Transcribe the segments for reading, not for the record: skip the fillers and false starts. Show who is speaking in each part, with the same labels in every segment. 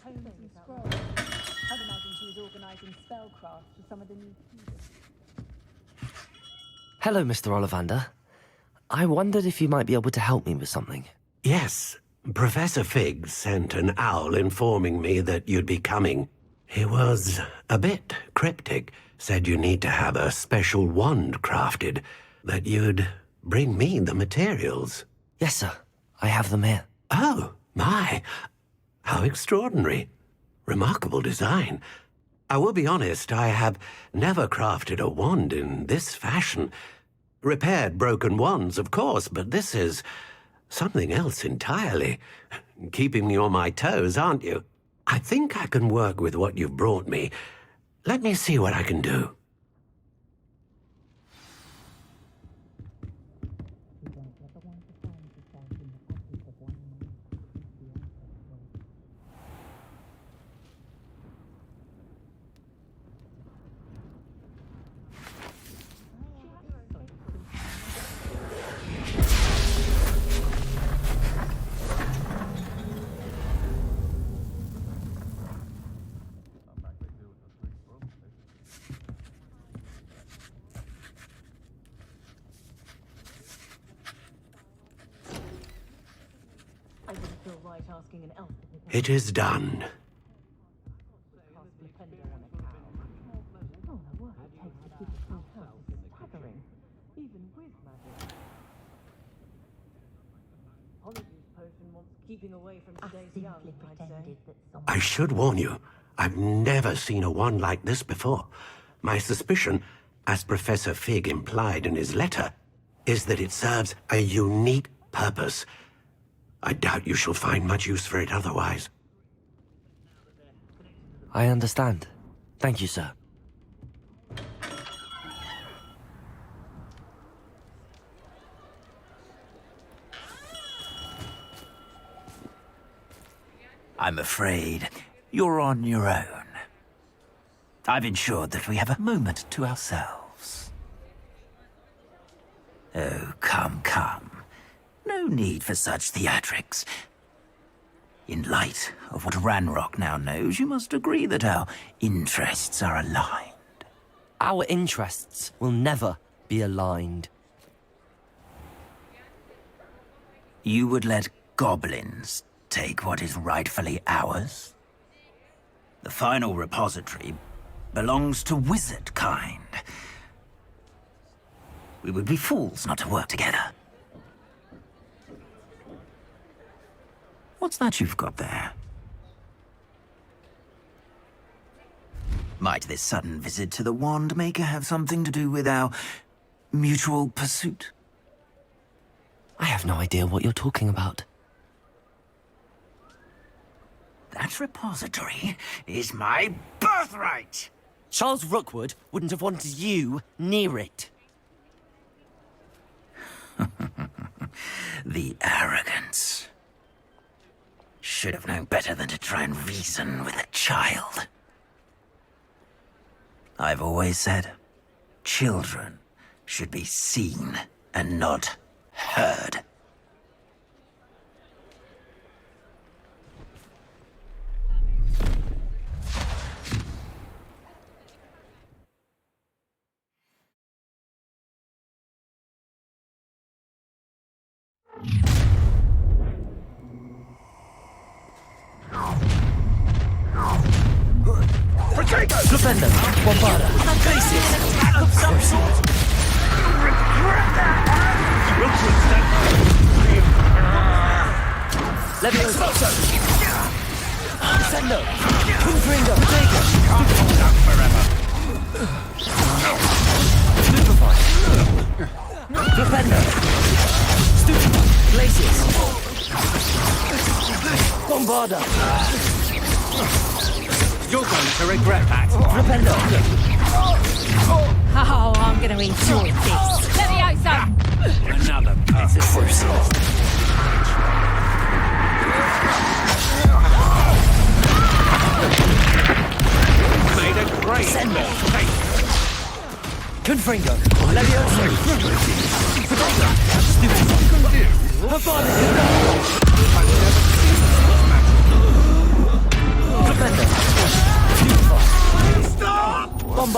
Speaker 1: tomes and scrolls. I'd imagine she was organising spellcraft for some of the new students.
Speaker 2: Hello, Mr. Ollivander. I wondered if you might be able to help me with something.
Speaker 3: Yes, Professor Fig sent an owl informing me that you'd be coming. He was a bit cryptic, said you need to have a special wand crafted, that you'd bring me the materials.
Speaker 2: Yes, sir. I have them here.
Speaker 3: Oh, my. How extraordinary. Remarkable design. I will be honest, I have never crafted a wand in this fashion. Repaired broken wands, of course, but this is something else entirely. Keeping me on my toes, aren't you? I think I can work with what you've brought me. Let me see what I can do. It is done. I should warn you, I've never seen a wand like this before. My suspicion, as Professor Fig implied in his letter, is that it serves a unique purpose. I doubt you shall find much use for it otherwise.
Speaker 2: I understand. Thank you, sir.
Speaker 4: I'm afraid you're on your own. I've ensured that we have a moment to ourselves. Oh, come, come. No need for such theatrics. In light of what Ranrock now knows, you must agree that our interests are aligned.
Speaker 2: Our interests will never be aligned.
Speaker 4: You would let goblins take what is rightfully ours? The final repository belongs to wizard kind. We would be fools not to work together. What's that you've got there? Might this sudden visit to the Wand Maker have something to do with our mutual pursuit?
Speaker 2: I have no idea what you're talking about.
Speaker 4: That repository is my birthright!
Speaker 2: Charles Rookwood wouldn't have wanted you near it.
Speaker 4: The arrogance. Should have known better than to try and reason with a child. I've always said, children should be seen and not heard.
Speaker 2: Defender, Bombarda, Basis, Corsair. Leviosa, Sendo, Confringo, Vega, Stupefy, Defender, Stupefy, Glacius, Bombarda.
Speaker 5: You're going to regret that.
Speaker 2: Rependo.
Speaker 1: Oh, I'm gonna enjoy this. Leviosa!
Speaker 5: Another piece of Corsair. Made a great mistake.
Speaker 2: Confringo, Leviosa, Stupefy,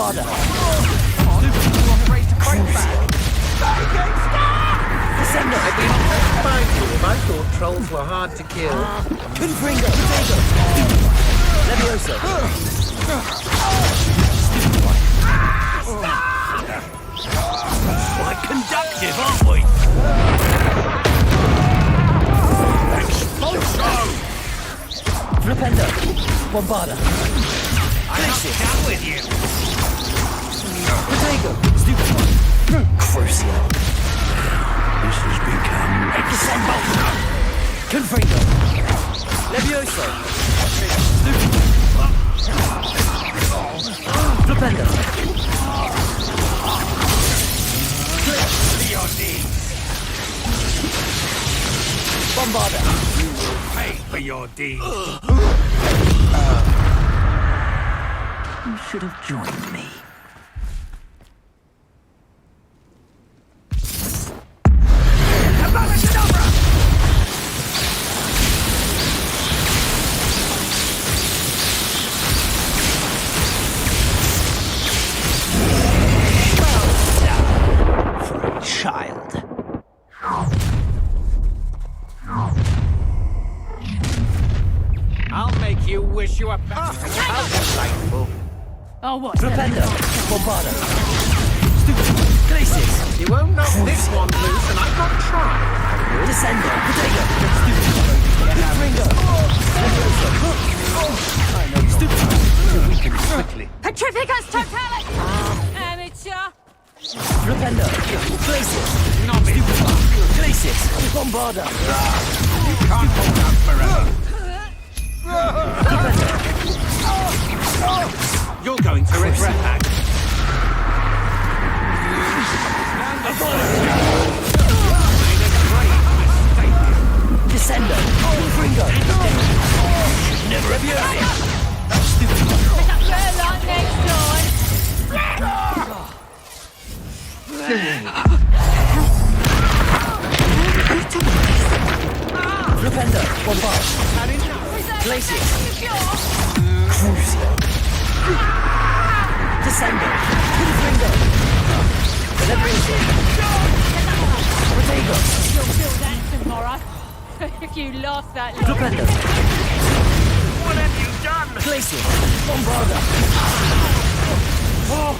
Speaker 2: Bombarder. Descender.
Speaker 6: I'd be mindful if I thought trolls were hard to kill.
Speaker 2: Confringo. Potato. Levioso.
Speaker 5: Quite conductive, aren't we? Expulso!
Speaker 2: Flipendo. Bombarder.
Speaker 5: I'm not down with you.
Speaker 2: Potato. Stupefy. Corsair.
Speaker 4: This has become
Speaker 2: Descender. Confringo. Levioso. Flipendo.
Speaker 5: To your knees.
Speaker 2: Bombarder.
Speaker 5: Pay for your deeds.
Speaker 4: You should have joined me. For a child.
Speaker 5: I'll make you wish you were back. How delightful.
Speaker 1: Oh, what?
Speaker 2: Flipendo. Bombarder. Glacius.
Speaker 6: You won't knock this one loose, and I've got try.
Speaker 2: Descender. Potato. Confringo. Levioso.
Speaker 5: Weaken quickly.
Speaker 1: Petrificus totalis! Amateur!
Speaker 2: Flipendo. Glacius.
Speaker 5: Novice.
Speaker 2: Glacius. Bombarder.
Speaker 5: You can't hold out forever. You're going to regret that. Made a great mistake.
Speaker 2: Descender. Confringo. Never abuse it.
Speaker 1: Pick up your line next door.
Speaker 2: Flipendo. Bombard. Glacius. Crucial. Descender. Confringo. Levioso. Potato.
Speaker 1: You'll feel that tomorrow. If you lost that long.
Speaker 2: Flipendo.
Speaker 5: What have you done?
Speaker 2: Glacius. Bombarder.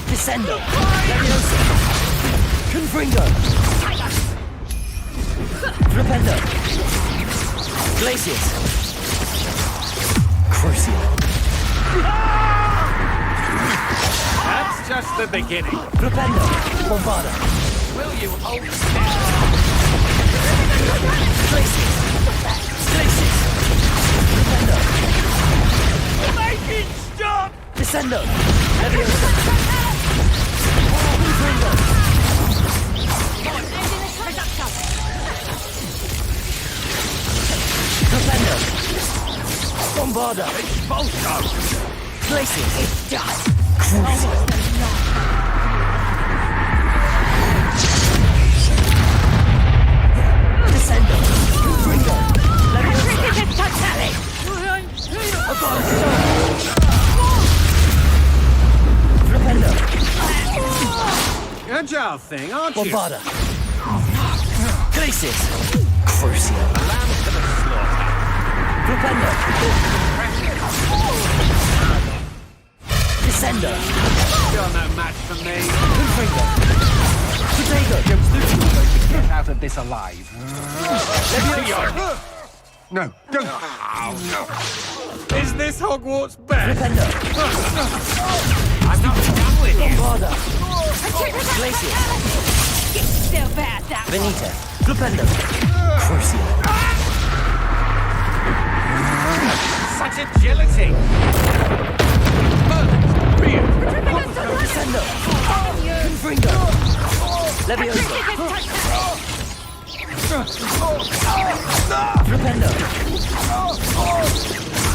Speaker 2: Descender. Levioso. Confringo. Flipendo. Glacius. Corsair.
Speaker 5: That's just the beginning.
Speaker 2: Flipendo. Bombarder.
Speaker 5: Will you hold still?
Speaker 2: Glacius. Glacius. Flipendo.
Speaker 5: Make it stop!
Speaker 2: Descendo. Levioso. Confringo. Flipendo. Bombarder.
Speaker 5: Expulso!
Speaker 2: Glacius. Descendo. Confringo. Levioso. Flipendo.
Speaker 5: Agile thing, aren't you?
Speaker 2: Bombarder. Glacius. Corsair.
Speaker 5: Lamb to the slaughter.
Speaker 2: Flipendo. Descender.
Speaker 5: You're no match for me.
Speaker 2: Confringo. Potato.
Speaker 5: Get out of this alive.
Speaker 2: Levioso.
Speaker 5: No, don't. Is this Hogwarts bed?
Speaker 2: Flipendo.
Speaker 5: I'm not done with you.
Speaker 2: Bombarder. Glacius.
Speaker 1: Still bad, that one.
Speaker 2: Benita. Flipendo. Corsair.
Speaker 5: Such agility.
Speaker 2: Descendo. Confringo. Levioso. Flipendo.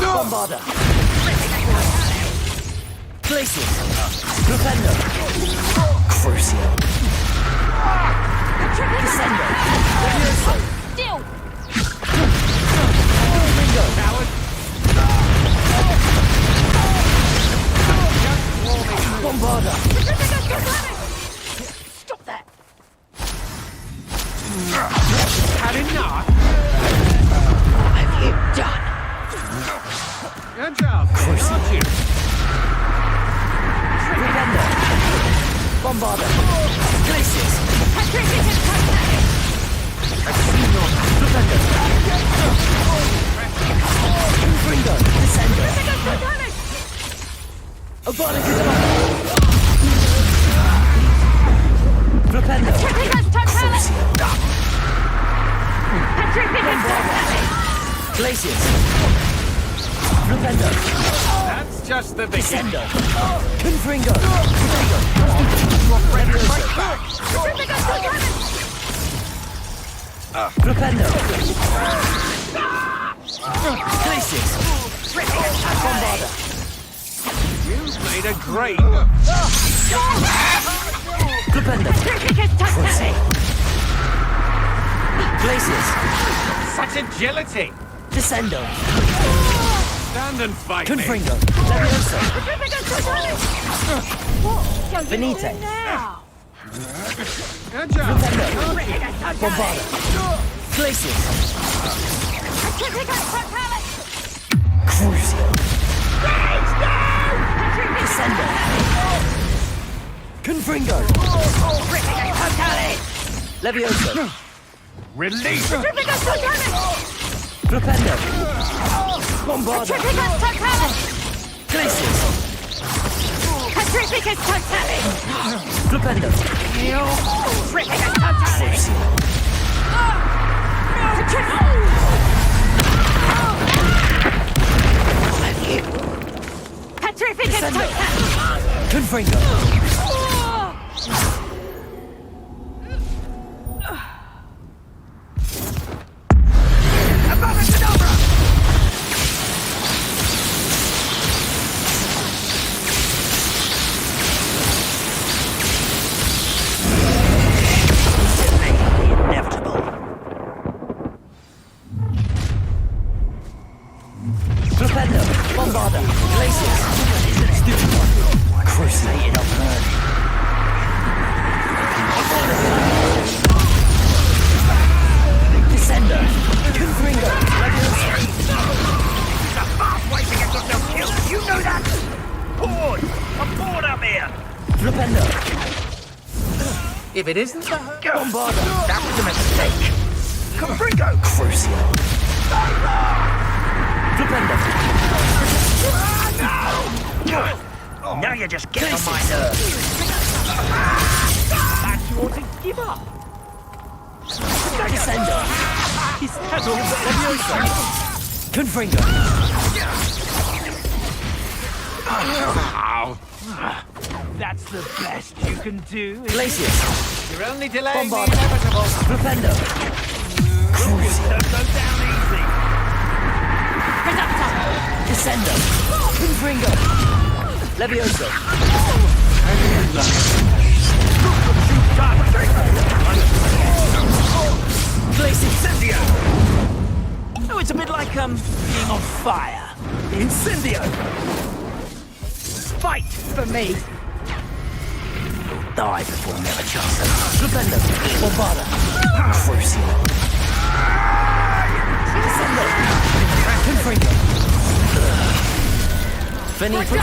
Speaker 2: Bombarder. Glacius. Flipendo. Corsair. Descendo. Levioso.
Speaker 1: Still!
Speaker 2: Confringo.
Speaker 5: Coward.
Speaker 2: Bombarder.
Speaker 5: you.
Speaker 2: Defender. Bombarder. Glacius. Defender. Confringo. Descender. Abolish it all. Propender. Glacius. Propender.
Speaker 5: That's just the beginning.
Speaker 2: Descender. Confringo. Propender. Glacius. Bombarder.
Speaker 5: You've made a great...
Speaker 2: Propender. Glacius.
Speaker 5: Such agility.
Speaker 2: Descendo.
Speaker 5: Stand and fight me.
Speaker 2: Confringo. Levioso. Benite.
Speaker 5: Agile.
Speaker 2: Bombarder. Glacius. Crucio. Descendo. Confringo. Levioso.
Speaker 5: Release.
Speaker 2: Propender. Bombarder. Glacius. Propender. Descendo. Confringo. Propender. Bombarder. Glacius. Cruciated on earth. Descender. Confringo.
Speaker 7: It's a fast way to get yourself killed. You know that? Board! I'm bored up here.
Speaker 2: Propender.
Speaker 6: If it isn't the...
Speaker 2: Bombarder.
Speaker 7: That was a mistake. Confringo!
Speaker 2: Crucio. Propender.
Speaker 7: Now you're just getting on my nerves.
Speaker 5: That you ought to give up.
Speaker 2: Descender.
Speaker 5: Is that all Levioso?
Speaker 2: Confringo.
Speaker 5: That's the best you can do.
Speaker 2: Glacius.
Speaker 5: You're only delaying the
Speaker 2: Bombarder.
Speaker 5: inevitable.
Speaker 2: Propender. Crucio.
Speaker 5: Don't go down easy.
Speaker 2: Descender. Confringo. Levioso. Glacius.
Speaker 6: Oh, it's a bit like, being on fire.
Speaker 7: Incendio! Fight for me!
Speaker 4: You'll die before we have a chance.
Speaker 2: Propender. Bombarder. Crucio. Descender. Confringo. Benite.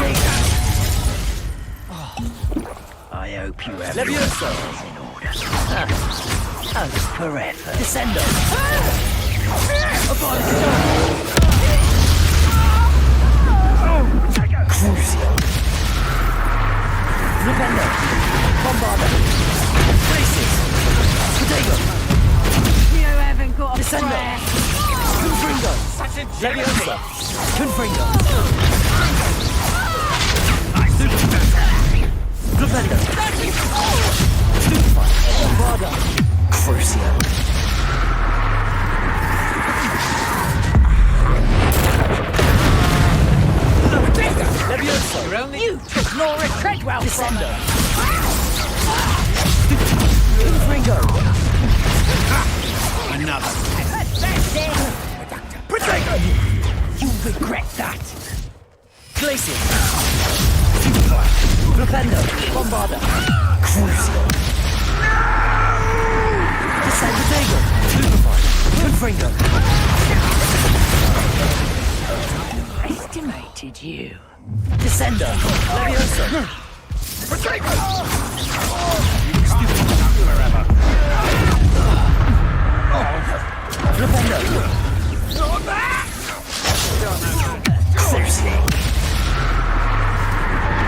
Speaker 4: I hope you have
Speaker 2: Levioso.
Speaker 4: in order. Forever.
Speaker 2: Descendo. Crucio. Propender. Bombarder. Glacius. Potato.
Speaker 1: You haven't got a
Speaker 2: Descendo.
Speaker 1: breath.
Speaker 2: Confringo.
Speaker 5: Such agility.
Speaker 2: Leviosa. Confringo. Propender. Stupefy. Bombarder. Crucio. Leviosa.
Speaker 5: You're only...
Speaker 7: You took Laura Treadwell from
Speaker 2: Descendo.
Speaker 7: her.
Speaker 2: Confringo.
Speaker 5: Another.
Speaker 7: That's it!
Speaker 2: Potato.
Speaker 7: You regret that!
Speaker 2: Glacius. Propender. Bombarder. Crucio. Descend the Dagon. Stupefy. Confringo.
Speaker 7: Estimated you.
Speaker 6: Descender. Levioso.
Speaker 7: Retreat! You stupid wherever.
Speaker 6: Flipendo. Seriously.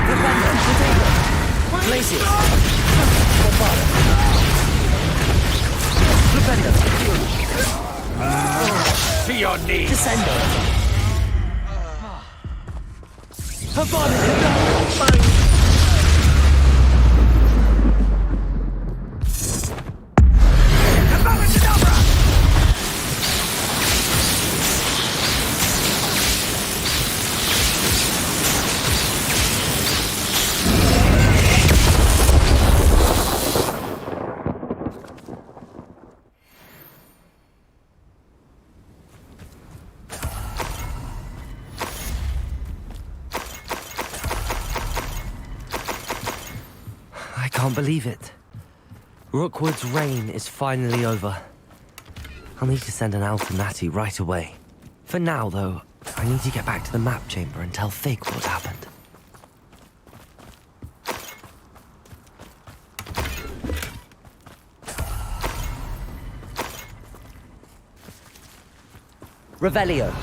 Speaker 6: Flipendo. Potato. Glacius. Bombard. Flipendo.
Speaker 7: To your knees!
Speaker 6: Descendo. Havana.
Speaker 2: I can't believe it. Rookwood's reign is finally over. I'll need to send an Alpha Natty right away. For now, though, I need to get back to the map chamber and tell Fig what happened.
Speaker 6: Revelio.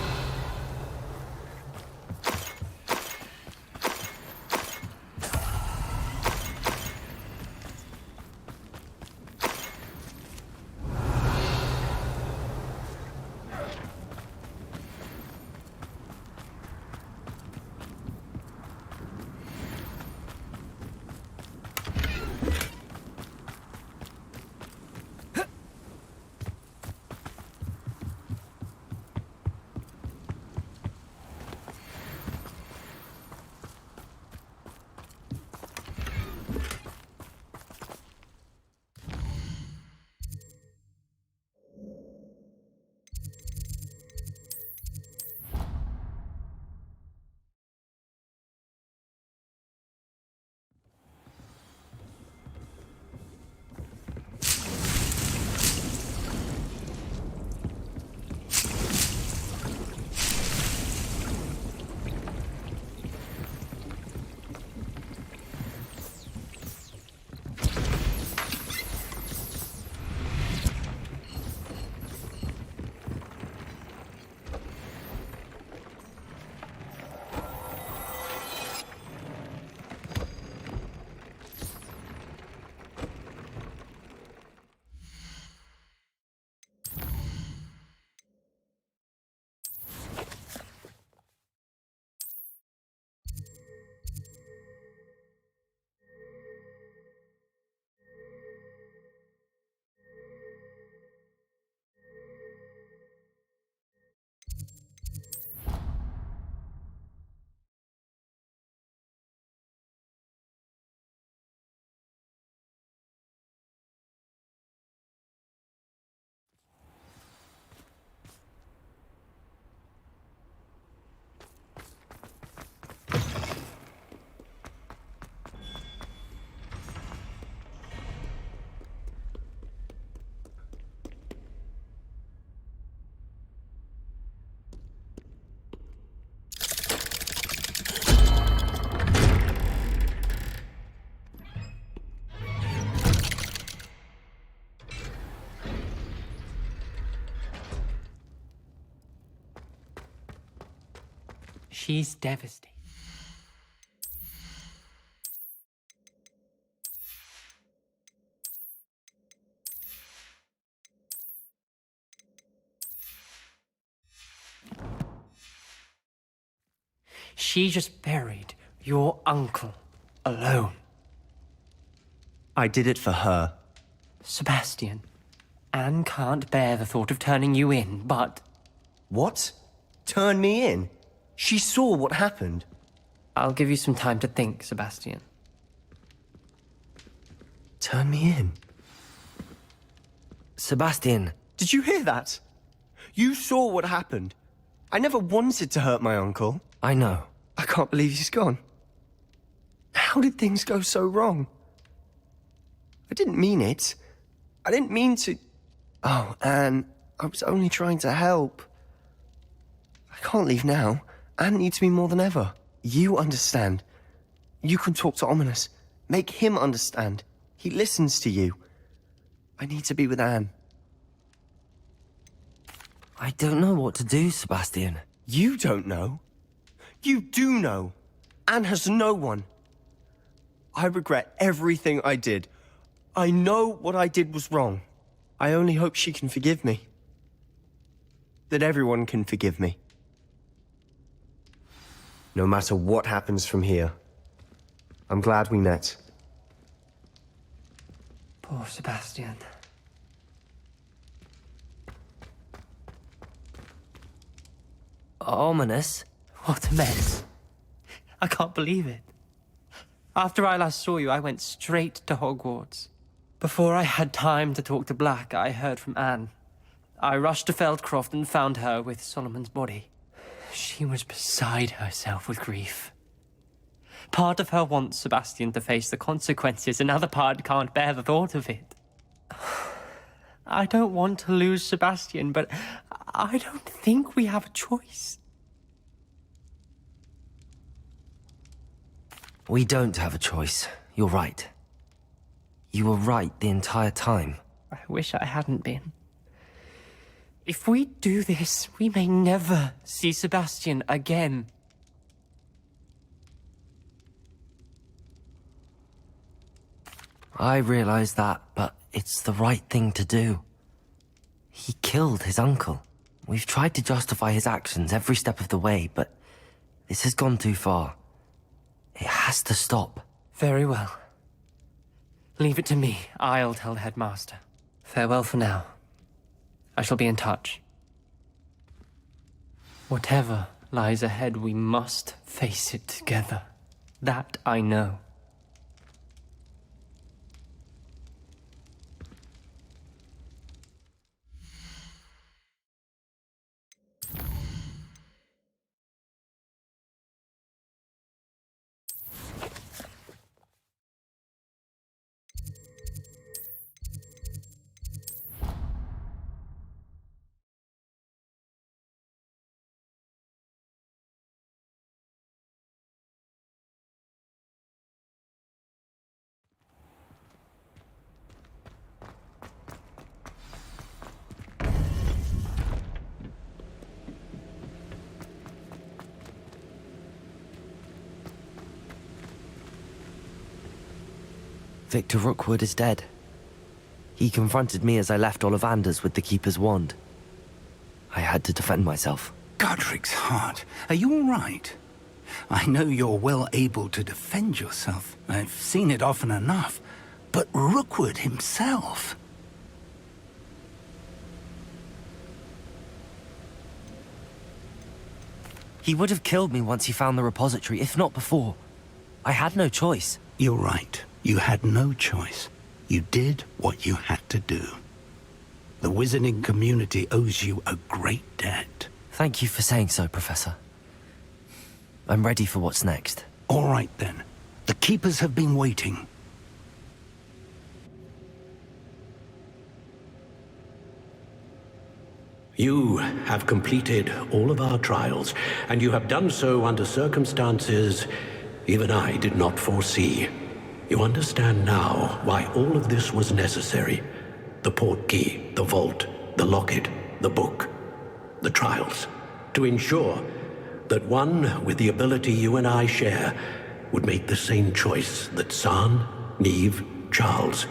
Speaker 8: She's devastated. She just buried your uncle alone.
Speaker 9: I did it for her.
Speaker 8: Sebastian, Anne can't bear the thought of turning you in, but...
Speaker 9: What? Turn me in? She saw what happened.
Speaker 8: I'll give you some time to think, Sebastian.
Speaker 9: Turn me in?
Speaker 2: Sebastian.
Speaker 9: Did you hear that? You saw what happened. I never wanted to hurt my uncle.
Speaker 2: I know.
Speaker 9: I can't believe he's gone. How did things go so wrong? I didn't mean it. I didn't mean to... Oh, Anne, I was only trying to help. I can't leave now. Anne needs me more than ever. You understand. You can talk to Ominous. Make him understand. He listens to you. I need to be with Anne.
Speaker 2: I don't know what to do, Sebastian.
Speaker 9: You don't know. You do know. Anne has no one. I regret everything I did. I know what I did was wrong. I only hope she can forgive me. That everyone can forgive me. No matter what happens from here, I'm glad we met.
Speaker 8: Poor Sebastian.
Speaker 2: Ominous?
Speaker 8: What a mess. I can't believe it. After I last saw you, I went straight to Hogwarts. Before I had time to talk to Black, I heard from Anne. I rushed to Feldcroft and found her with Solomon's body. She was beside herself with grief. Part of her wants Sebastian to face the consequences, another part can't bear the thought of it. I don't want to lose Sebastian, but I don't think we have a choice.
Speaker 2: We don't have a choice. You're right. You were right the entire time.
Speaker 8: I wish I hadn't been. If we do this, we may never see Sebastian again.
Speaker 2: I realize that, but it's the right thing to do. He killed his uncle. We've tried to justify his actions every step of the way, but this has gone too far. It has to stop.
Speaker 8: Very well. Leave it to me. I'll tell the headmaster. Farewell for now. I shall be in touch. Whatever lies ahead, we must face it together. That I know.
Speaker 2: Victor Rookwood is dead. He confronted me as I left Ollivanders with the Keeper's wand. I had to defend myself.
Speaker 4: Godric's heart, are you all right? I know you're well able to defend yourself. I've seen it often enough. But Rookwood himself...
Speaker 2: He would have killed me once he found the repository, if not before. I had no choice.
Speaker 4: You're right. You had no choice. You did what you had to do. The wizarding community owes you a great debt.
Speaker 2: Thank you for saying so, Professor. I'm ready for what's next.
Speaker 4: All right, then. The Keepers have been waiting.
Speaker 3: You have completed all of our trials, and you have done so under circumstances even I did not foresee. You understand now why all of this was necessary. The portkey, the vault, the locket, the book, the trials. To ensure that one with the ability you and I share would make the same choice that San, Neve, Charles,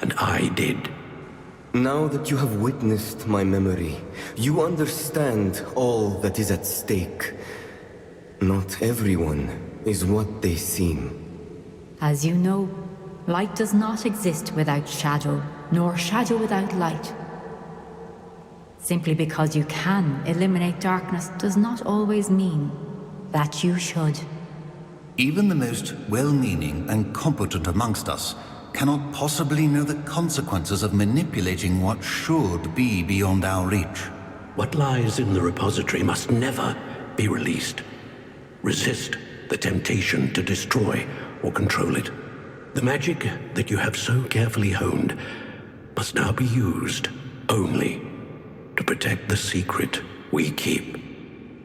Speaker 3: and I did.
Speaker 9: Now that you have witnessed my memory, you understand all that is at stake. Not everyone is what they seem.
Speaker 10: As you know, light does not exist without shadow, nor shadow without light. Simply because you can eliminate darkness does not always mean that you should.
Speaker 11: Even the most well-meaning and competent amongst us cannot possibly know the consequences of manipulating what should be beyond our reach.
Speaker 3: What lies in the repository must never be released. Resist the temptation to destroy or control it. The magic that you have so carefully honed must now be used only to protect the secret we keep.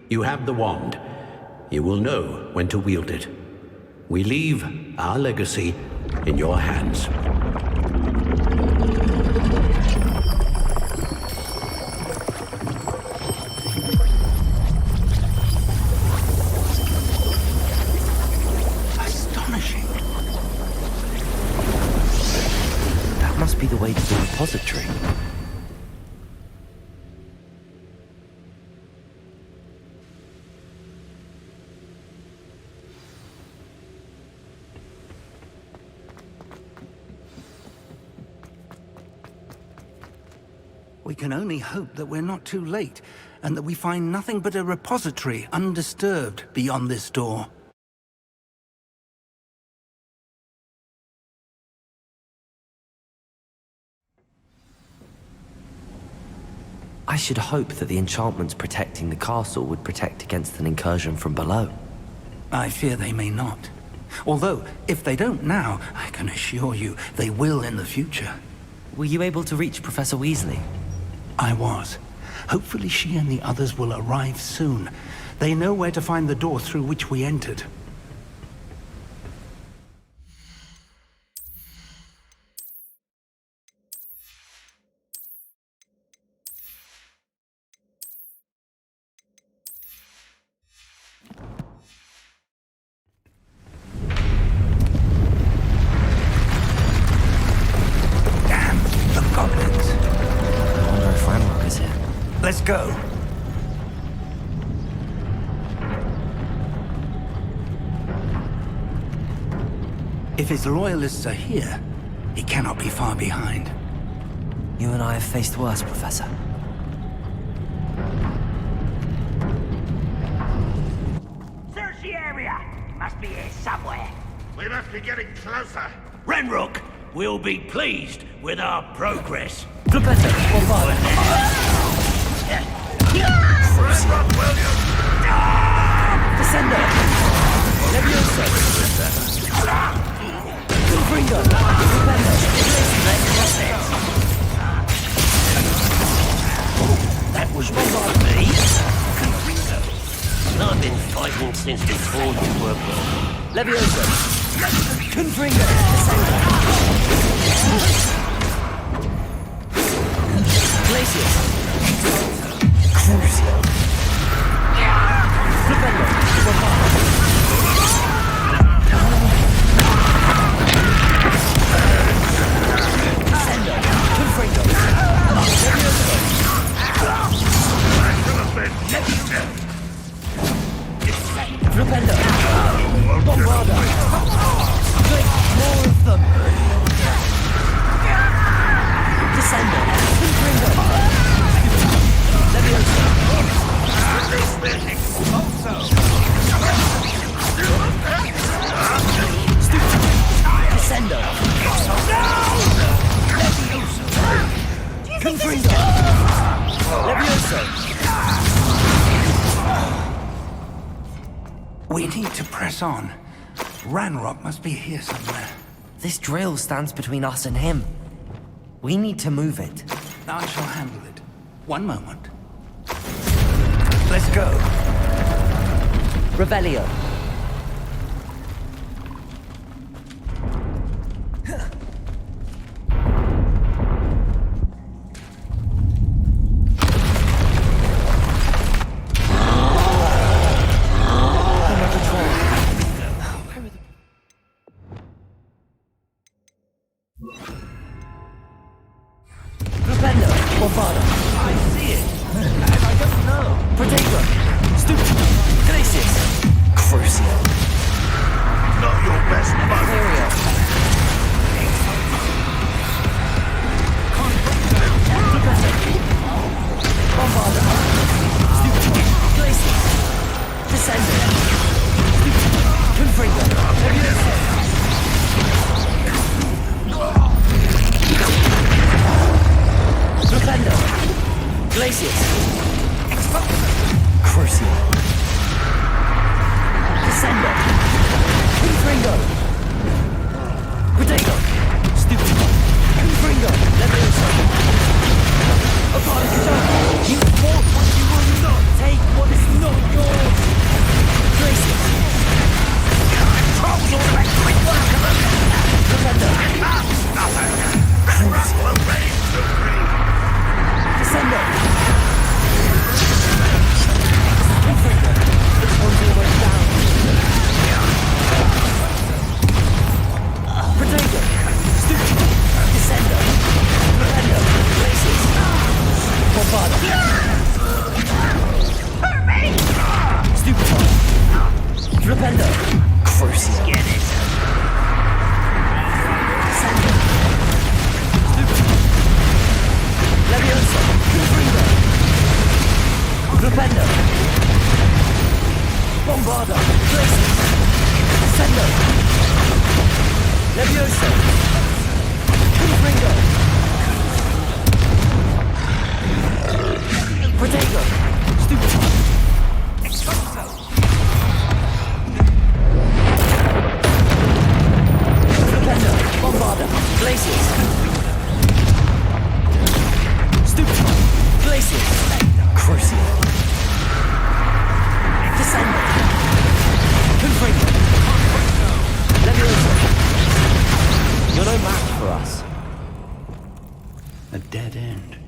Speaker 3: You have the wand. you will know when to wield it. We leave our legacy in your hands.
Speaker 4: Astonishing.
Speaker 2: That must be the way to the repository.
Speaker 12: We can only hope that we're not too late, and that we find nothing but a repository undisturbed beyond this door.
Speaker 2: I should hope that the enchantments protecting the castle would protect against an incursion from below.
Speaker 12: I fear they may not. Although, if they don't now, I can assure you they will in the future.
Speaker 2: Were you able to reach Professor Weasley?
Speaker 12: I was. Hopefully she and the others will arrive soon. They know where to find the door through which we entered. Let's go. If his loyalists are here, he cannot be far behind.
Speaker 2: You and I have faced worse, Professor.
Speaker 7: Search the area! He must be here somewhere.
Speaker 13: We must be getting closer.
Speaker 7: Ranrock will be pleased with our progress.
Speaker 2: Professor,
Speaker 13: Ranrock Williams!
Speaker 2: Descender! Leviosa! Confringo!
Speaker 7: That was wrong for me. I've been fighting since before you were born.
Speaker 2: Leviosa! Confringo! Glacius! Crucio! Defender! Descender! Confringo! Flipendo! Bombarda! Click more of them! Descender! Confringo! Descendo! Confringo! Levioso!
Speaker 12: We need to press on. Ranrock must be here somewhere.
Speaker 2: This drill stands between us and him. We need to move it.
Speaker 12: I shall handle it. One moment. Let's go.
Speaker 2: Revelio. Descender!
Speaker 12: dead end.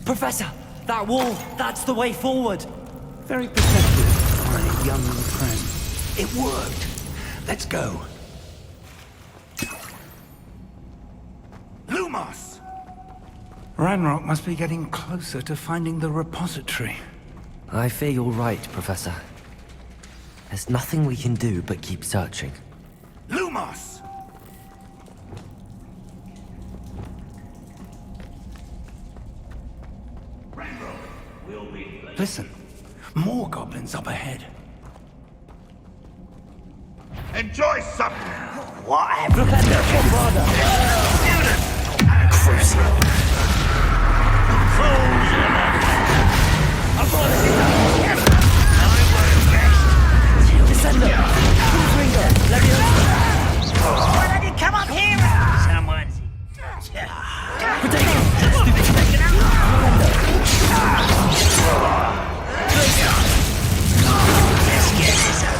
Speaker 2: Professor, that wall, that's the way forward.
Speaker 12: Very perceptive, my young friend. It worked. Let's go. Lumos! Ranrock must be getting closer to finding the repository.
Speaker 2: I fear you're right, Professor. There's nothing we can do but keep searching.
Speaker 12: Lumos! Listen, more goblins up ahead.
Speaker 13: Enjoy something!
Speaker 7: What?
Speaker 2: Professor, Bombarda! Descender!
Speaker 7: Why don't you come up here? Someone's... Let's get this out.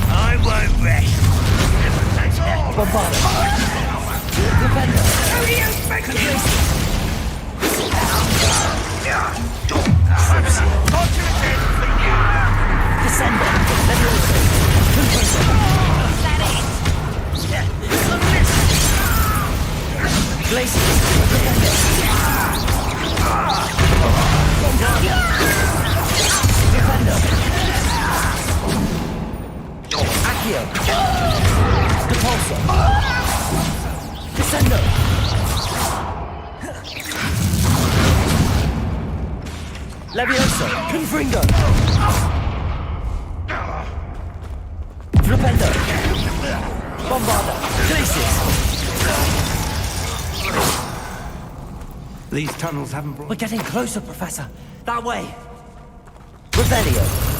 Speaker 7: I won't rest.
Speaker 2: Levioso, Confringo! Flipendo! Bombarda! Glacius!
Speaker 12: These tunnels haven't brought...
Speaker 2: We're getting closer, Professor. That way! Revelio!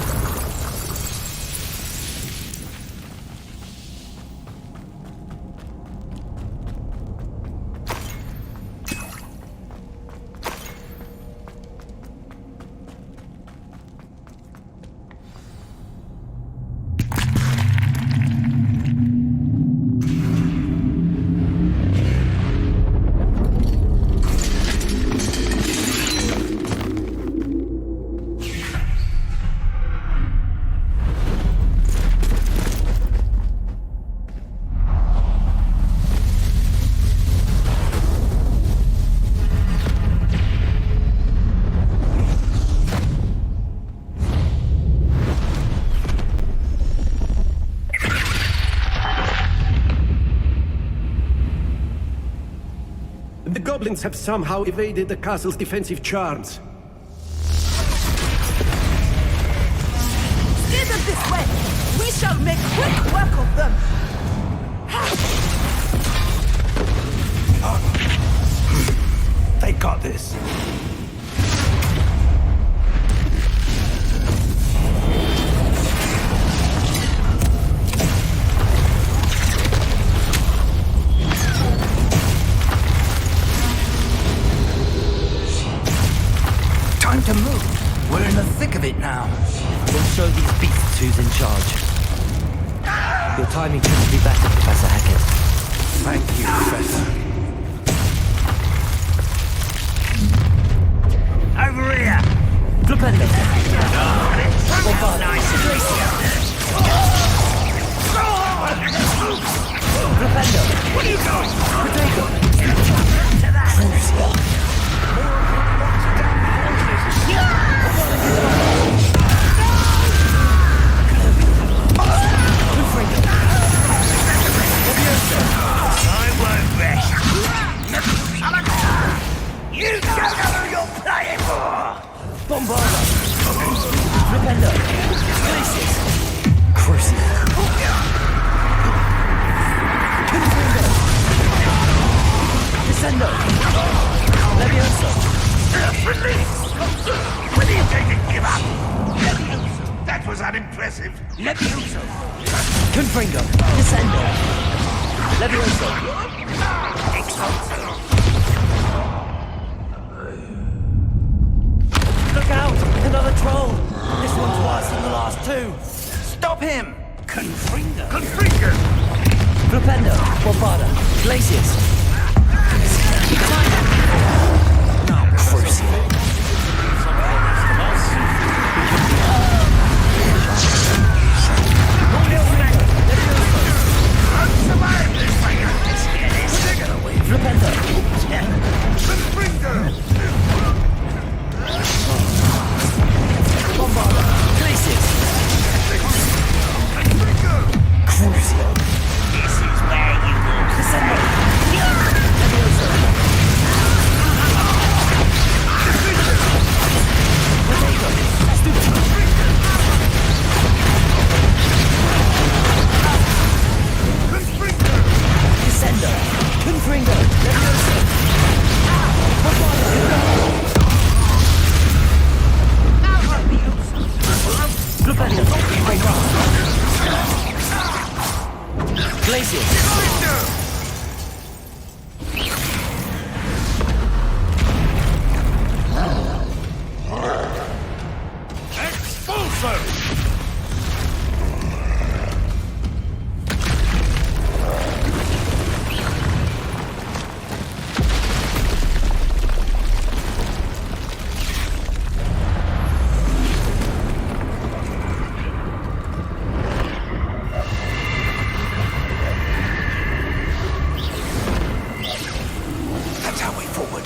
Speaker 3: The goblins have somehow evaded the castle's defensive charms.
Speaker 14: Steer them this way! We shall make quick work of them!
Speaker 12: They got this. Time to move. We're in the thick of it now.
Speaker 2: We'll show these beasts who's in charge. Your timing couldn't be better, Professor Hackett.
Speaker 12: Thank you, Professor.
Speaker 7: Over here!
Speaker 2: Flipendo!
Speaker 7: Nice and
Speaker 2: Flipendo!
Speaker 7: What are you doing?
Speaker 2: Potato!
Speaker 7: To that! I won't rest. You don't know who you're playing for!
Speaker 2: Bombarda! Flipendo! Glacius! Crucial. Descendo. Levioso.
Speaker 13: Release! When are you going to give up? Levioso! That was unimpressive. Levioso!
Speaker 2: Confringo. Descendo. Levioso.
Speaker 13: Excelso!
Speaker 2: Look out! Another troll! This one's worse than the last two!
Speaker 6: Stop him!
Speaker 13: Confringo! Confringo!
Speaker 2: Flipendo, Bombada, Glacius. Crucial. Flipendo.
Speaker 13: Confringo!
Speaker 2: Bombada, Glacius. Crucial.
Speaker 7: This is where you will
Speaker 2: Descendo. Levioso. Potato. Stupid. Descendo. Confringo. Levioso. Flipendo. Glacius.
Speaker 13: Expulso!
Speaker 12: That's our way forward.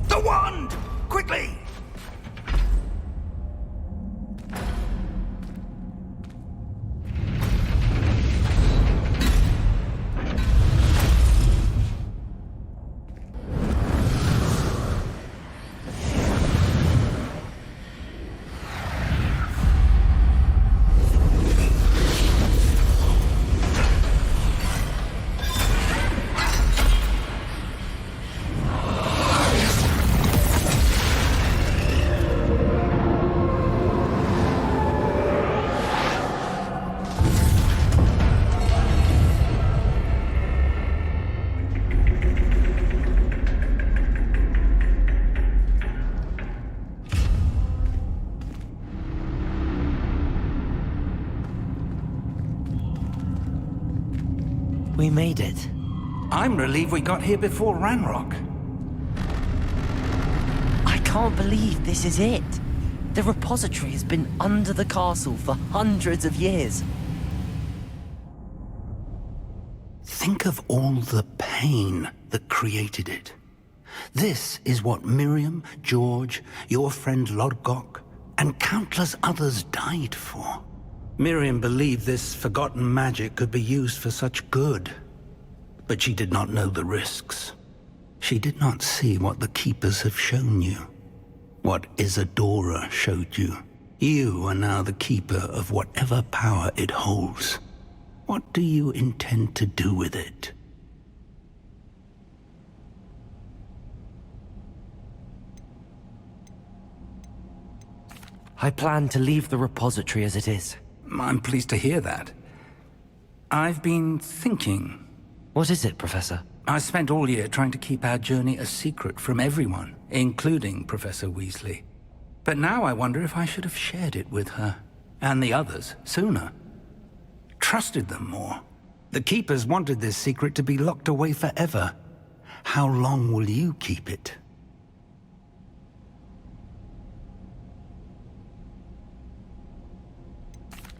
Speaker 7: The wand! Quickly!
Speaker 2: We made it.
Speaker 12: I'm relieved we got here before Ranrock.
Speaker 2: I can't believe this is it. The repository has been under the castle for hundreds of years.
Speaker 12: Think of all the pain that created it. This is what Miriam, George, your friend Lodgok, and countless others died for. Miriam believed this forgotten magic could be used for such good, but she did not know the risks. She did not see what the Keepers have shown you, what Isadora showed you. You are now the Keeper of whatever power it holds. What do you intend to do with it?
Speaker 2: I plan to leave the repository as it is.
Speaker 12: I'm pleased to hear that. I've been thinking.
Speaker 2: What is it, Professor?
Speaker 12: I spent all year trying to keep our journey a secret from everyone, including Professor Weasley. But now I wonder if I should have shared it with her, and the others, sooner. Trusted them more. The Keepers wanted this secret to be locked away forever. How long will you keep it?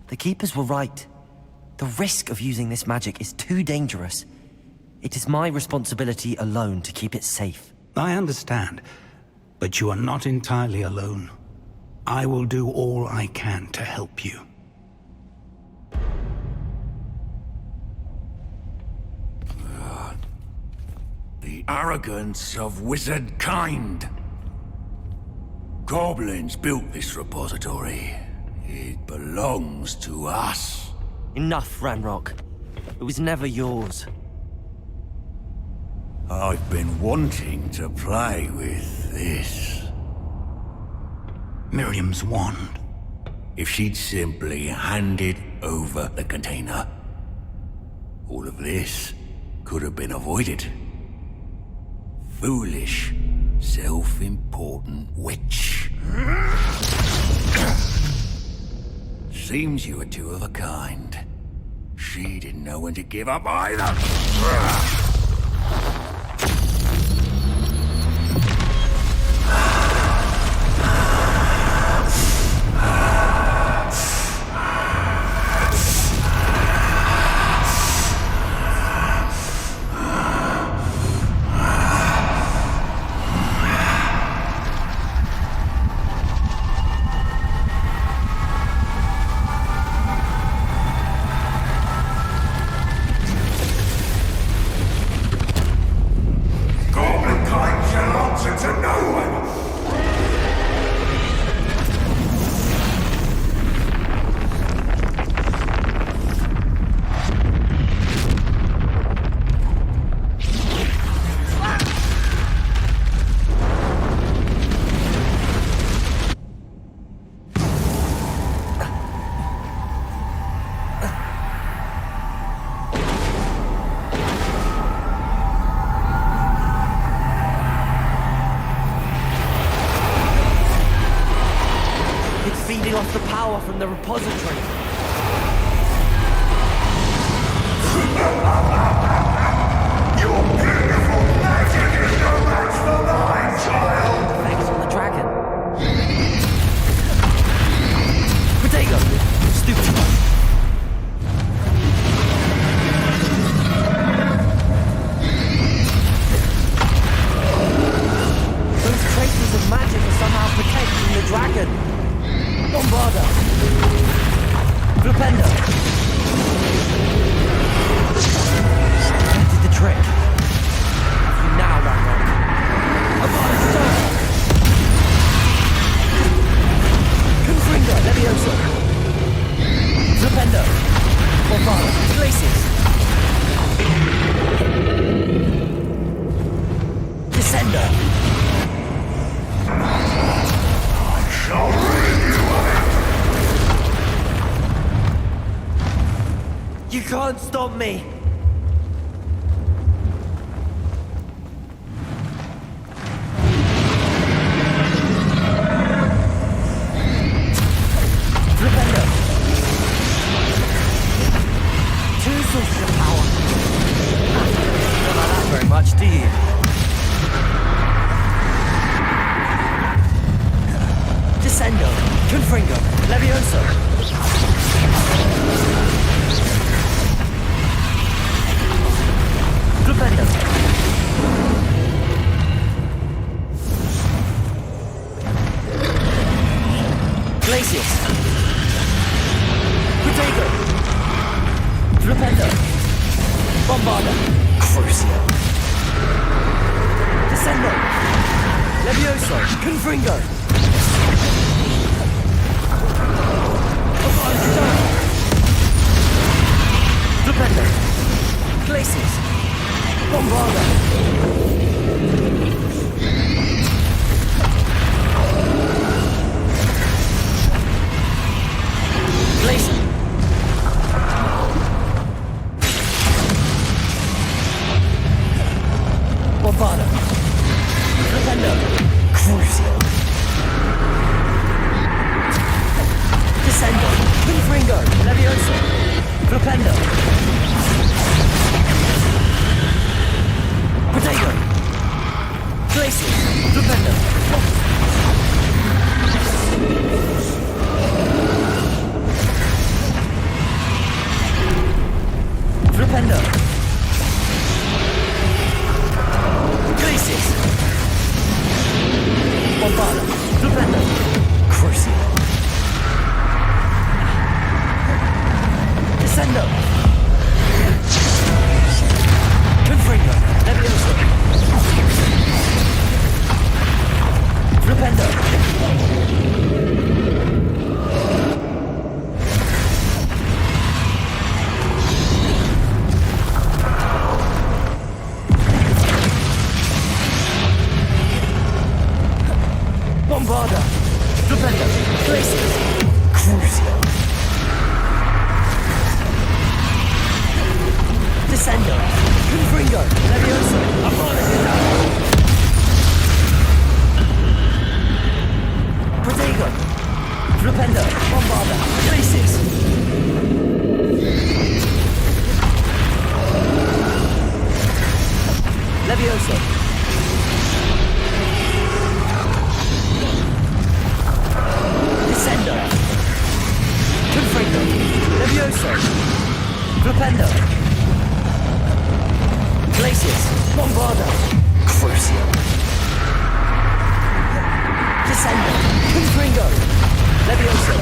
Speaker 2: The Keepers were right. The risk of using this magic is too dangerous. It is my responsibility alone to keep it safe.
Speaker 12: I understand, but you are not entirely alone. I will do all I can to help you.
Speaker 13: The arrogance of wizard kind. Goblins built this repository. It belongs to us.
Speaker 2: Enough, Ranrock. It was never yours.
Speaker 13: I've been wanting to play with this.
Speaker 12: Miriam's wand.
Speaker 13: If she'd simply handed over the container, all of this could have been avoided. Foolish, self-important witch. Seems you were two of a kind. She didn't know when to give up either.
Speaker 2: Off the power from the repository.
Speaker 13: Your beautiful magic is no match for mine, child!
Speaker 2: Thanks on the dragon. Potato! Stupid. Those traces of magic are somehow protecting the dragon. Bombarda! Flipendo! That did the trick. Have you now, Ranrock? Avada Kedavra! Confringo! Levioso! Flipendo! Bombarda! Glacius! Descender!
Speaker 13: I shall rid you of it!
Speaker 2: You can't stop me! Flipendo! Two sources of power. Don't like that very much, do you? Descendo! Confringo! Levioso! Flipendo! Glacius! Potato! Flipendo! Bombarda! Crucio! Descendo! Levioso! Confringo! Flipendo! Glacius! Bombarda! Glacius! Flipendo! Potato! Glacier! Flipendo! Flipendo! Glacier! Bombada! Flipendo! Crucial! Descendo! Confringo! Levioso! Flipendo! Bombarda! Flipendo! Glaciers! Crucial! Descendo! Confringo! Levioso! Apologita! Protego! Flipendo! Bombarda! Glaciers! Levioso! Descendo! Confringo! Levioso! Flipendo! Glaciers! Bombarda! Crucial! Descendo! Confringo! Levioso!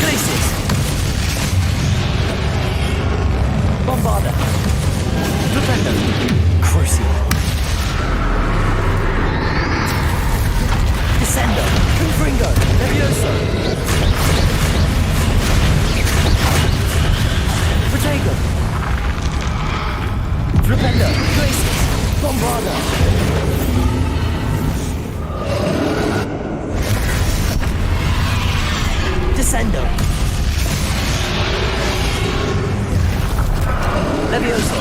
Speaker 2: Glaciers! Bombarda! Flipendo! Crucial! Descendo! Confringo! Levioso! Protego! Flipendo! Glaciers! Bombarda! Descendo! Levioso!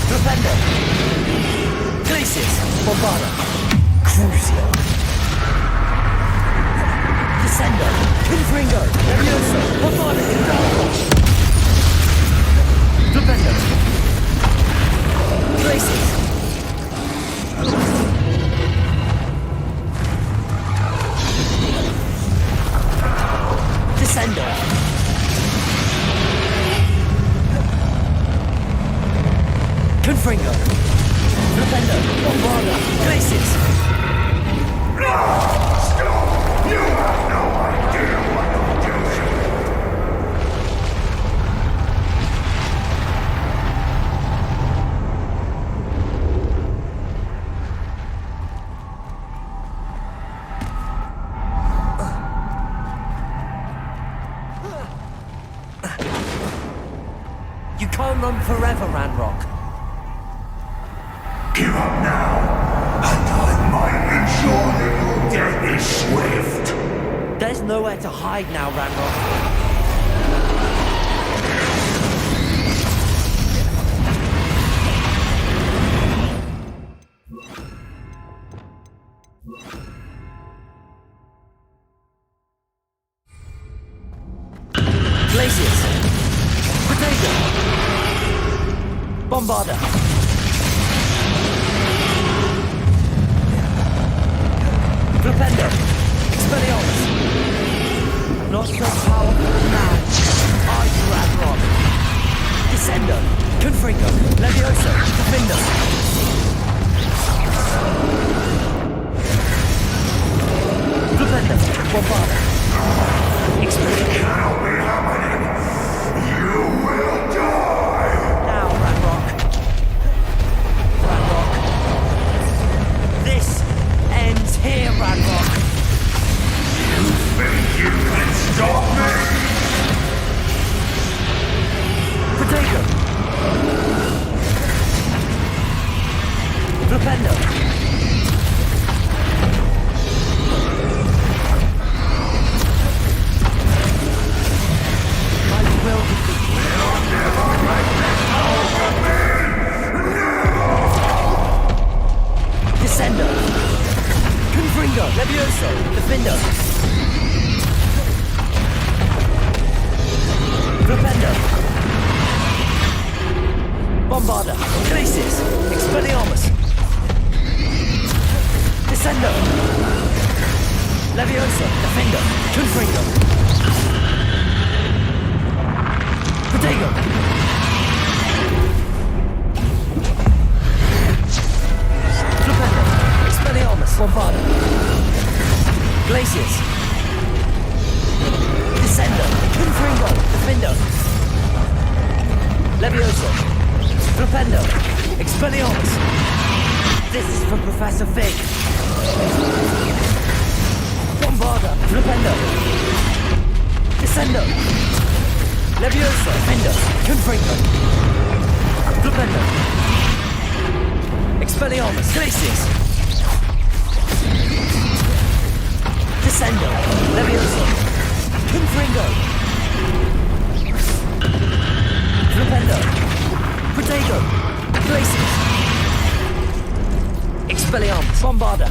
Speaker 2: Flipendo! Glaciers! Bombarda! Crucial! Descendo! Confringo! Levioso! Bombarda! Flipendo! Glaciers! Descendo! Confringo! Flipendo! Bombarda! Glaciers!
Speaker 7: Stop! You have no idea what you're doing!
Speaker 2: You can't run forever, Ranrock.
Speaker 7: Give up now, and I might ensure that your death is swift.
Speaker 2: There's nowhere to hide now, Ranrock. Glaciers! Potato! Bombarda! Flipendo! Expelliarmus! Not so powerful now. Are you, Ranrock? Descendo! Confringo! Levioso! Defendo! Flipendo! Bombarda! Expelliarmus!
Speaker 7: Cannot be happening! You will die!
Speaker 2: Now, Ranrock! Ranrock! This ends here, Ranrock!
Speaker 7: You think you can stop me?
Speaker 2: Potato! Flipendo! I will defeat you.
Speaker 7: We'll never make this over me! Never!
Speaker 2: Defender, Levioso, Defender. Flipendo. Bombarda, Glacis, Expelliarmus. Descendo. Levioso, Defender, Confringo. Protego. Flipendo, Expelliarmus, Bombarda. Glacius. Descendo, Confringo, Defender. Levioso. Flipendo, Expelliarmus. This is from Professor Fig. Bombarda, Flipendo. Descendo. Levioso, Defender, Confringo. Flipendo. Expelliarmus, Glacius. Descendo, Levioso, Confringo. Flipendo. Protego, Glacius. Expelliarmus, Bombarda.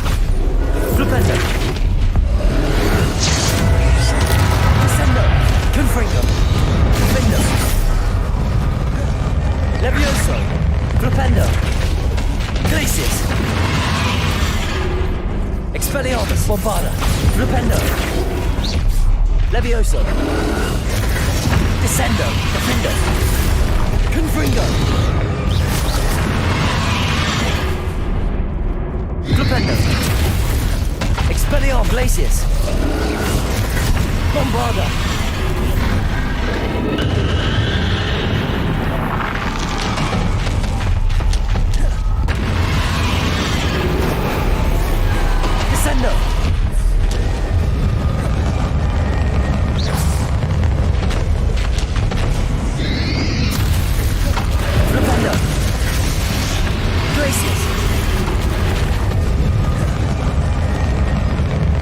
Speaker 2: Flipendo. Descendo, Confringo. Flipendo. Levioso, Flipendo. Glacius. Expelliarmus, Bombarda. Flipendo. Levioso. Descendo, Defender. Confringo. Flipendo. Expelliarmus, Glacius. Bombarda. Descendo. Flipendo. Glacius.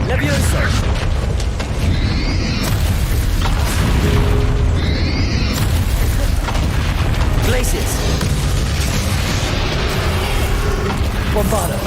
Speaker 2: Levioso. Glacius. Bombarda.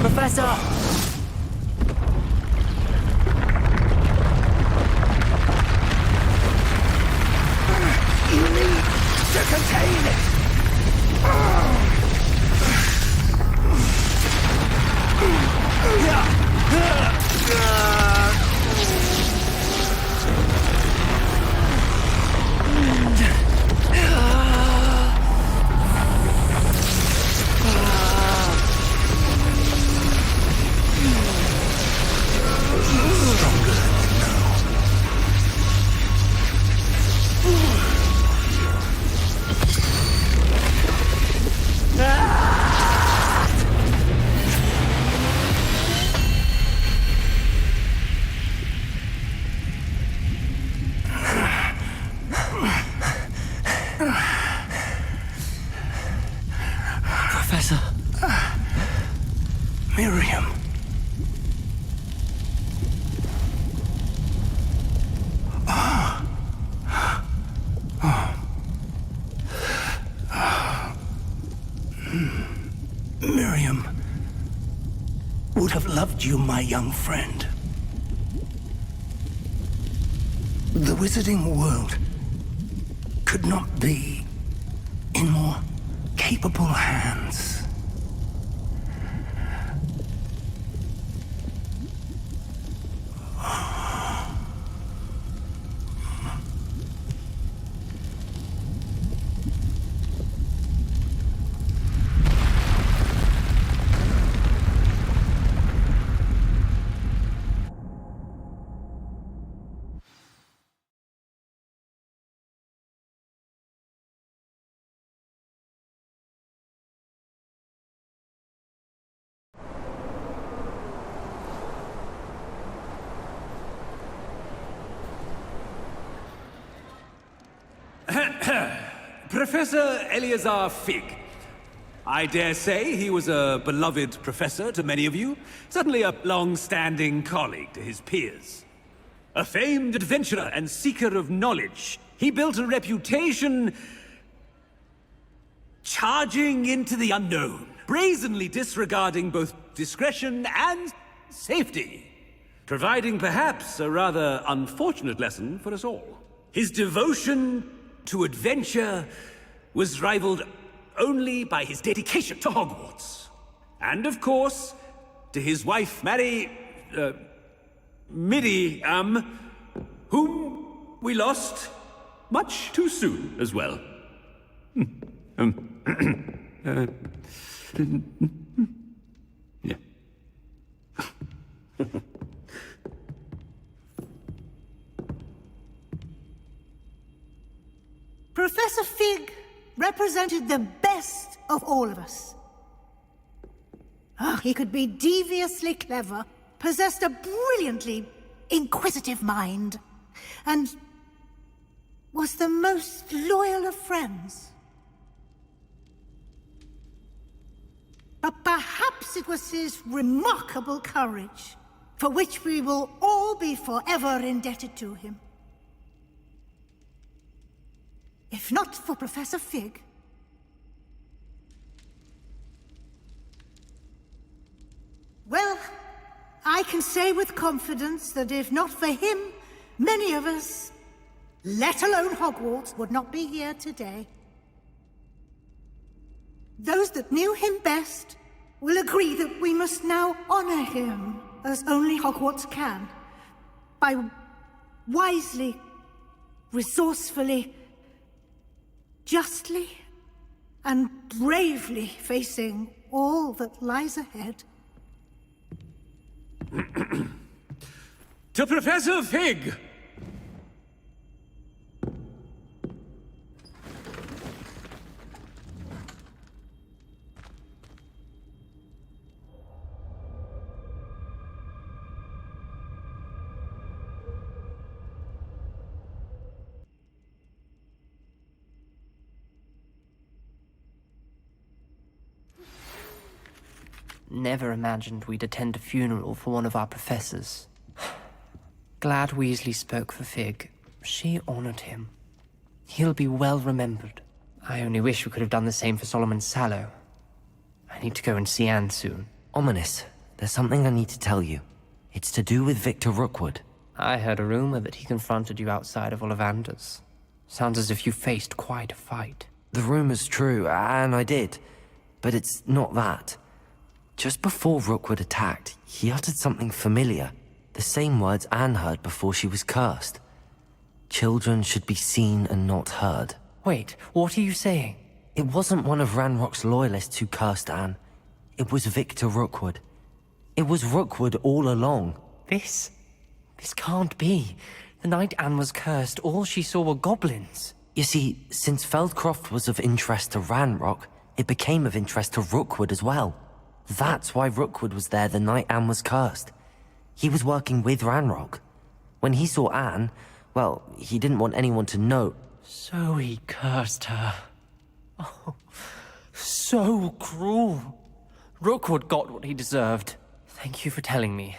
Speaker 2: Professor!
Speaker 7: You need to contain it!
Speaker 2: Professor.
Speaker 12: Miriam. Miriam would have loved you, my young friend. The wizarding world could not be in more capable hands.
Speaker 15: Professor Eleazar Fig. I dare say he was a beloved professor to many of you, certainly a long-standing colleague to his peers. A famed adventurer and seeker of knowledge, he built a reputation charging into the unknown, brazenly disregarding both discretion and safety, providing perhaps a rather unfortunate lesson for us all. His devotion to adventure was rivaled only by his dedication to Hogwarts. And of course, to his wife, Midi, whom we lost much too soon as well. Yeah.
Speaker 16: Professor Fig represented the best of all of us. He could be deviously clever, possessed a brilliantly inquisitive mind, and was the most loyal of friends. But perhaps it was his remarkable courage, for which we will all be forever indebted to him. If not for Professor Fig, well, I can say with confidence that if not for him, many of us, let alone Hogwarts, would not be here today. Those that knew him best will agree that we must now honor him as only Hogwarts can, by wisely, resourcefully, justly and bravely facing all that lies ahead.
Speaker 15: To Professor Fig!
Speaker 8: Never imagined we'd attend a funeral for one of our professors. Glad Weasley spoke for Fig. She honored him. He'll be well remembered. I only wish we could have done the same for Solomon Sallow. I need to go and see Anne soon.
Speaker 2: Ominous, there's something I need to tell you. It's to do with Victor Rookwood.
Speaker 8: I heard a rumor that he confronted you outside of Ollivander's. Sounds as if you faced quite a fight.
Speaker 2: The rumor's true, and I did. But it's not that. Just before Rookwood attacked, he uttered something familiar. The same words Anne heard before she was cursed. Children should be seen and not heard.
Speaker 8: Wait, what are you saying?
Speaker 2: It wasn't one of Ranrock's loyalists who cursed Anne. It was Victor Rookwood. It was Rookwood all along.
Speaker 8: This can't be. The night Anne was cursed, all she saw were goblins.
Speaker 2: You see, since Feldcroft was of interest to Ranrock, it became of interest to Rookwood as well. That's why Rookwood was there the night Anne was cursed. He was working with Ranrock. When he saw Anne, well, he didn't want anyone to know.
Speaker 8: So he cursed her. Oh, so cruel. Rookwood got what he deserved. Thank you for telling me.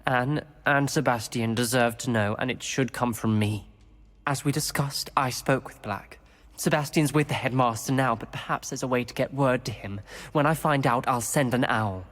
Speaker 8: Anne and Sebastian deserve to know, and it should come from me. As we discussed, I spoke with Black. Sebastian's with the headmaster now, but perhaps there's a way to get word to him. When I find out, I'll send an owl.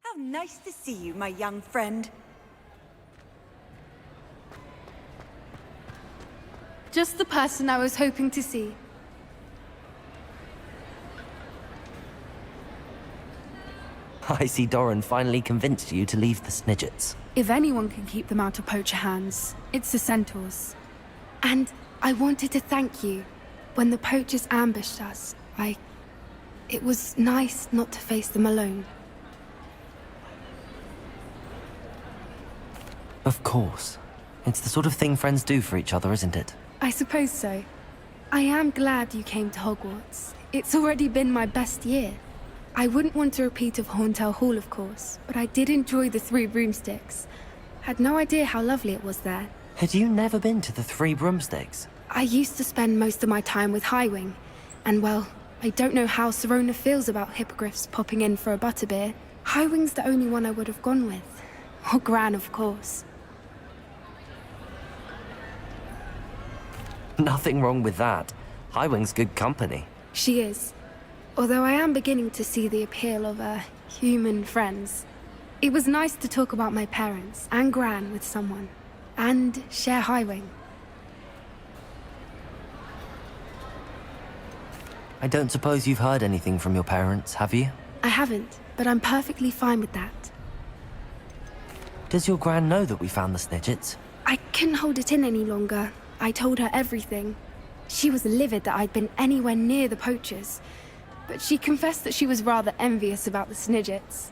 Speaker 14: How nice to see you, my young friend.
Speaker 17: Just the person I was hoping to see.
Speaker 2: I see Doran finally convinced you to leave the Snidgets.
Speaker 17: If anyone can keep them out of poacher hands, it's the Centaurs. And I wanted to thank you. When the poachers ambushed us, it was nice not to face them alone.
Speaker 2: Of course. It's the sort of thing friends do for each other, isn't it?
Speaker 17: I suppose so. I am glad you came to Hogwarts. It's already been my best year. I wouldn't want a repeat of Horntail Hall, of course, but I did enjoy the Three Broomsticks. Had no idea how lovely it was there.
Speaker 2: Had you never been to the Three Broomsticks?
Speaker 17: I used to spend most of my time with Highwing, and well, I don't know how Serona feels about hippogriffs popping in for a butterbeer. Highwing's the only one I would have gone with. Or Gran, of course.
Speaker 2: Nothing wrong with that. Highwing's good company.
Speaker 17: She is. Although I am beginning to see the appeal of, human friends. It was nice to talk about my parents and Gran with someone. And share Highwing.
Speaker 2: I don't suppose you've heard anything from your parents, have you?
Speaker 17: I haven't, but I'm perfectly fine with that.
Speaker 2: Does your Gran know that we found the Snidgets?
Speaker 17: I couldn't hold it in any longer. I told her everything. She was livid that I'd been anywhere near the poachers, but she confessed that she was rather envious about the Snidgets.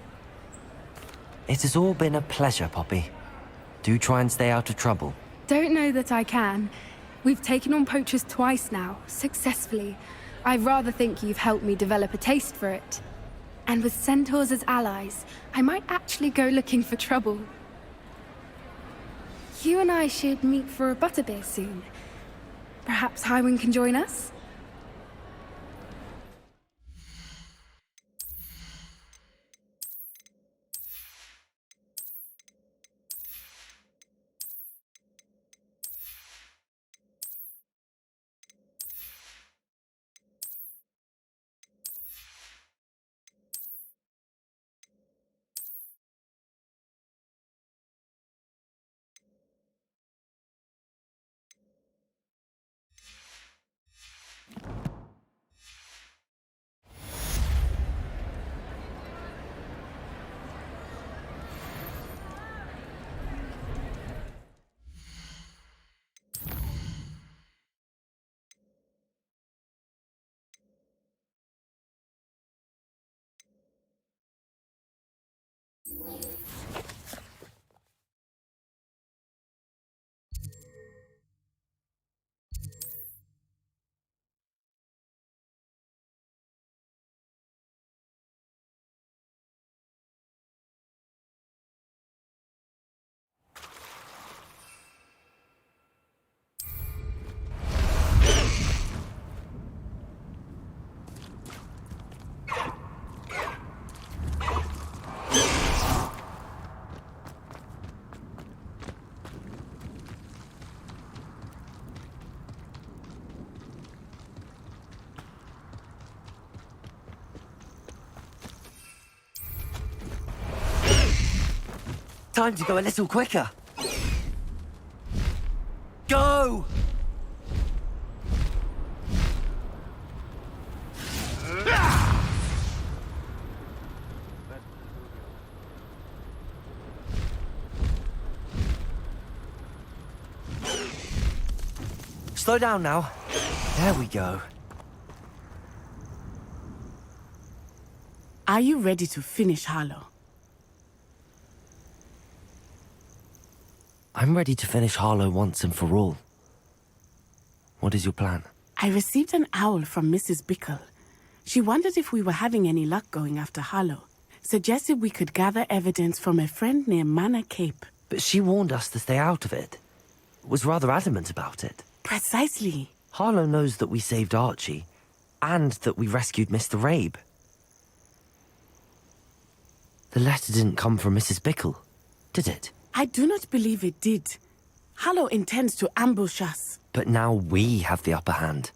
Speaker 2: It has all been a pleasure, Poppy. Do try and stay out of trouble.
Speaker 17: Don't know that I can. We've taken on poachers twice now, successfully. I rather think you've helped me develop a taste for it. And with centaurs as allies, I might actually go looking for trouble. You and I should meet for a butterbeer soon. Perhaps Highwing can join us?
Speaker 2: Time to go a little quicker. Go! Slow down now. There we go.
Speaker 18: Are you ready to finish Harlow?
Speaker 2: I'm ready to finish Harlow once and for all. What is your plan?
Speaker 18: I received an owl from Mrs. Bickle. She wondered if we were having any luck going after Harlow. Suggested we could gather evidence from a friend near Manor Cape.
Speaker 2: But she warned us to stay out of it. Was rather adamant about it.
Speaker 18: Precisely.
Speaker 2: Harlow knows that we saved Archie, and that we rescued Mr. Rabe. The letter didn't come from Mrs. Bickle, did it?
Speaker 18: I do not believe it did. Harlow intends to ambush us.
Speaker 2: But now we have the upper hand.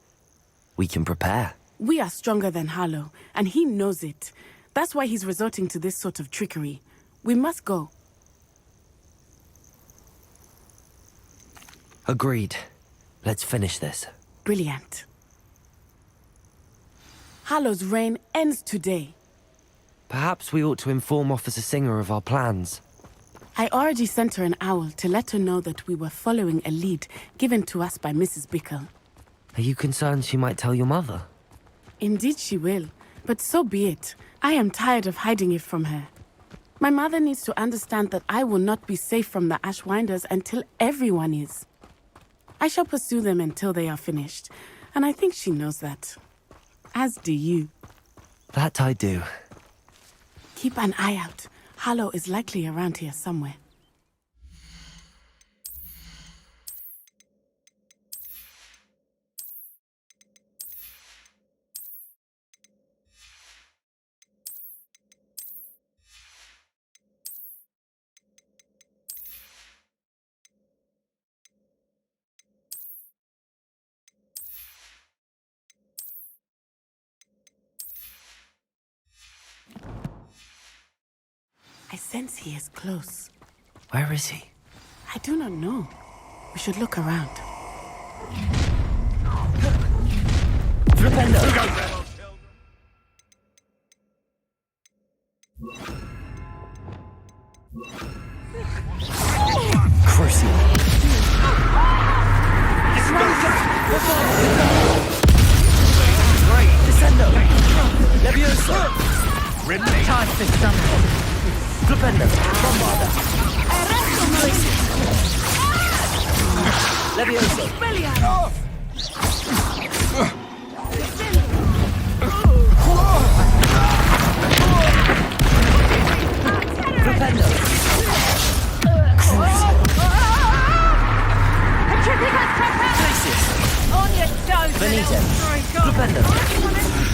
Speaker 2: We can prepare.
Speaker 18: We are stronger than Harlow, and he knows it. That's why he's resorting to this sort of trickery. We must go.
Speaker 2: Agreed. Let's finish this.
Speaker 18: Brilliant. Hallow's reign ends today.
Speaker 2: Perhaps we ought to inform Officer Singer of our plans.
Speaker 18: I already sent her an owl to let her know that we were following a lead given to us by Mrs. Bickle.
Speaker 2: Are you concerned she might tell your mother?
Speaker 18: Indeed she will, but so be it. I am tired of hiding it from her. My mother needs to understand that I will not be safe from the Ashwinders until everyone is. I shall pursue them until they are finished, and I think she knows that. As do you.
Speaker 2: That I do.
Speaker 18: Keep an eye out. Hallow is likely around here somewhere. I sense he is close.
Speaker 2: Where is he?
Speaker 18: I do not know. We should look around.
Speaker 2: Flipendo! Corsair! Descendo! Levioso!
Speaker 14: Time for something.
Speaker 2: Flipendo! Bombarda! Levioso! Flipendo!
Speaker 14: On your toes,
Speaker 2: Benito! Flipendo!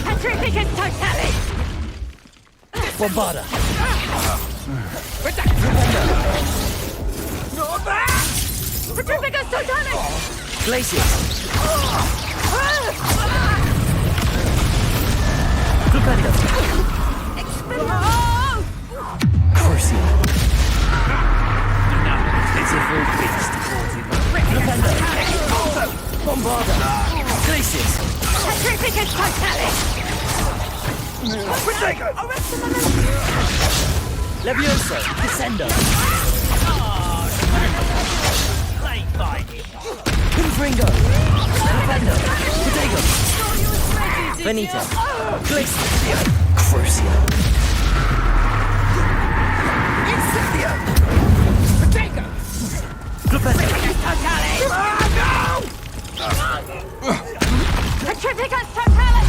Speaker 14: Petrificus totale!
Speaker 2: Bombarda!
Speaker 14: Petrificus totale!
Speaker 2: Glacius! Flipendo! Corsair! Pitiful beast caught in Flipendo! Bombarda! Glacius!
Speaker 14: Petrificus totale!
Speaker 2: Levioso! Descendo! Confringo! Flipendo! Protego! Benito! Glacius! Corsair!
Speaker 14: Incendio! Protego!
Speaker 2: Flipendo!
Speaker 14: Totale! Petrificus totale!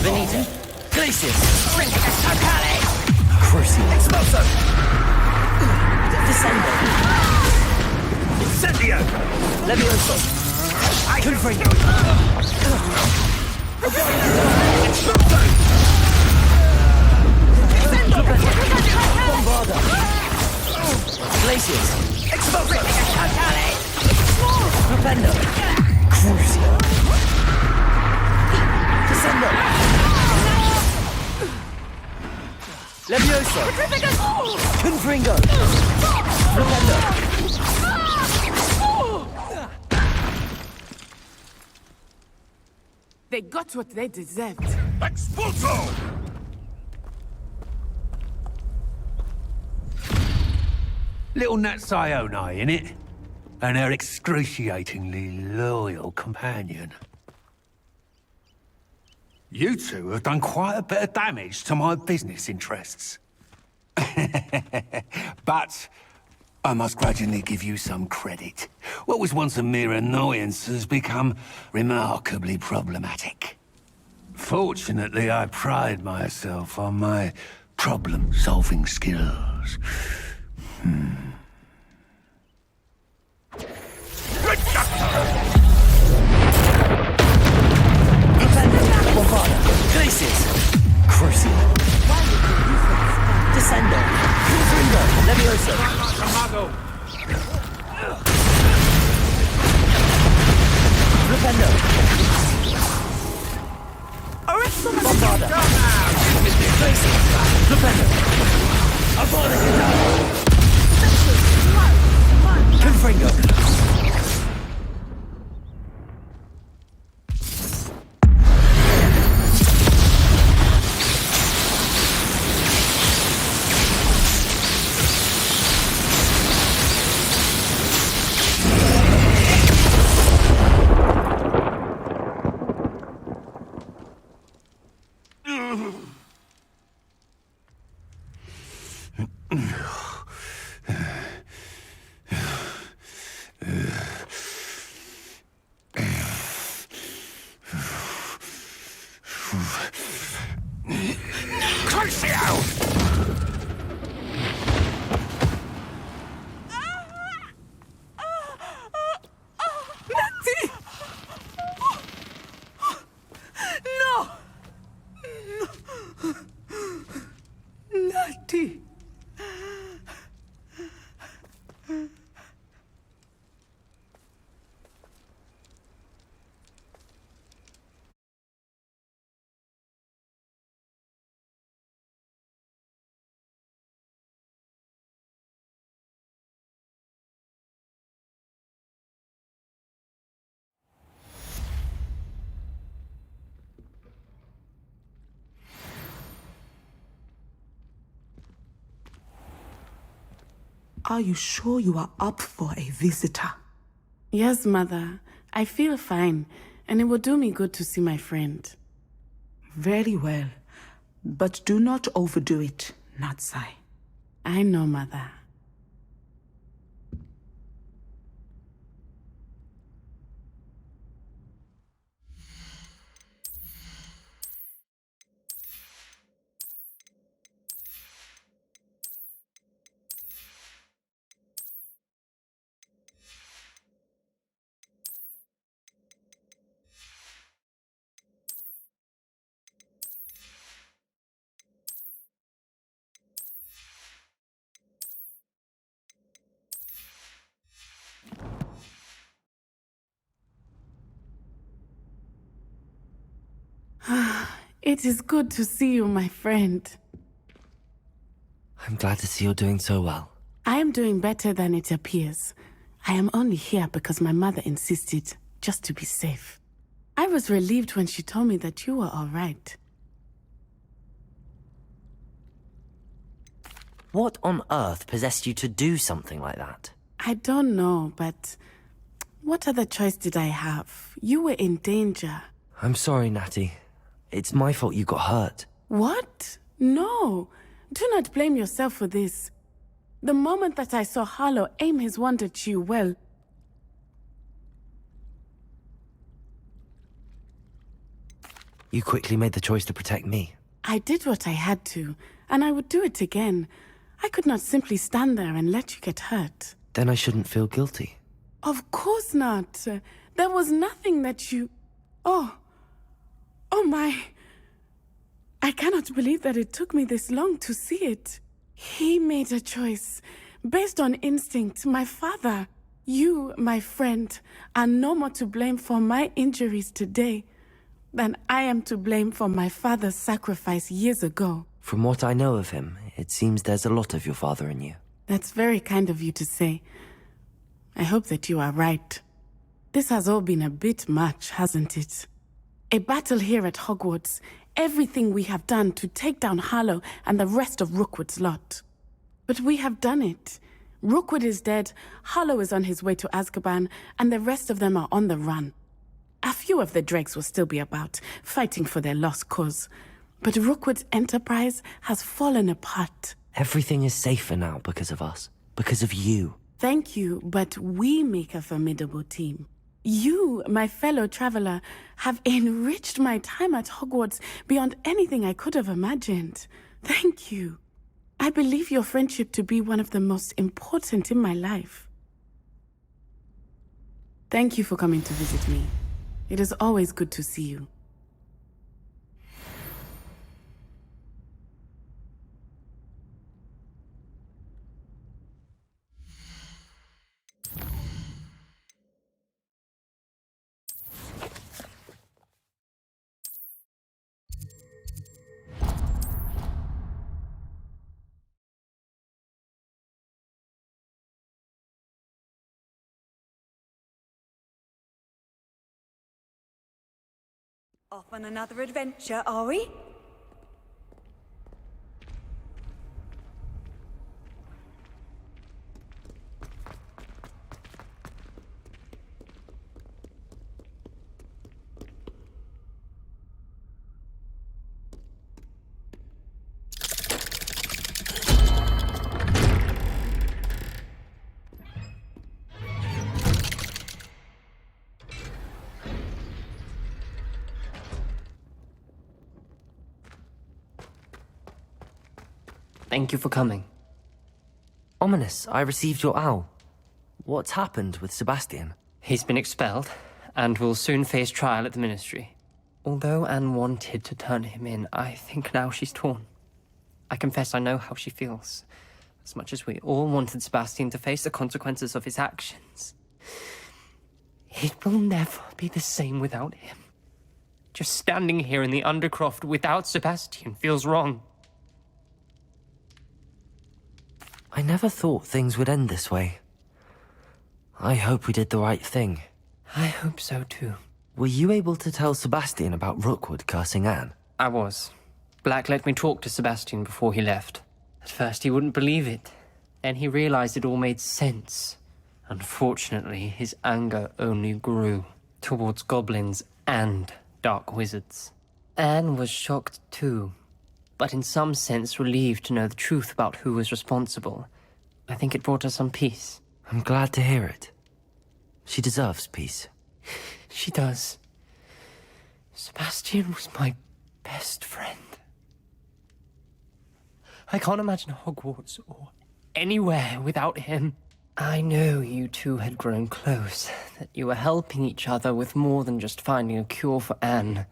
Speaker 2: Benito! Glacius!
Speaker 14: Totale!
Speaker 2: Corsair!
Speaker 14: Expulso!
Speaker 2: Descendo!
Speaker 14: Incendio!
Speaker 2: Levioso! Confringo! Bombarda! Glacius!
Speaker 14: Expulso! Totale!
Speaker 2: Flipendo! Corsair! Descendo! Levioso! Confringo! Flipendo!
Speaker 18: They got what they deserved.
Speaker 7: Expulso!
Speaker 13: Little Nat Sione, innit? And her excruciatingly loyal companion. You two have done quite a bit of damage to my business interests. But I must grudgingly give you some credit. What was once a mere annoyance has become remarkably problematic. Fortunately, I pride myself on my problem-solving skills.
Speaker 2: Bombarda! Glacius! Corsair! Descendo! Confringo! Levioso! Flipendo!
Speaker 7: Mercio!
Speaker 14: Natty! No! No! Natty!
Speaker 18: Are you sure you are up for a visitor? Yes, Mother. I feel fine, and it will do me good to see my friend.
Speaker 14: Very well. But do not overdo it, Natsai.
Speaker 18: I know, Mother. It is good to see you, my friend.
Speaker 2: I'm glad to see you're doing so well.
Speaker 18: I am doing better than it appears. I am only here because my mother insisted, just to be safe. I was relieved when she told me that you were all right.
Speaker 2: What on earth possessed you to do something like that?
Speaker 18: I don't know, but what other choice did I have? You were in danger.
Speaker 2: I'm sorry, Natty. It's my fault you got hurt.
Speaker 18: What? No. Do not blame yourself for this. The moment that I saw Harlow aim his wand at you, well...
Speaker 2: You quickly made the choice to protect me.
Speaker 18: I did what I had to, and I would do it again. I could not simply stand there and let you get hurt.
Speaker 2: Then I shouldn't feel guilty.
Speaker 18: Of course not. There was nothing that you... Oh my... I cannot believe that it took me this long to see it. He made a choice. Based on instinct, my father. You, my friend, are no more to blame for my injuries today than I am to blame for my father's sacrifice years ago.
Speaker 2: From what I know of him, it seems there's a lot of your father in you.
Speaker 18: That's very kind of you to say. I hope that you are right. This has all been a bit much, hasn't it? A battle here at Hogwarts. Everything we have done to take down Harlow and the rest of Rookwood's lot. But we have done it. Rookwood is dead, Harlow is on his way to Azkaban, and the rest of them are on the run. A few of the dregs will still be about, fighting for their lost cause. But Rookwood's enterprise has fallen apart.
Speaker 2: Everything is safer now because of us. Because of you.
Speaker 18: Thank you, but we make a formidable team. You, my fellow traveler, have enriched my time at Hogwarts beyond anything I could have imagined. Thank you. I believe your friendship to be one of the most important in my life. Thank you for coming to visit me. It is always good to see you.
Speaker 19: Off on another adventure, are we?
Speaker 8: Thank you for coming.
Speaker 2: Ominous, I received your owl. What's happened with Sebastian?
Speaker 8: He's been expelled, and will soon face trial at the Ministry. Although Anne wanted to turn him in, I think now she's torn. I confess I know how she feels. As much as we all wanted Sebastian to face the consequences of his actions. It will never be the same without him. Just standing here in the Undercroft without Sebastian feels wrong.
Speaker 2: I never thought things would end this way. I hope we did the right thing.
Speaker 8: I hope so too.
Speaker 2: Were you able to tell Sebastian about Rookwood cursing Anne?
Speaker 8: I was. Black let me talk to Sebastian before he left. At first he wouldn't believe it. Then he realized it all made sense. Unfortunately, his anger only grew towards goblins and dark wizards. Anne was shocked too, but in some sense relieved to know the truth about who was responsible. I think it brought her some peace.
Speaker 2: I'm glad to hear it. She deserves peace.
Speaker 8: She does. Sebastian was my best friend. I can't imagine Hogwarts or anywhere without him. I know you two had grown close, that you were helping each other with more than just finding a cure for Anne.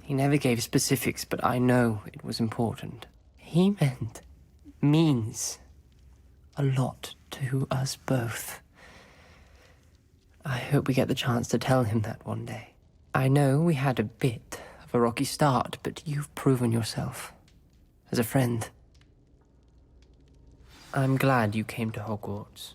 Speaker 8: He never gave specifics, but I know it was important. He means a lot to us both. I hope we get the chance to tell him that one day. I know we had a bit of a rocky start, but you've proven yourself as a friend. I'm glad you came to Hogwarts.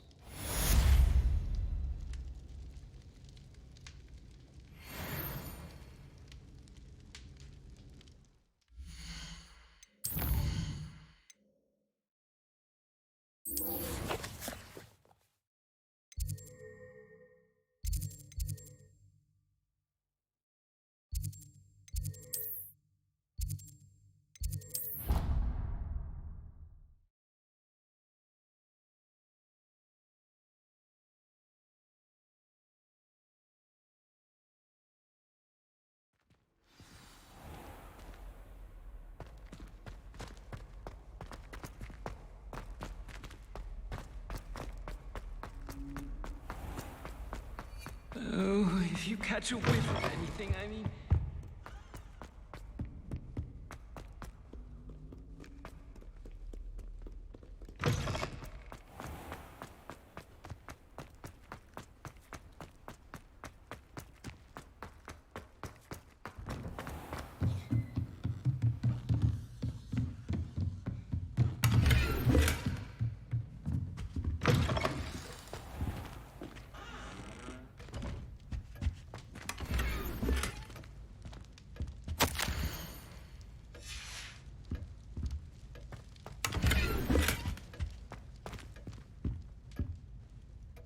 Speaker 5: Oh, if you catch a whiff of anything, I mean...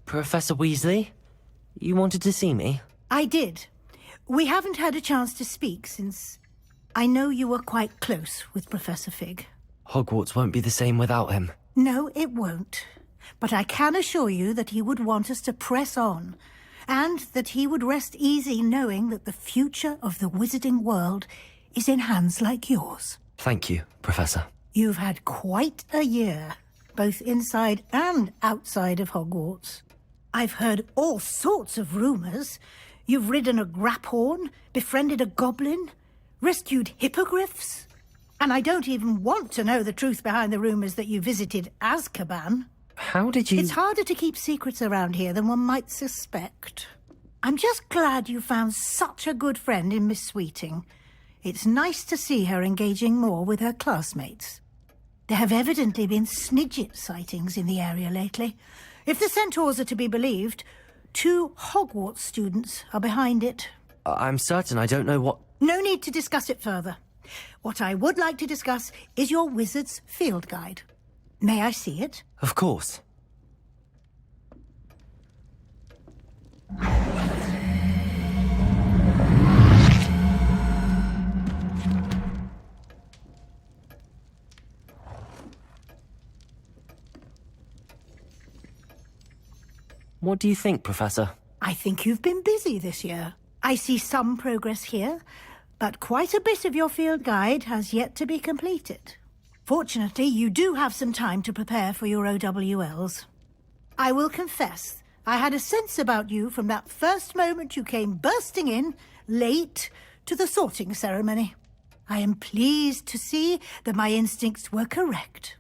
Speaker 2: Professor Weasley? You wanted to see me?
Speaker 16: I did. We haven't had a chance to speak since I know you were quite close with Professor Fig.
Speaker 2: Hogwarts won't be the same without him.
Speaker 16: No, it won't. But I can assure you that he would want us to press on, and that he would rest easy knowing that the future of the wizarding world is in hands like yours.
Speaker 2: Thank you, Professor.
Speaker 16: You've had quite a year, both inside and outside of Hogwarts. I've heard all sorts of rumors. You've ridden a graphorn, befriended a goblin, rescued hippogriffs. And I don't even want to know the truth behind the rumors that you visited Azkaban.
Speaker 2: How did you...
Speaker 16: It's harder to keep secrets around here than one might suspect. I'm just glad you found such a good friend in Miss Sweeting. It's nice to see her engaging more with her classmates. There have evidently been Snidget sightings in the area lately. If the centaurs are to be believed, 2 Hogwarts students are behind it.
Speaker 2: I'm certain I don't know what...
Speaker 16: No need to discuss it further. What I would like to discuss is your wizard's field guide. May I see it?
Speaker 2: Of course. What do you think, Professor?
Speaker 16: I think you've been busy this year. I see some progress here, but quite a bit of your field guide has yet to be completed. Fortunately, you do have some time to prepare for your OWLs. I will confess, I had a sense about you from that first moment you came bursting in, late, to the sorting ceremony. I am pleased to see that my instincts were correct.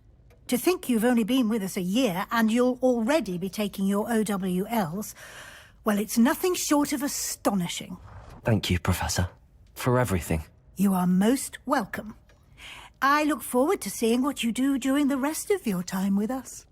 Speaker 16: To think you've only been with us a year and you'll already be taking your OWLs, well, it's nothing short of astonishing.
Speaker 2: Thank you, Professor, for everything.
Speaker 16: You are most welcome. I look forward to seeing what you do during the rest of your time with us.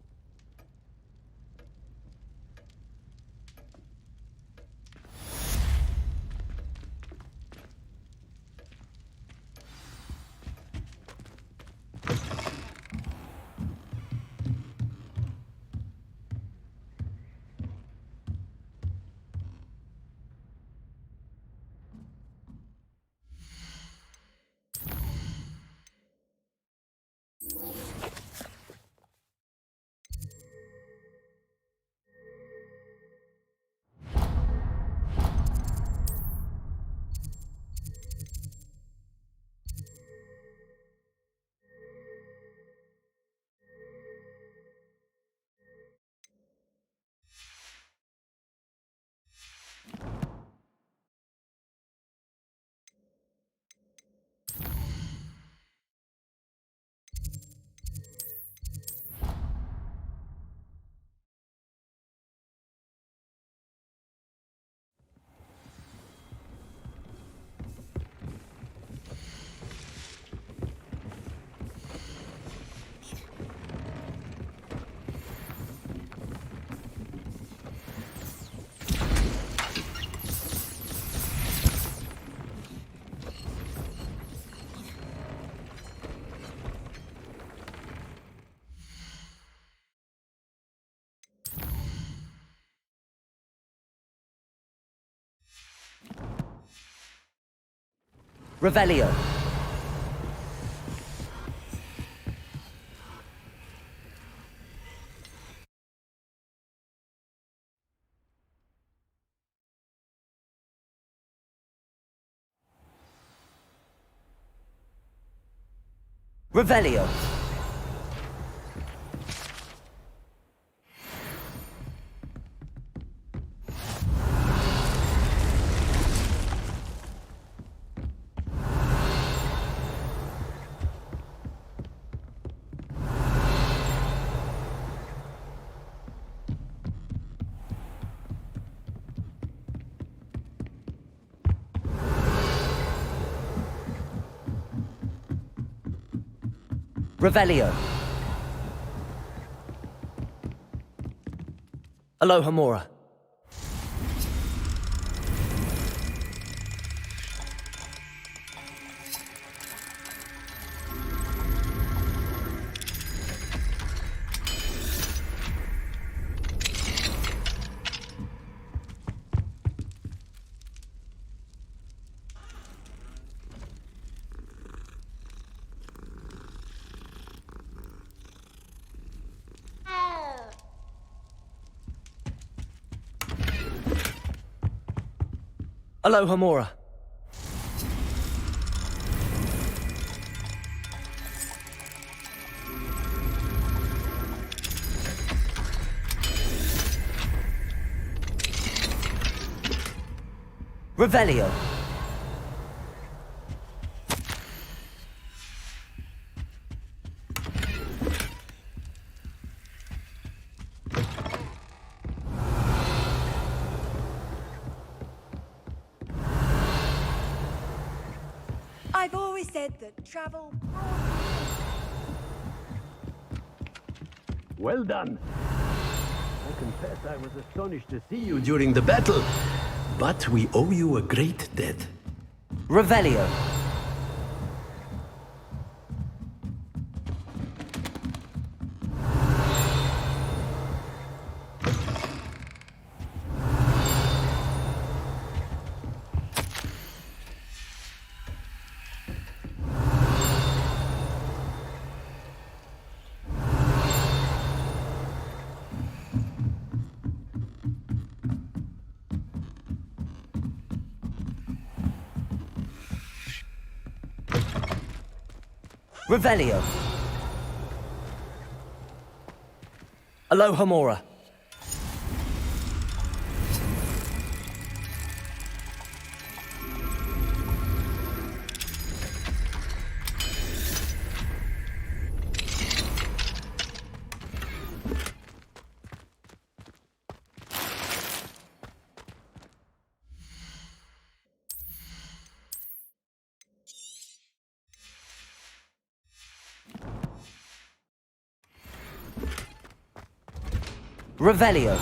Speaker 2: Revelio. Revelio. Revelio. Aloha Mora. Aloha Mora. Revelio.
Speaker 19: I've always said that travel...
Speaker 3: Well done. I confess I was astonished to see you during the battle, but we owe you a great debt.
Speaker 2: Revelio. Revelio. Aloha Mora. Revelio.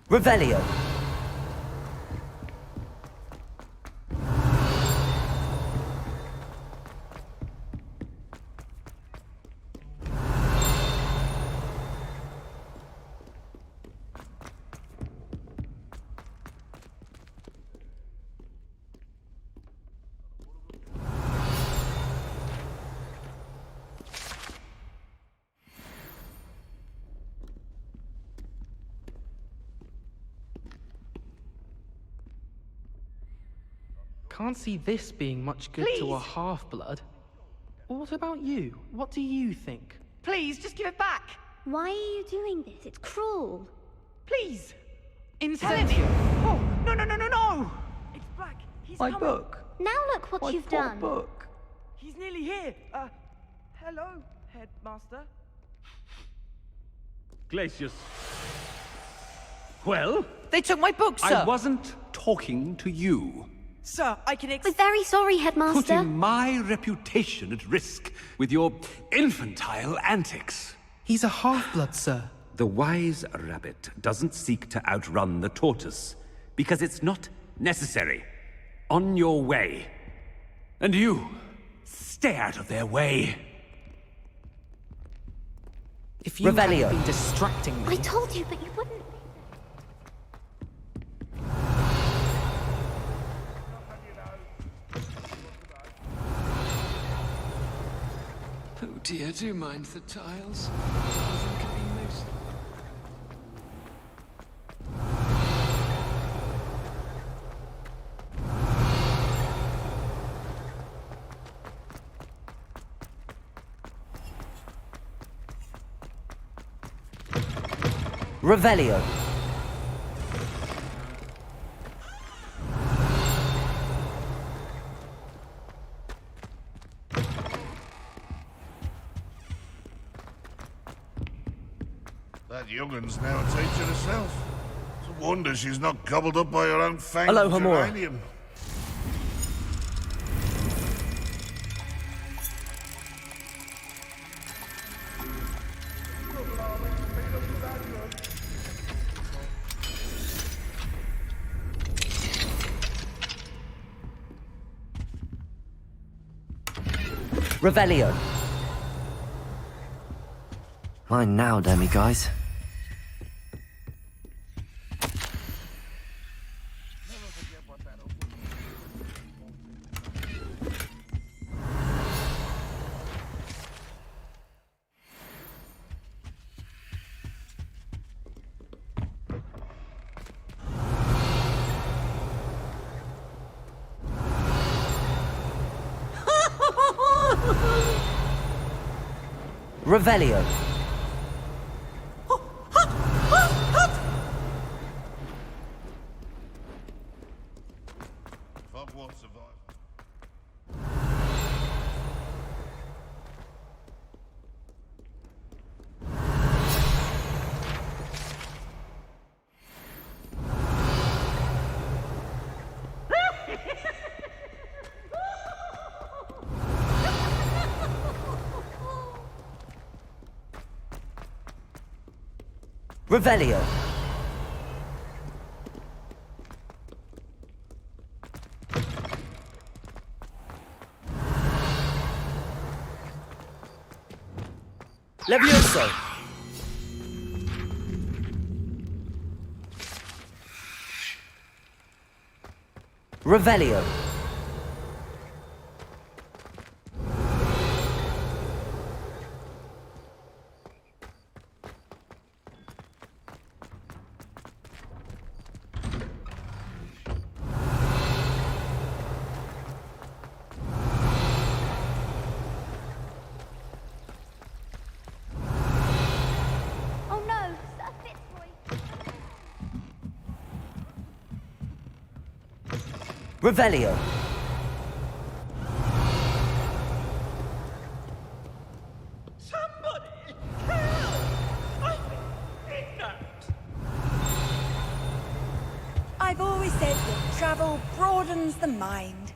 Speaker 2: Revelio.
Speaker 20: Can't see this being much good to a half-blood. What about you? What do you think?
Speaker 6: Please, just give it back!
Speaker 21: Why are you doing this? It's cruel.
Speaker 6: Please!
Speaker 20: Incendio!
Speaker 6: Oh, no, no, no, no, no! It's Black. He's
Speaker 20: My
Speaker 6: coming.
Speaker 20: book.
Speaker 21: Now look what you've done.
Speaker 20: Book.
Speaker 6: He's nearly here. Hello, Headmaster.
Speaker 15: Glacius. Well?
Speaker 6: They took my book, sir!
Speaker 15: I wasn't talking to you.
Speaker 6: Sir, I can
Speaker 21: We're very sorry, Headmaster.
Speaker 15: Putting my reputation at risk with your infantile antics.
Speaker 20: He's a half-blood, sir.
Speaker 15: The wise rabbit doesn't seek to outrun the tortoise, because it's not necessary. On your way. And you, stay out of their way.
Speaker 20: If you
Speaker 2: Revelio.
Speaker 20: hadn't been distracting me...
Speaker 21: I told you, but you wouldn't.
Speaker 22: Oh dear, do you mind the tiles? I think it'd be most...
Speaker 2: Revelio.
Speaker 23: That young'un's now a teacher herself. It's a wonder she's not gobbled up by her own fanged
Speaker 2: Aloha Mora.
Speaker 23: geranium.
Speaker 2: Revelio. Mine now, demi-guys. Revelio.
Speaker 23: Hogwarts survived.
Speaker 2: Revelio. Levioso. Revelio.
Speaker 21: Oh no, Sir Fitzroy.
Speaker 2: Revelio.
Speaker 6: Somebody! Help! I've been kidnapped!
Speaker 19: I've always said that travel broadens the mind.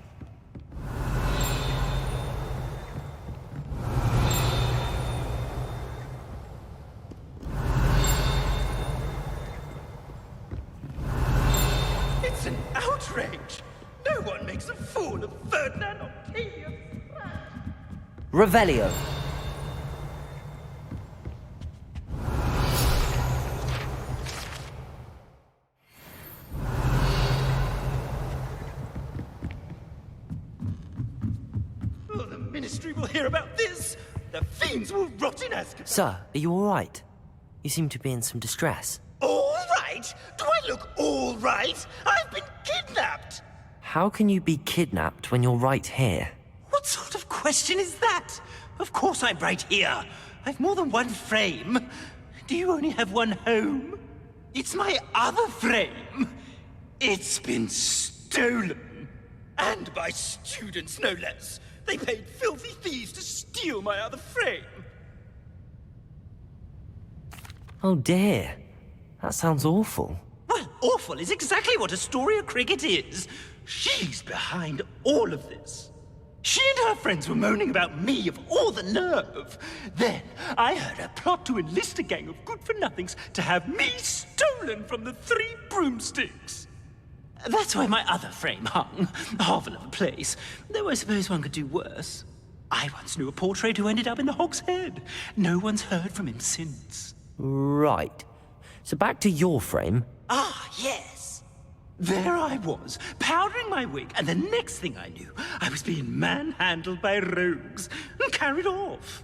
Speaker 6: It's an outrage! No one makes a fool of Ferdinand Octavius Pratt!
Speaker 2: Revelio.
Speaker 6: Oh, the Ministry will hear about this! The fiends will rot in Azkaban!
Speaker 2: Sir, are you all right? You seem to be in some distress.
Speaker 6: All right? Do I look all right? I've been kidnapped!
Speaker 2: How can you be kidnapped when you're right here?
Speaker 6: What sort of question is that? Of course I'm right here. I've more than one frame. Do you only have one home? It's my other frame. It's been stolen. And by students, no less. They paid filthy thieves to steal my other frame.
Speaker 2: Oh dear. That sounds awful.
Speaker 6: Well, awful is exactly what Astoria Cricket is. She's behind all of this. She and her friends were moaning about me, of all the nerve. Then I heard her plot to enlist a gang of good-for-nothings to have me stolen from the Three Broomsticks. That's where my other frame hung. A hovel of a place. Though I suppose one could do worse. I once knew a portrait who ended up in the Hog's Head. No one's heard from him since.
Speaker 2: Right. So back to your frame.
Speaker 6: Ah, yes. There I was, powdering my wig, and the next thing I knew, I was being manhandled by rogues and carried off.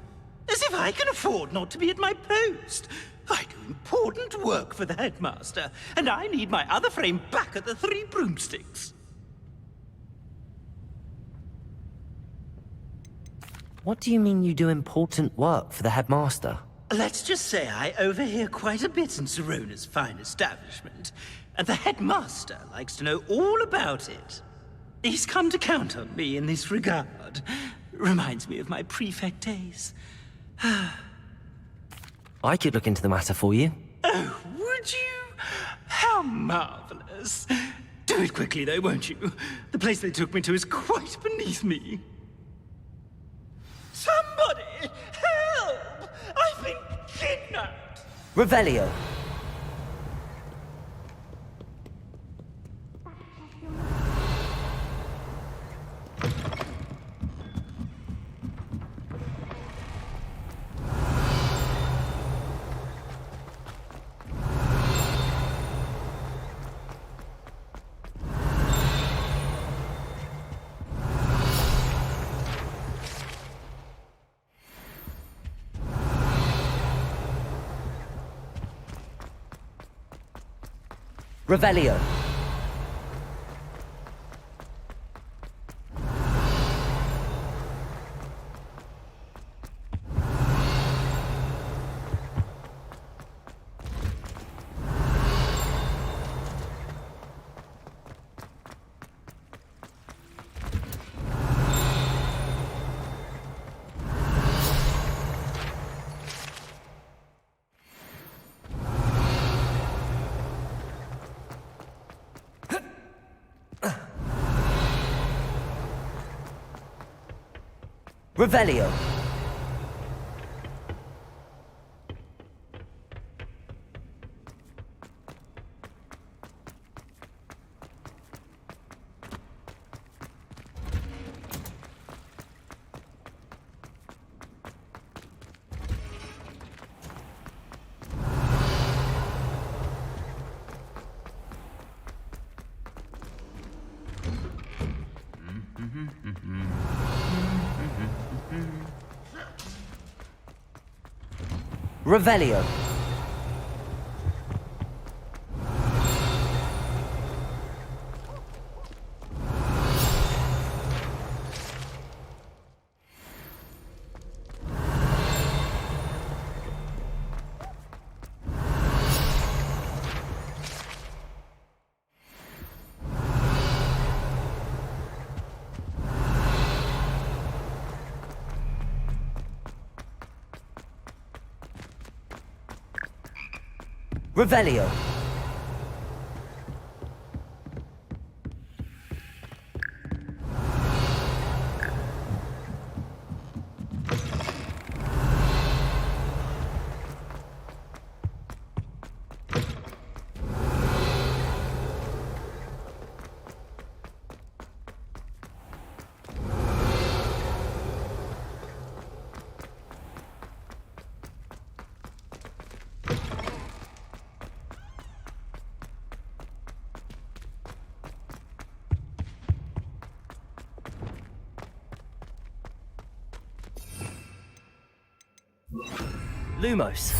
Speaker 6: As if I can afford not to be at my post. I do important work for the headmaster, and I need my other frame back at the Three Broomsticks.
Speaker 2: What do you mean you do important work for the headmaster?
Speaker 6: Let's just say I overhear quite a bit in Serona's fine establishment, and the headmaster likes to know all about it. He's come to count on me in this regard. Reminds me of my prefect days.
Speaker 2: I could look into the matter for you.
Speaker 6: Oh, would you? How marvelous. Do it quickly, though, won't you? The place they took me to is quite beneath me. Somebody! Help! I've been kidnapped!
Speaker 2: Revelio. Revelio. Revelio. Revelio. Revelio. Lumos.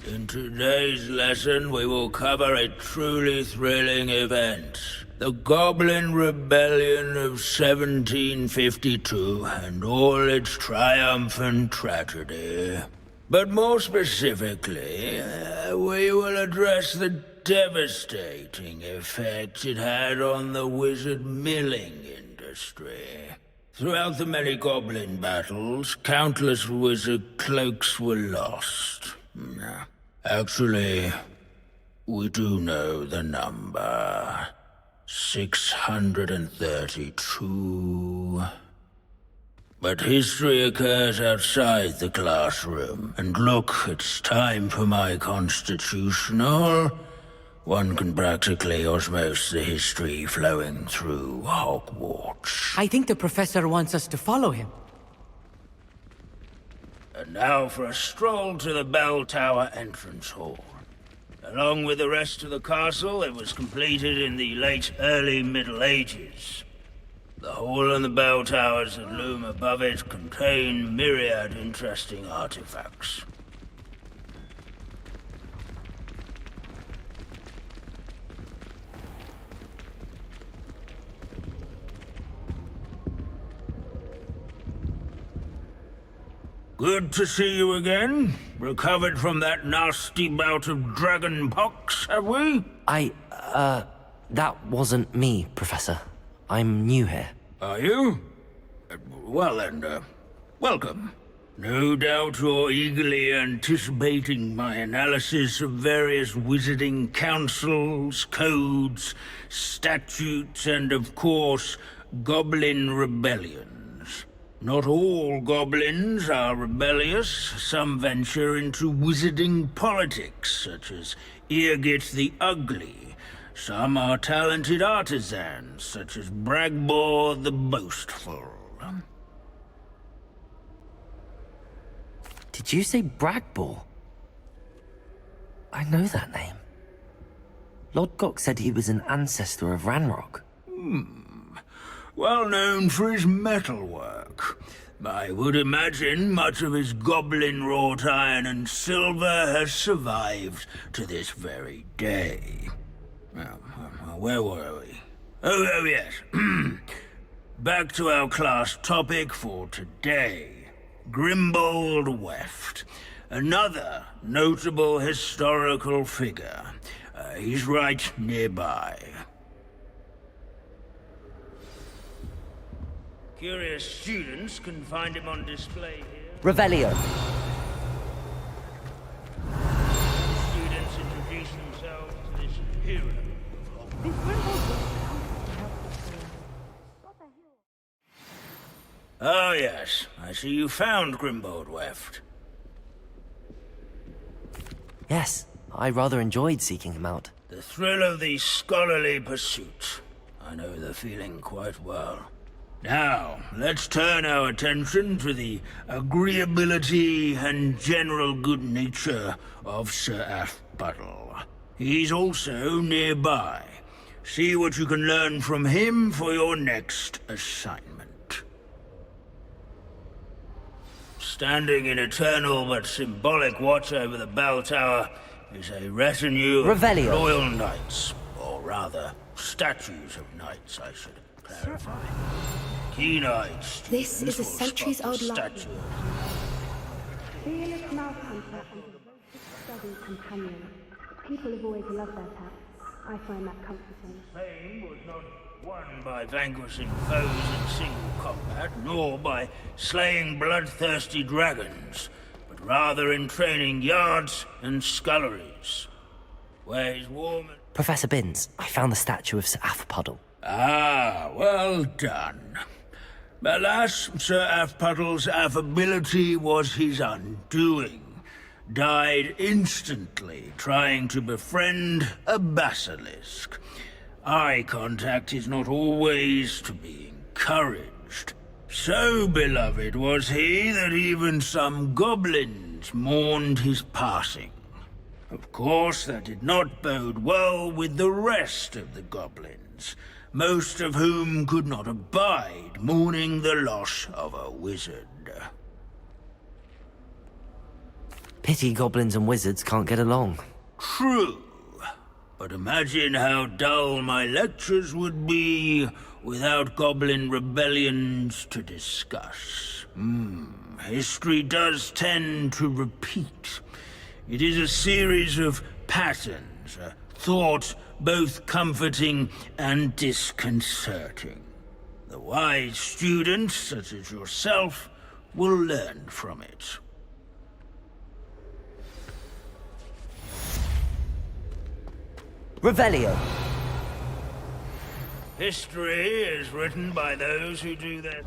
Speaker 1: In today's lesson, we will cover a truly thrilling event. The Goblin Rebellion of 1752 and all its triumphant tragedy. But more specifically, we will address the devastating effect it had on the wizard milling industry. Throughout the many goblin battles, countless wizard cloaks were lost. Actually, we do know the number. 632. But history occurs outside the classroom. And look, it's time for my constitutional. One can practically osmose the history flowing through Hogwarts.
Speaker 9: I think the professor wants us to follow him.
Speaker 1: And now for a stroll to the bell tower entrance hall. Along with the rest of the castle, it was completed in the late early Middle Ages. The hall and the bell towers that loom above it contain myriad interesting artifacts. Good to see you again. Recovered from that nasty bout of dragon pox, have we?
Speaker 2: That wasn't me, Professor. I'm new here.
Speaker 1: Are you? Well then, welcome. No doubt you're eagerly anticipating my analysis of various wizarding councils, codes, statutes, and of course, goblin rebellions. Not all goblins are rebellious. Some venture into wizarding politics, such as Irgit the Ugly. Some are talented artisans, such as Bragbor the Boastful.
Speaker 2: Did you say Bragball? I know that name. Lodgok said he was an ancestor of Ranrock.
Speaker 1: Well known for his metalwork. I would imagine much of his goblin-wrought iron and silver has survived to this very day. Where were we? Oh yes. Back to our class topic for today. Grimbold Weft. Another notable historical figure. He's right nearby. Curious students can find him on display here.
Speaker 2: Revelio.
Speaker 1: Students introduce themselves to this hero. Oh yes, I see you found Grimbold Weft.
Speaker 2: Yes, I rather enjoyed seeking him out.
Speaker 1: The thrill of the scholarly pursuit. I know the feeling quite well. Now, let's turn our attention to the agreeability and general good nature of Sir Afpuddle. He's also nearby. See what you can learn from him for your next assignment. Standing in eternal but symbolic watch over the bell tower is a retinue of loyal knights, or rather, statues of knights, I should clarify. Keen-eyed
Speaker 17: This is a
Speaker 1: students will
Speaker 17: centuries-old
Speaker 1: spot the
Speaker 17: library.
Speaker 1: statue.
Speaker 21: Fearless mouse hunter and devoted study companion. People have always loved their pets. I find that comforting.
Speaker 1: Fame was not won by vanquishing foes in single combat, nor by slaying bloodthirsty dragons, but rather in training yards and sculleries, where his warm and...
Speaker 2: Professor Binns, I found the statue of Sir Afpuddle.
Speaker 1: Ah, well done. Alas, Sir Afpuddle's affability was his undoing. Died instantly trying to befriend a basilisk. Eye contact is not always to be encouraged. So beloved was he that even some goblins mourned his passing. Of course, that did not bode well with the rest of the goblins, most of whom could not abide mourning the loss of a wizard.
Speaker 2: Pity goblins and wizards can't get along.
Speaker 1: True. But imagine how dull my lectures would be without goblin rebellions to discuss. History does tend to repeat. It is a series of patterns, a thought both comforting and disconcerting. The wise students, such as yourself, will learn from it.
Speaker 2: Revelio.
Speaker 1: History is written by those who do their...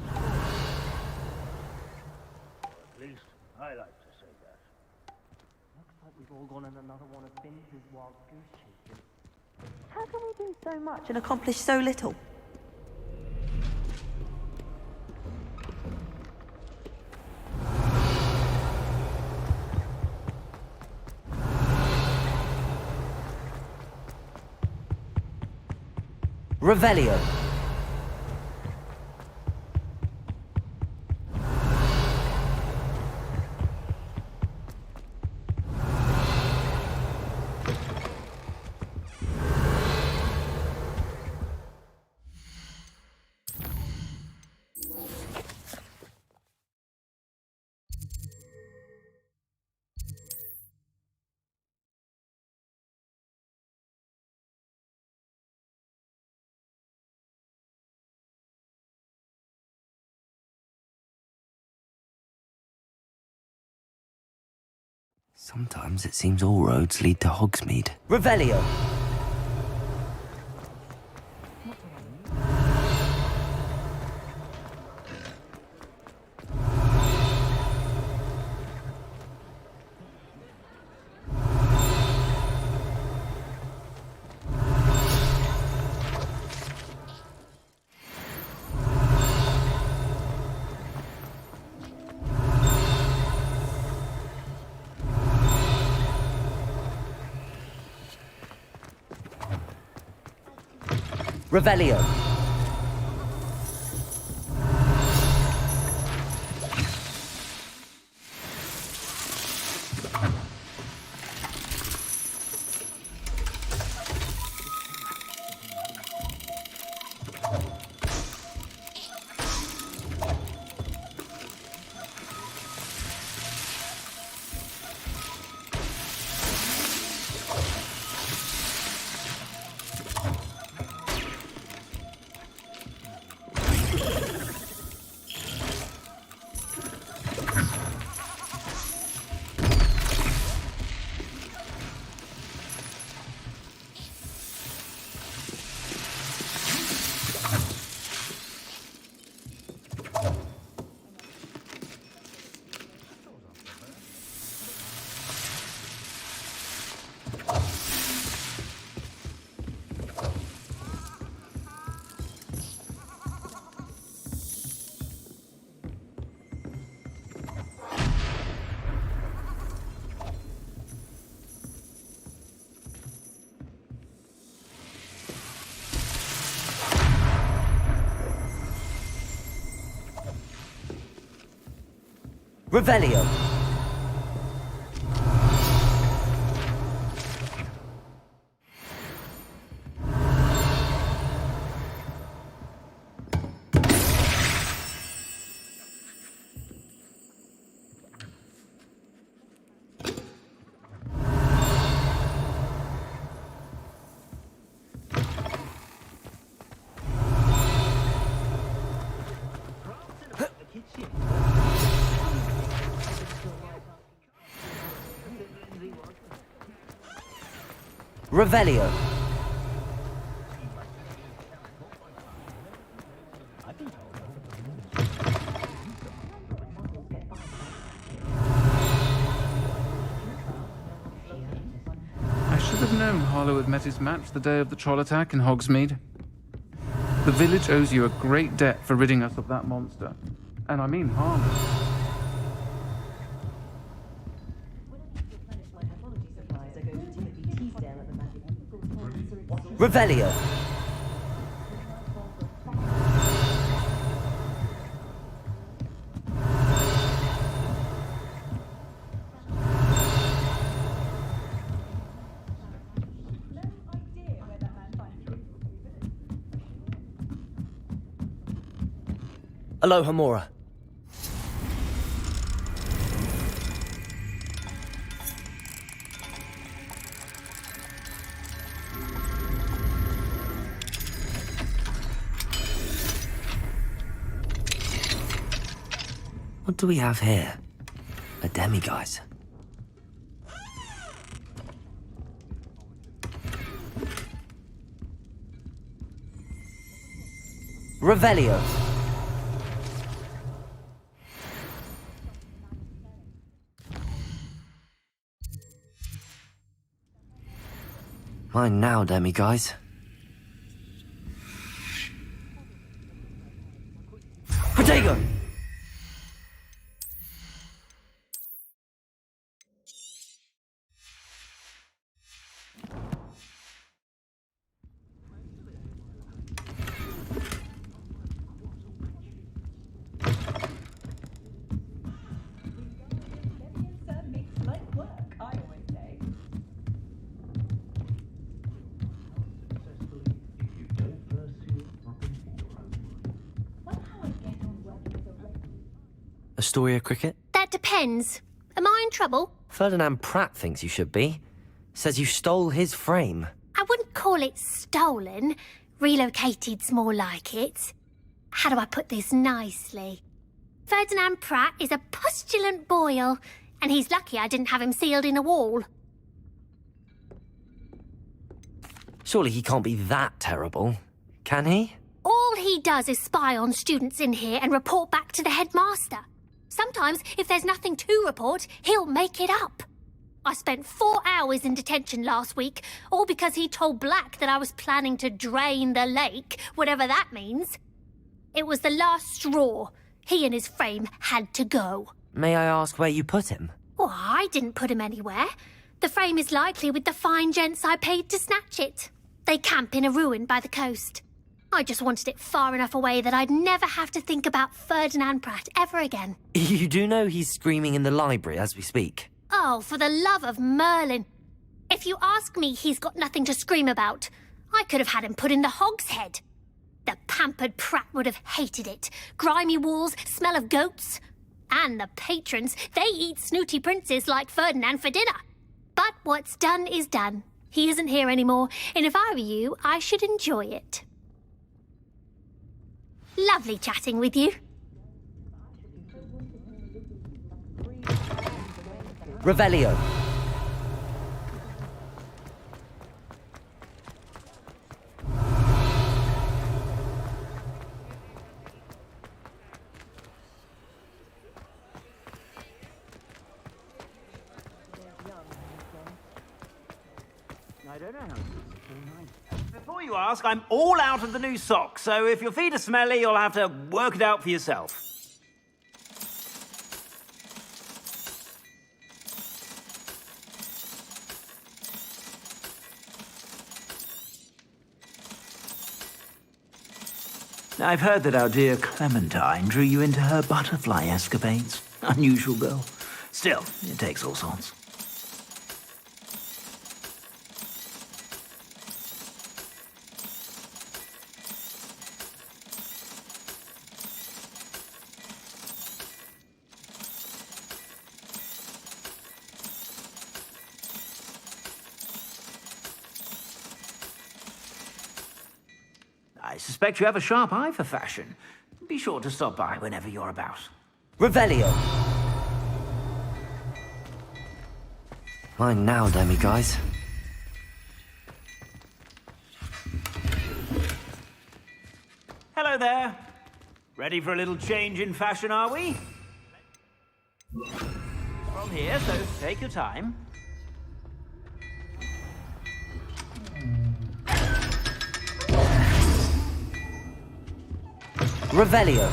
Speaker 1: At least, I like to say that.
Speaker 8: Looks like we've all gone on another one of Binns' wild goose chases.
Speaker 19: How can we do so much and accomplish so little?
Speaker 2: Revelio. Sometimes it seems all roads lead to Hogsmeade. Revelio! Revelio. Revelio. Revelio.
Speaker 4: I should have known Harlow had met his match the day of the troll attack in Hogsmeade. The village owes you a great debt for ridding us of that monster. And I mean harmless.
Speaker 2: Revelio. Aloha Mora. What do we have here? A demiguise. Revelio. Mine now, demiguise. Protego! Astoria Cricket?
Speaker 10: That depends. Am I in trouble?
Speaker 2: Ferdinand Pratt thinks you should be. Says you stole his frame.
Speaker 10: I wouldn't call it stolen. Relocated's more like it. How do I put this nicely? Ferdinand Pratt is a postulant boil, and he's lucky I didn't have him sealed in a wall.
Speaker 2: Surely he can't be that terrible, can he?
Speaker 10: All he does is spy on students in here and report back to the headmaster. Sometimes, if there's nothing to report, he'll make it up. I spent 4 hours in detention last week, all because he told Black that I was planning to drain the lake, whatever that means. It was the last straw. He and his frame had to go.
Speaker 2: May I ask where you put him?
Speaker 10: Oh, I didn't put him anywhere. The frame is likely with the fine gents I paid to snatch it. They camp in a ruin by the coast. I just wanted it far enough away that I'd never have to think about Ferdinand Pratt ever again.
Speaker 2: You do know he's screaming in the library as we speak.
Speaker 10: Oh, for the love of Merlin. If you ask me, he's got nothing to scream about. I could have had him put in the hogshead. The pampered Pratt would have hated it. Grimy walls, smell of goats. And the patrons, they eat snooty princes like Ferdinand for dinner. But what's done is done. He isn't here anymore, and if I were you, I should enjoy it. Lovely chatting with you.
Speaker 2: Revelio.
Speaker 5: I don't know. Before you ask, I'm all out of the new socks, so if your feet are smelly, you'll have to work it out for yourself. I've heard that our dear Clementine drew you into her butterfly escapades. Unusual girl. Still, it takes all sorts. I suspect you have a sharp eye for fashion. Be sure to stop by whenever you're about.
Speaker 2: Revelio. Mine now, Demi guys.
Speaker 5: Hello there. Ready for a little change in fashion, are we? From here, so take your time.
Speaker 2: Revelio.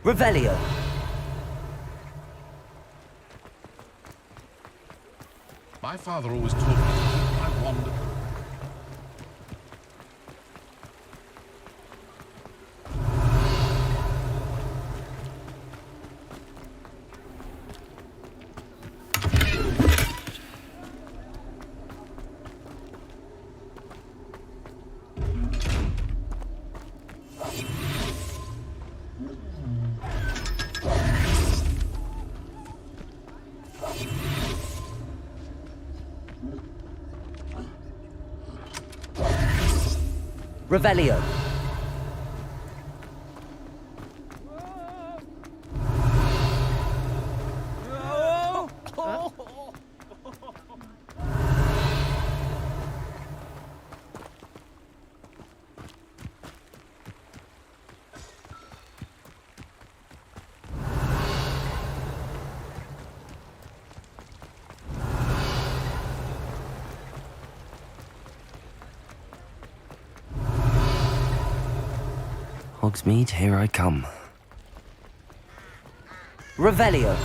Speaker 2: Revelio.
Speaker 23: My father always taught me to keep my wand.
Speaker 2: Revelio. Hogsmeade, here I come. Revelio.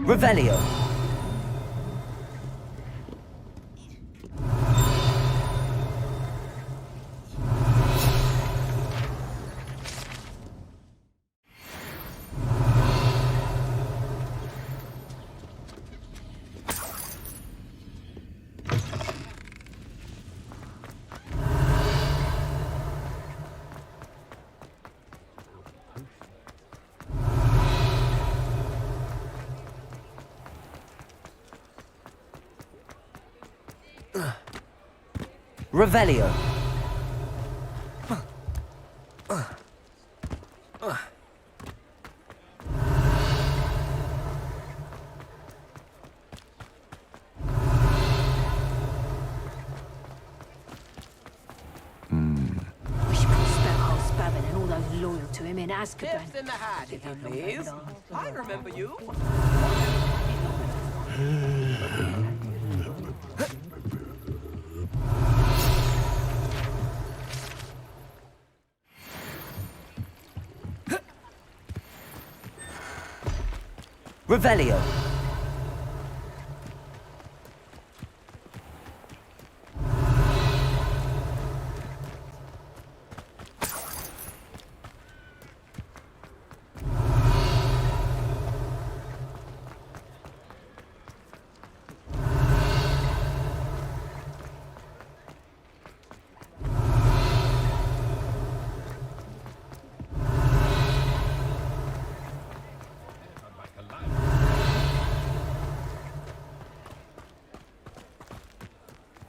Speaker 2: Revelio. Revelio.
Speaker 11: And all those loyal to him in Azkaban.
Speaker 12: Tips in the hat, if you please. I remember you.
Speaker 2: Revelio.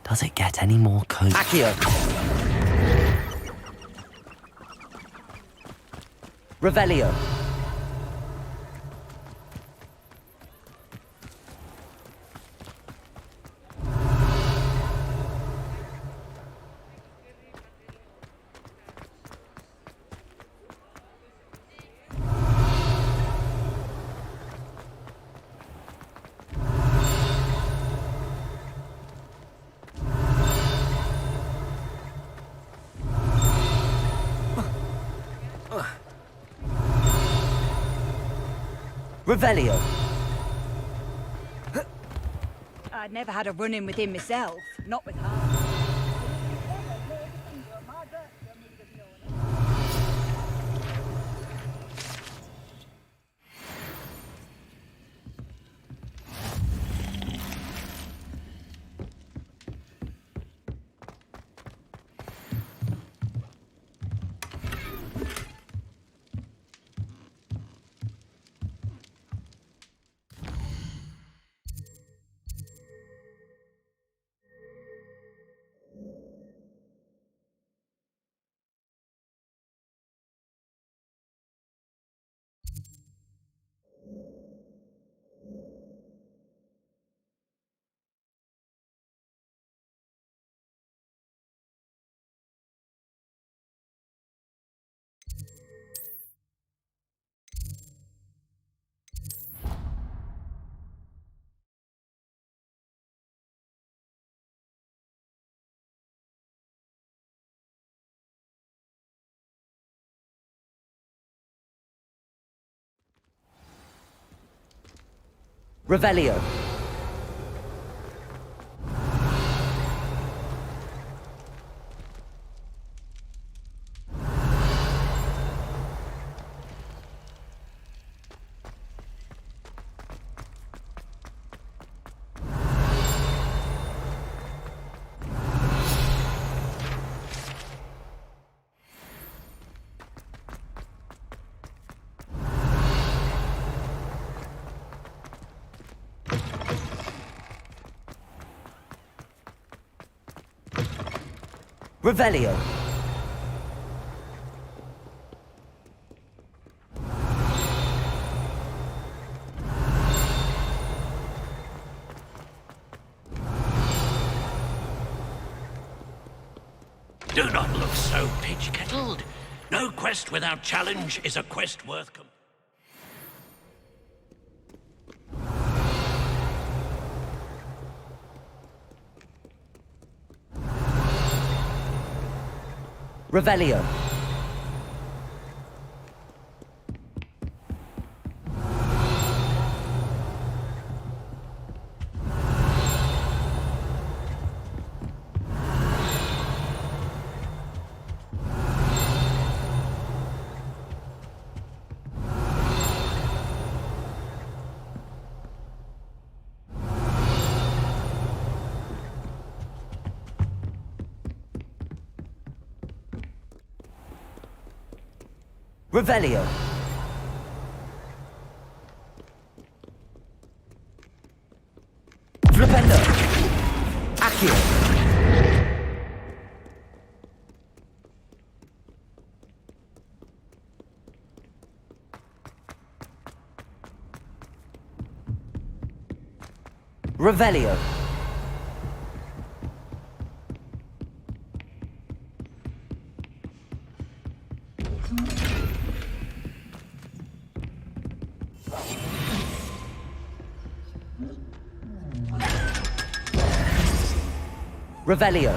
Speaker 2: Does it get any more cozy? Accio. Revelio. Revelio.
Speaker 19: I'd never had a run-in with him myself, not with her. Revelio. Revelio.
Speaker 6: Do not look so pitch-kettled. No quest without challenge is a quest worth
Speaker 2: Revelio. Revelio. Flipendo. Accio. Revelio. Revelio.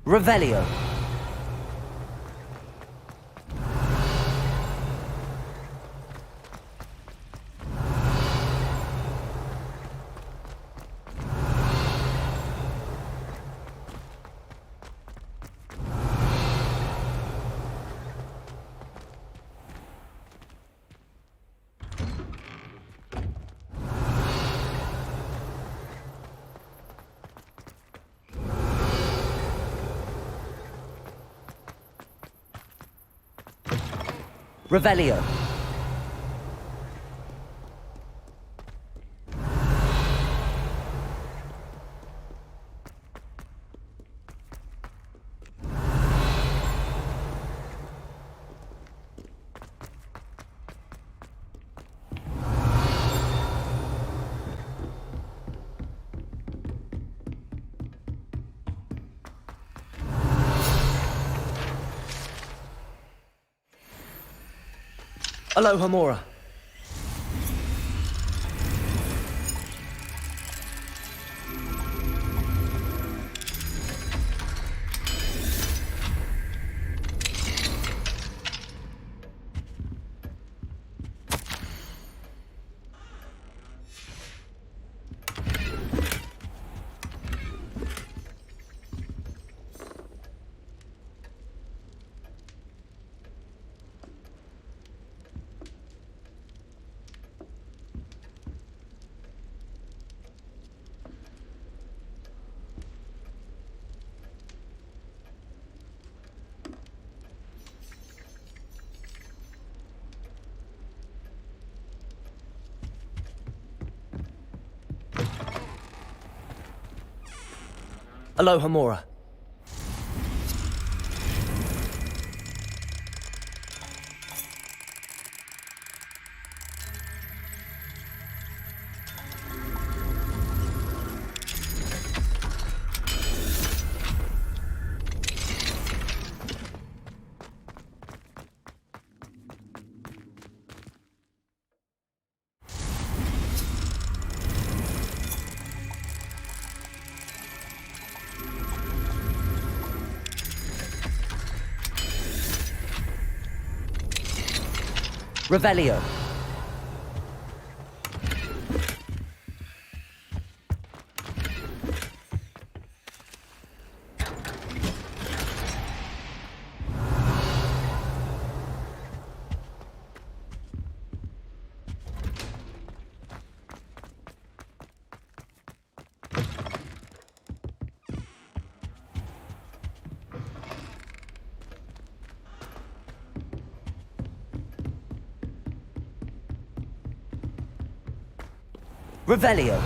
Speaker 2: Revelio. Revelio. Aloha Mora. Aloha Mora. Revelio. Revelio.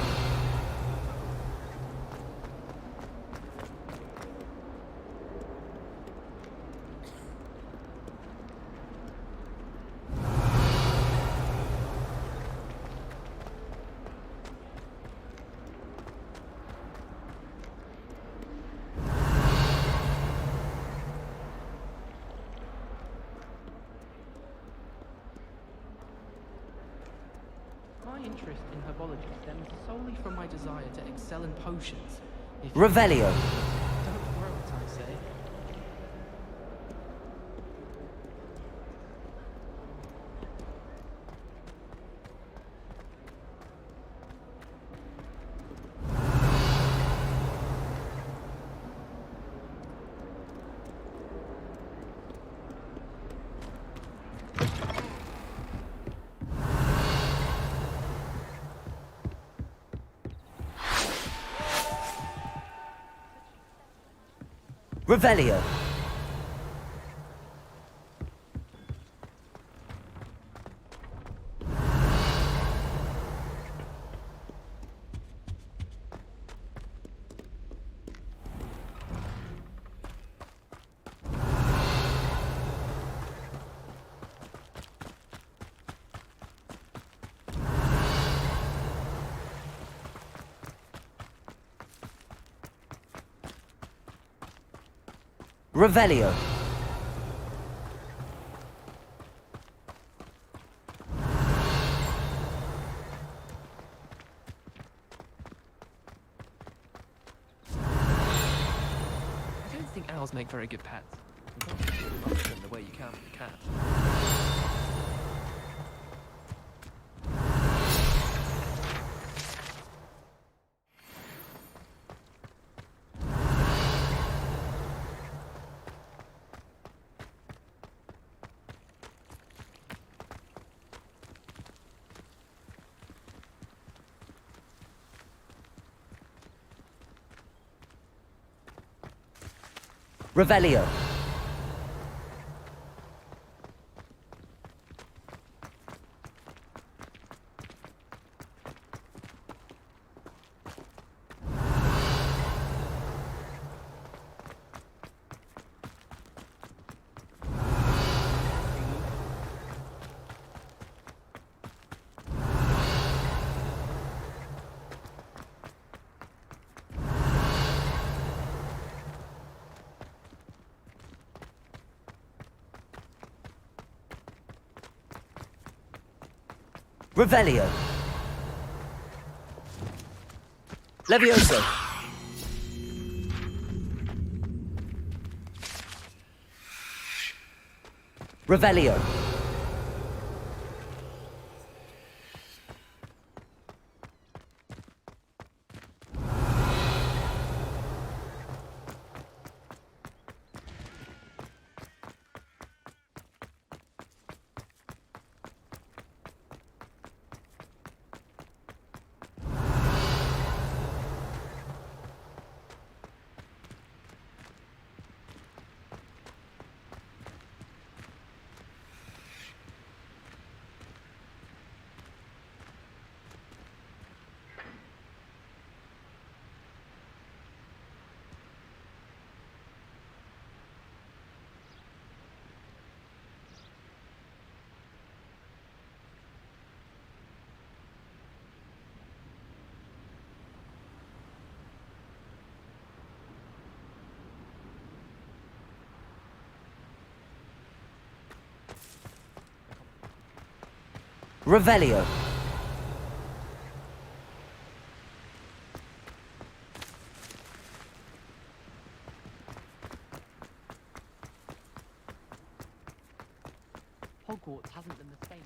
Speaker 20: My interest in herbology stems solely from my desire to excel in potions.
Speaker 2: Revelio.
Speaker 20: Don't grow it, I say.
Speaker 2: Revelio. Revelio.
Speaker 20: I don't think owls make very good pets. You can't love them the way you can with a cat.
Speaker 2: Revelio. Revelio. Levioso. Revelio. Revelio.
Speaker 20: Hogwarts hasn't been the same.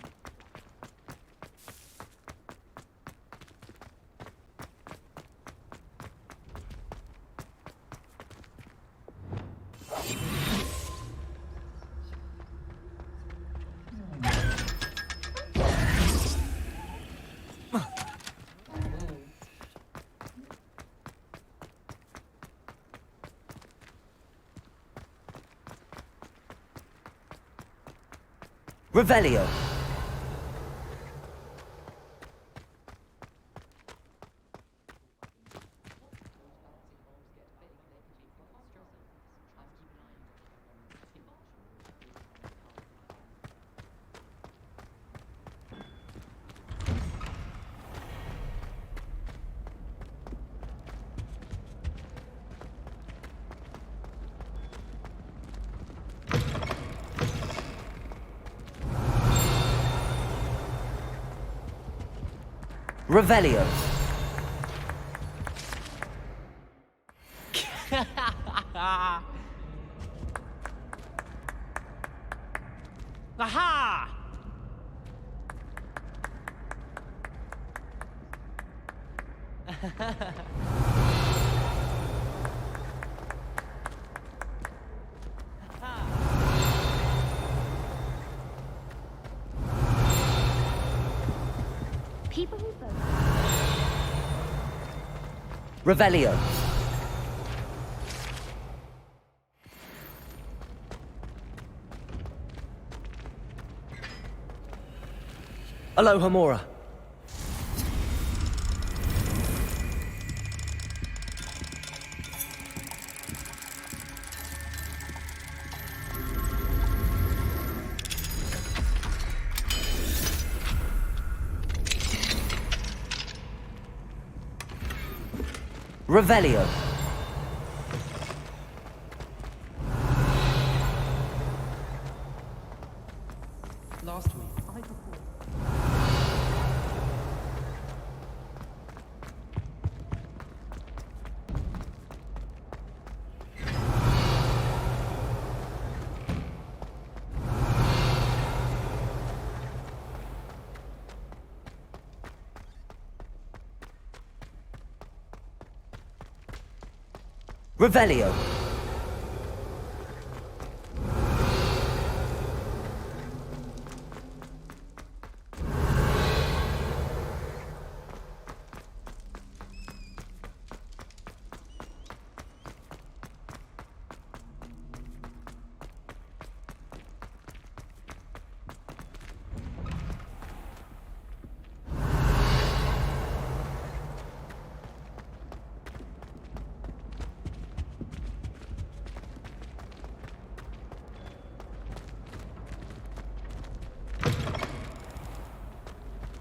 Speaker 2: Revelio. Revelio.
Speaker 8: Aha!
Speaker 10: People who vote.
Speaker 2: Revelio. Aloha, Mora. Revelio.
Speaker 20: Last week,
Speaker 2: Revelio.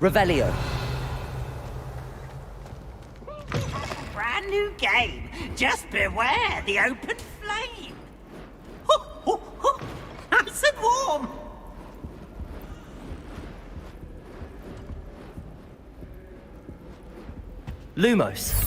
Speaker 2: Revelio.
Speaker 6: Brand new game. Just beware the open flame. Ho, ho, ho. Nice and warm.
Speaker 2: Lumos.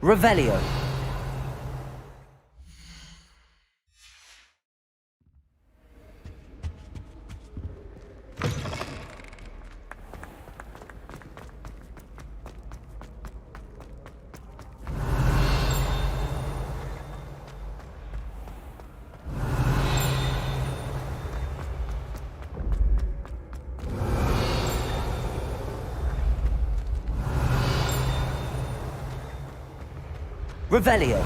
Speaker 2: Revelio. Revelio.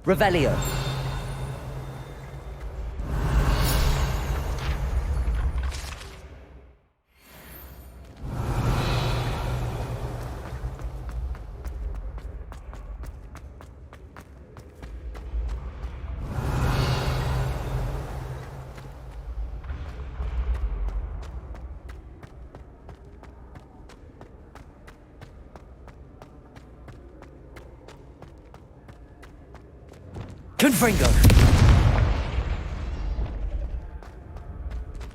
Speaker 2: Revelio. Confringo.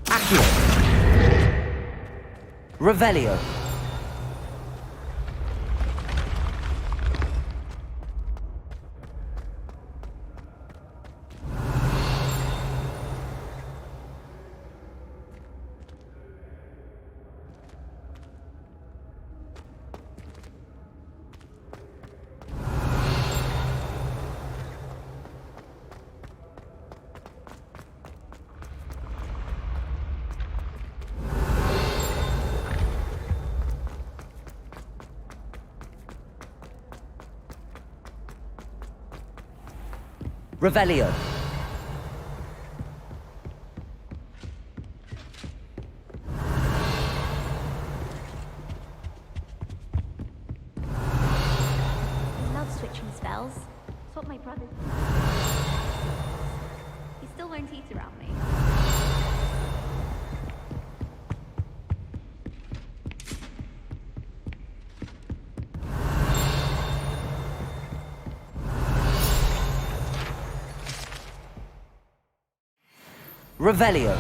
Speaker 2: Accio. Revelio. Revelio.
Speaker 7: bells. It's what my brother did. He still won't eat around me.
Speaker 2: Revelio.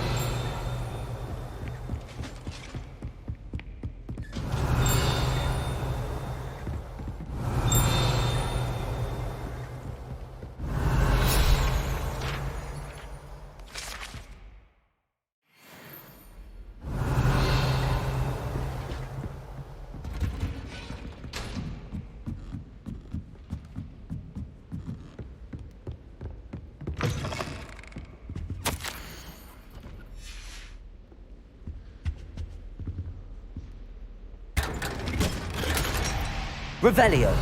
Speaker 2: Revelio.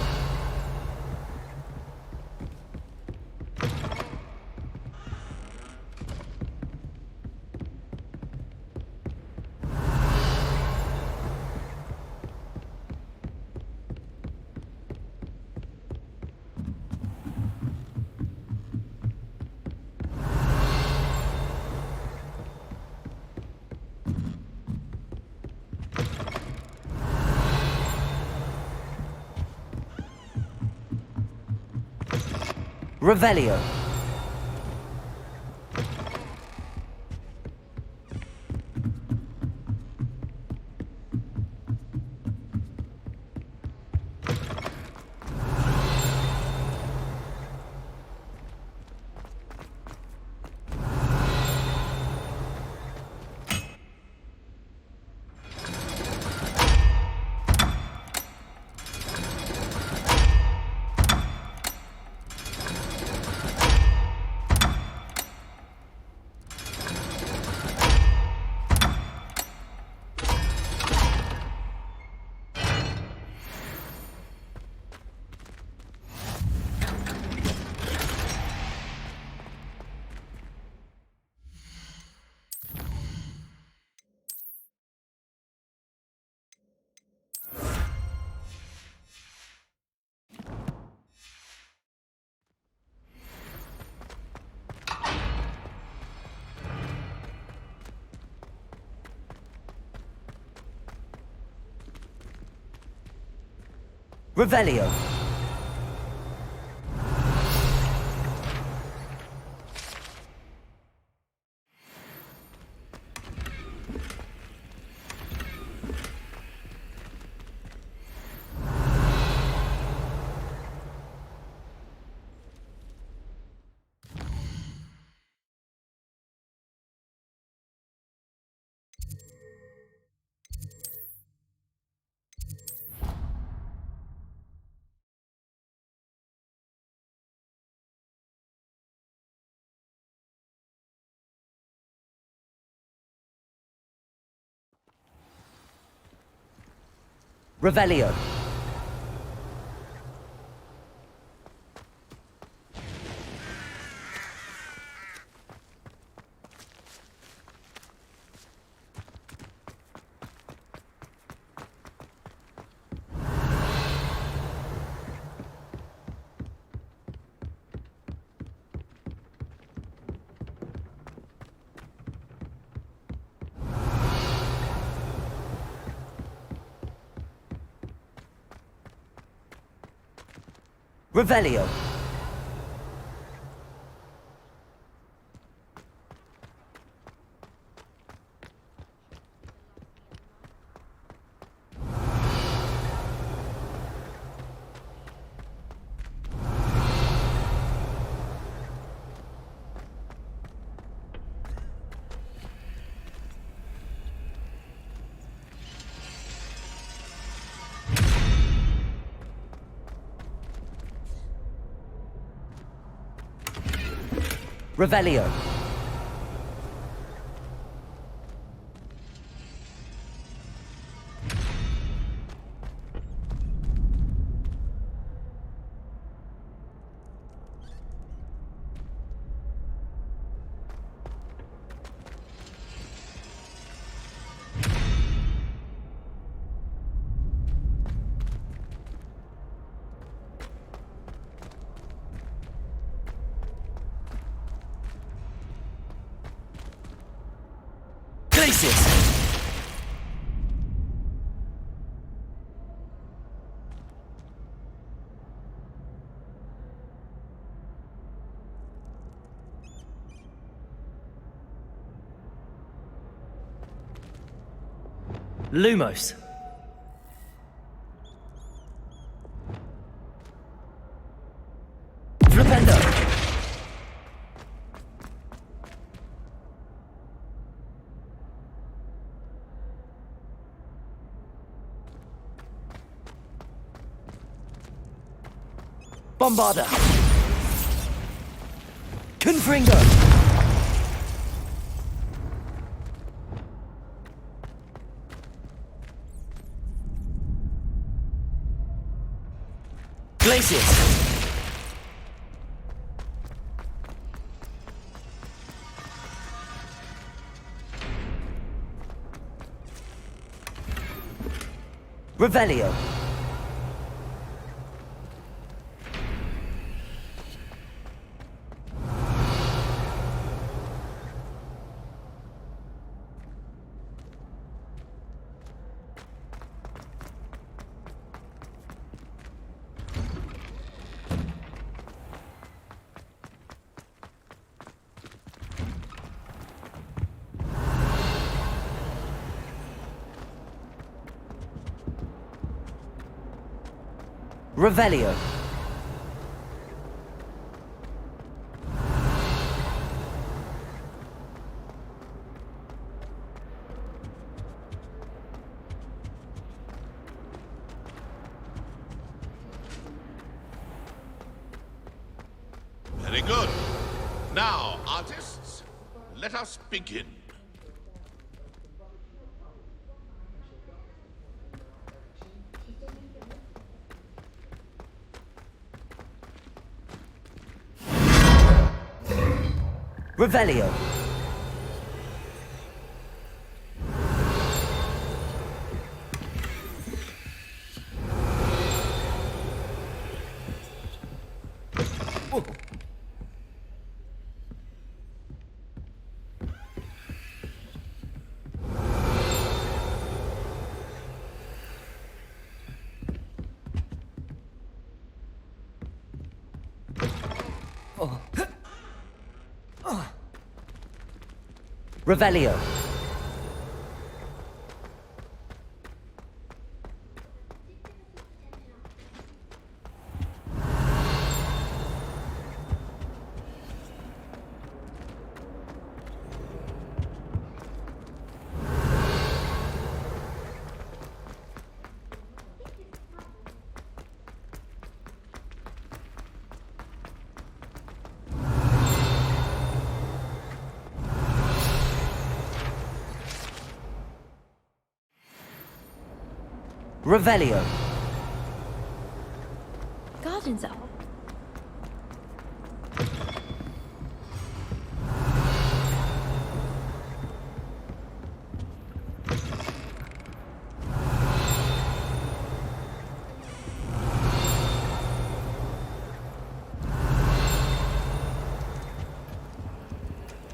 Speaker 2: Revelio. Revelio. Revelio. Revelio. Revelio. Glacius! Lumos. Flipendo. Bombarder. Confringo. Glacius. Revelio. Revelio.
Speaker 23: Very good. Now, artists, let us begin.
Speaker 2: Revelio. Revelio. Revelio.
Speaker 7: Garden's up.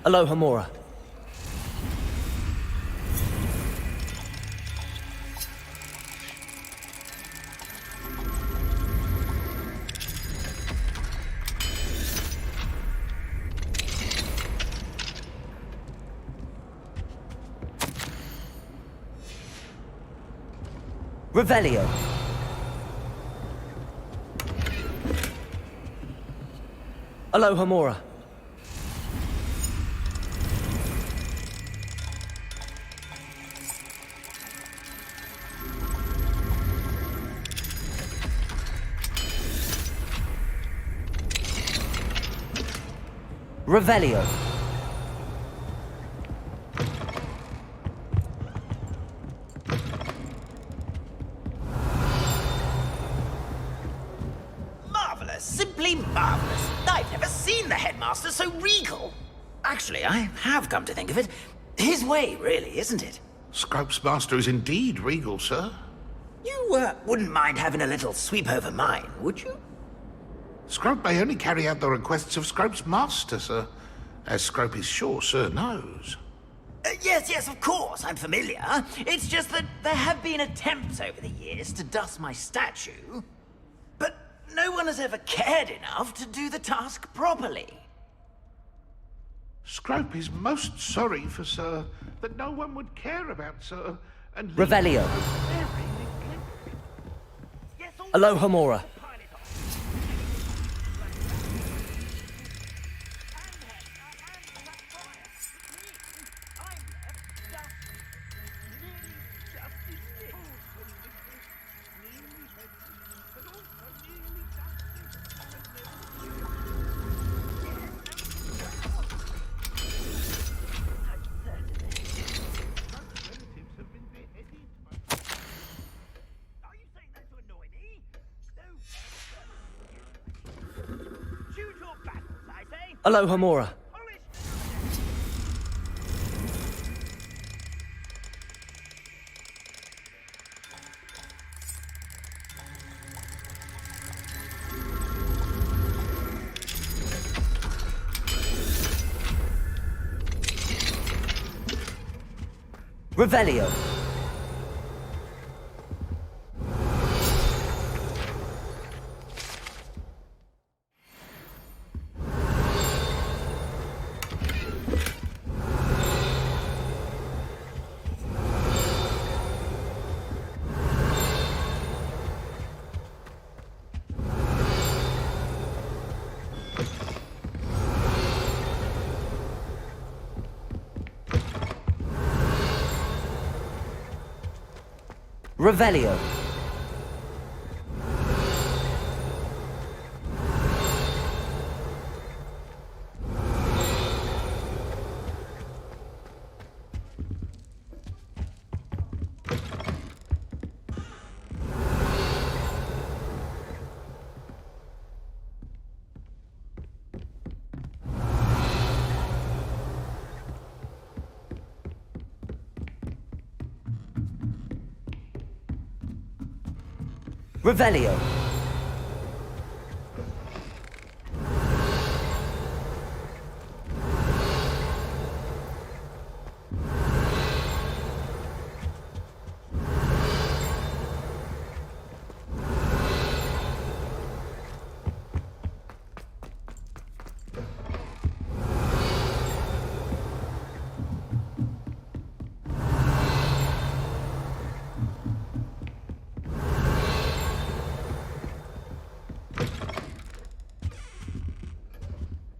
Speaker 2: Aloha Mora. Revelio. Aloha Mora. Revelio.
Speaker 6: Marvelous, simply marvelous. I've never seen the headmaster so regal. Actually, I have come to think of it. His way, really, isn't it?
Speaker 23: Scrope's master is indeed regal, sir.
Speaker 6: You wouldn't mind having a little sweep over mine, would you?
Speaker 23: Scrope may only carry out the requests of Scrope's master, sir. As Scrope is sure sir knows.
Speaker 5: Yes, of course, I'm familiar. It's just that there have been attempts over the years to dust my statue, but no one has ever cared enough to do the task properly.
Speaker 13: Scrope is most sorry for Sir that no one would care about Sir and
Speaker 2: Revelio. Aloha Mora. Aloha Mora. Revelio. Revelio. Revelio.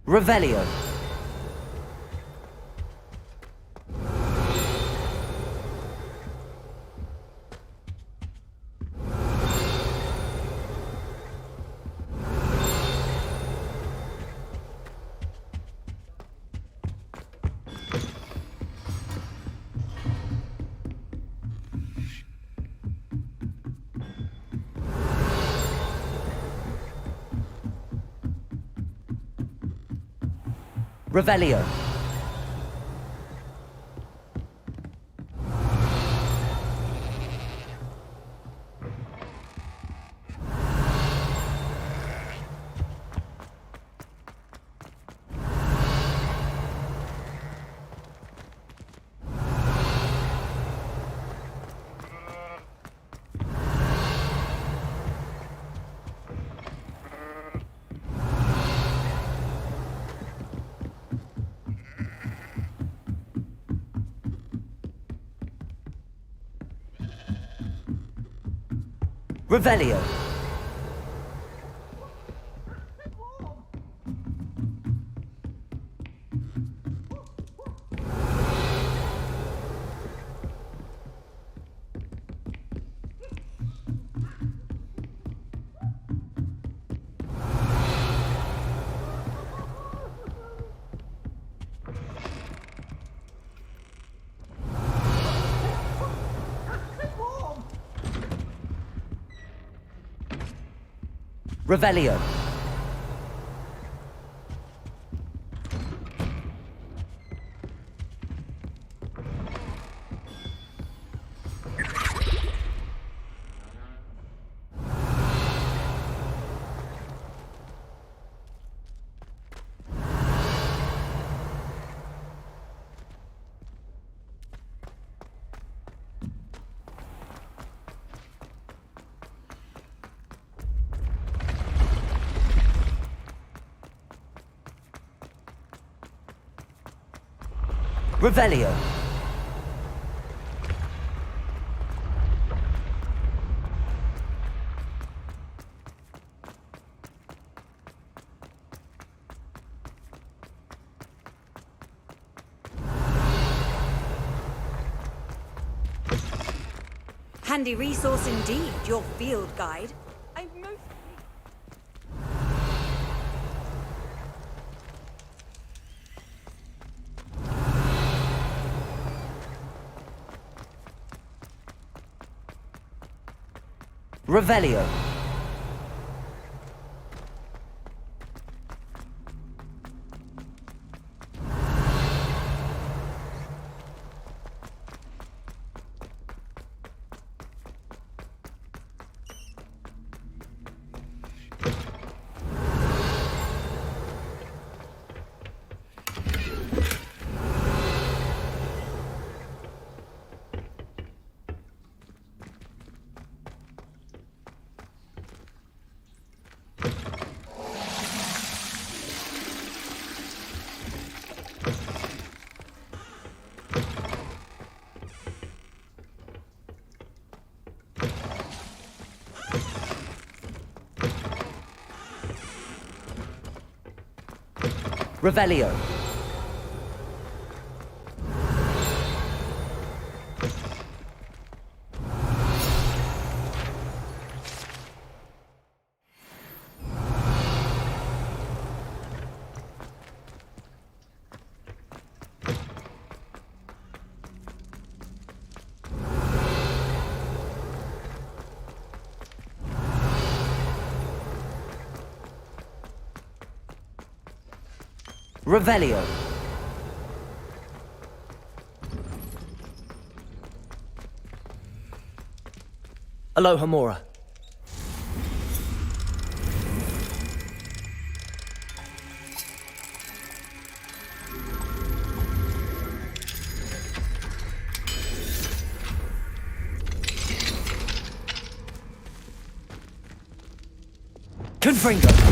Speaker 2: Revelio. Revelio. Revelio. Revelio. Revelio.
Speaker 19: Handy resource indeed, your field guide.
Speaker 2: Revelio. Revelio. Revelio. Aloha Mora. Confringo.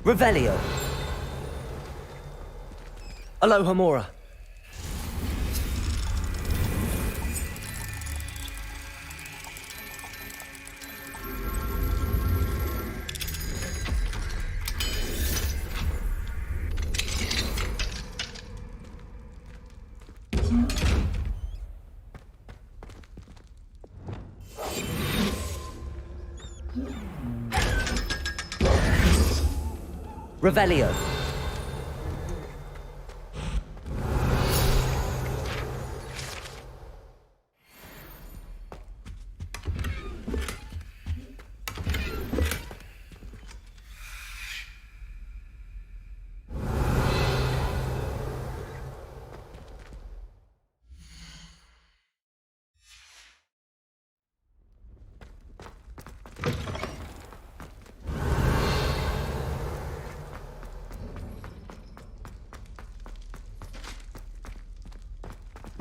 Speaker 2: Revelio. Aloha Mora. Revelio.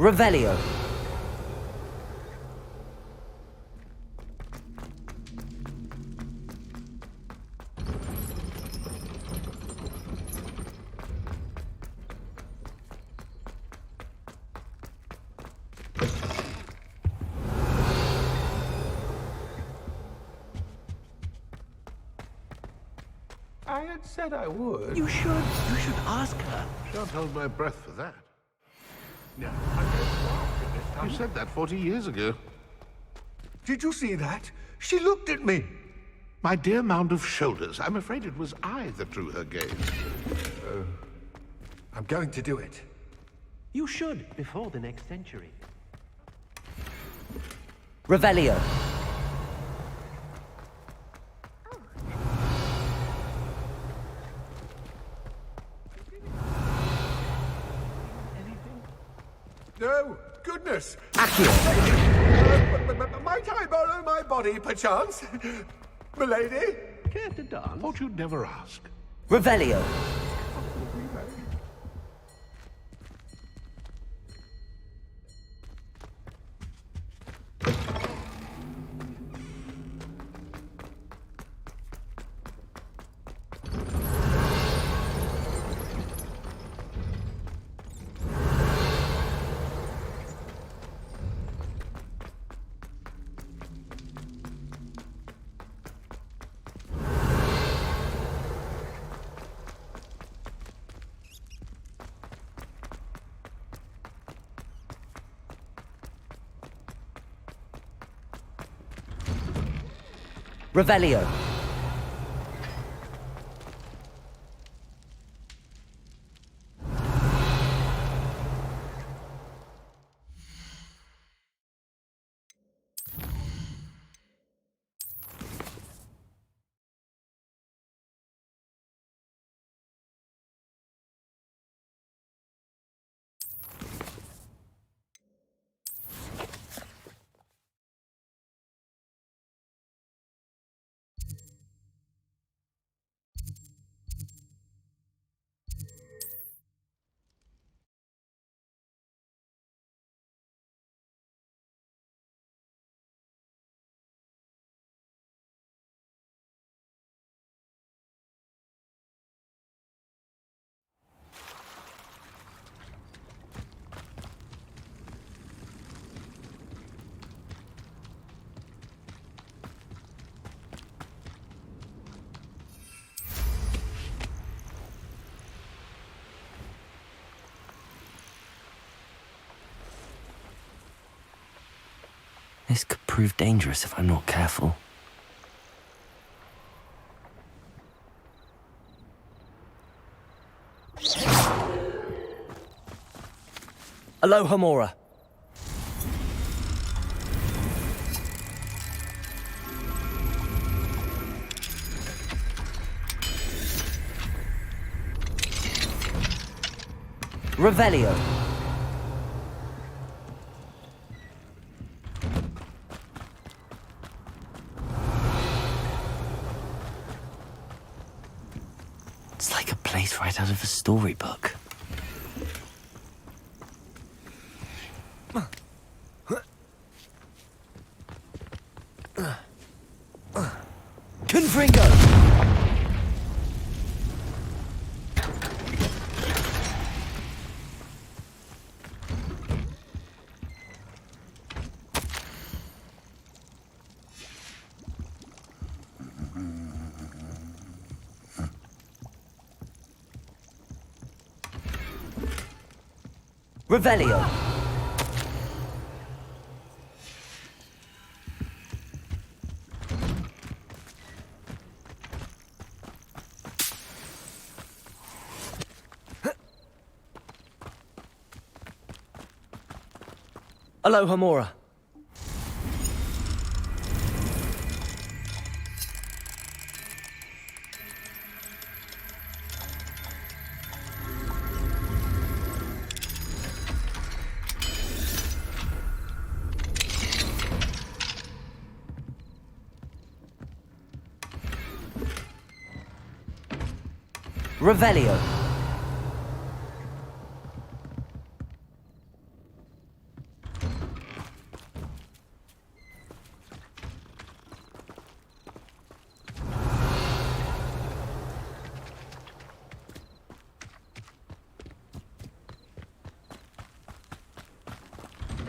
Speaker 2: Revelio.
Speaker 13: I had said I would.
Speaker 23: You should ask her.
Speaker 13: Shan't hold my breath for that. No, I'm going to ask her this time. You said that 40 years ago. Did you see that? She looked at me. My dear mound of shoulders. I'm afraid it was I that drew her gaze.
Speaker 14: I'm going to do it.
Speaker 3: You should, before the next century.
Speaker 2: Revelio.
Speaker 14: No, goodness!
Speaker 2: Accio.
Speaker 14: Might I borrow my body, perchance? Milady?
Speaker 3: Care to dance?
Speaker 13: Thought you'd never ask.
Speaker 2: Revelio. Revelio. This could prove dangerous if I'm not careful. Aloha Mora. Revelio. It's like a place right out of a storybook. Confringo! Revelio. Aloha Mora. Revelio.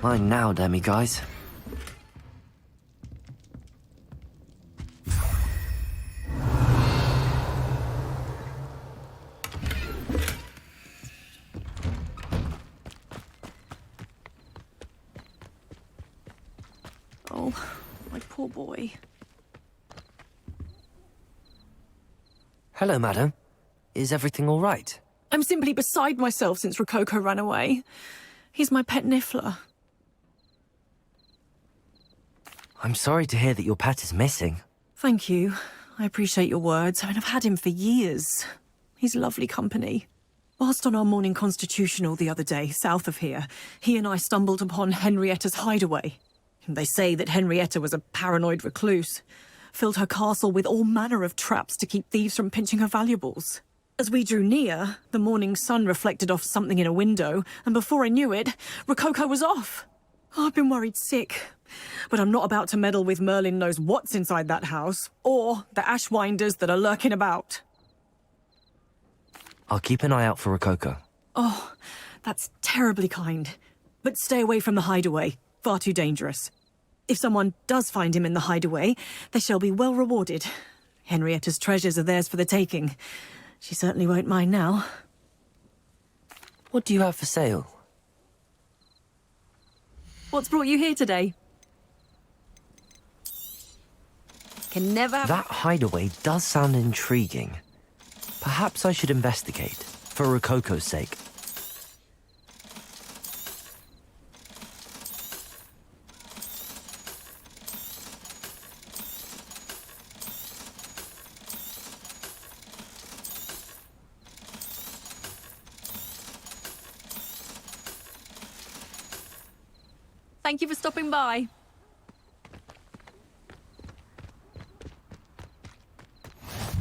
Speaker 2: Mine now, Demi guys.
Speaker 15: Oh, my poor boy.
Speaker 2: Hello, madam. Is everything all right?
Speaker 15: I'm simply beside myself since Rococo ran away. He's my pet niffler.
Speaker 2: I'm sorry to hear that your pet is missing.
Speaker 15: Thank you. I appreciate your words. I mean, I've had him for years. He's lovely company. Whilst on our morning constitutional the other day, south of here, he and I stumbled upon Henrietta's hideaway. They say that Henrietta was a paranoid recluse, filled her castle with all manner of traps to keep thieves from pinching her valuables. As we drew near, the morning sun reflected off something in a window, and before I knew it, Rococo was off. Oh, I've been worried sick. But I'm not about to meddle with Merlin knows what's inside that house, or the ashwinders that are lurking about.
Speaker 2: I'll keep an eye out for Rococo.
Speaker 15: Oh, that's terribly kind. But stay away from the hideaway. Far too dangerous. If someone does find him in the hideaway, they shall be well rewarded. Henrietta's treasures are theirs for the taking. She certainly won't mind now.
Speaker 2: What do you have for sale?
Speaker 15: What's brought you here today?
Speaker 11: can never have...
Speaker 2: That hideaway does sound intriguing. Perhaps I should investigate, for Rococo's sake.
Speaker 15: Thank you for stopping by.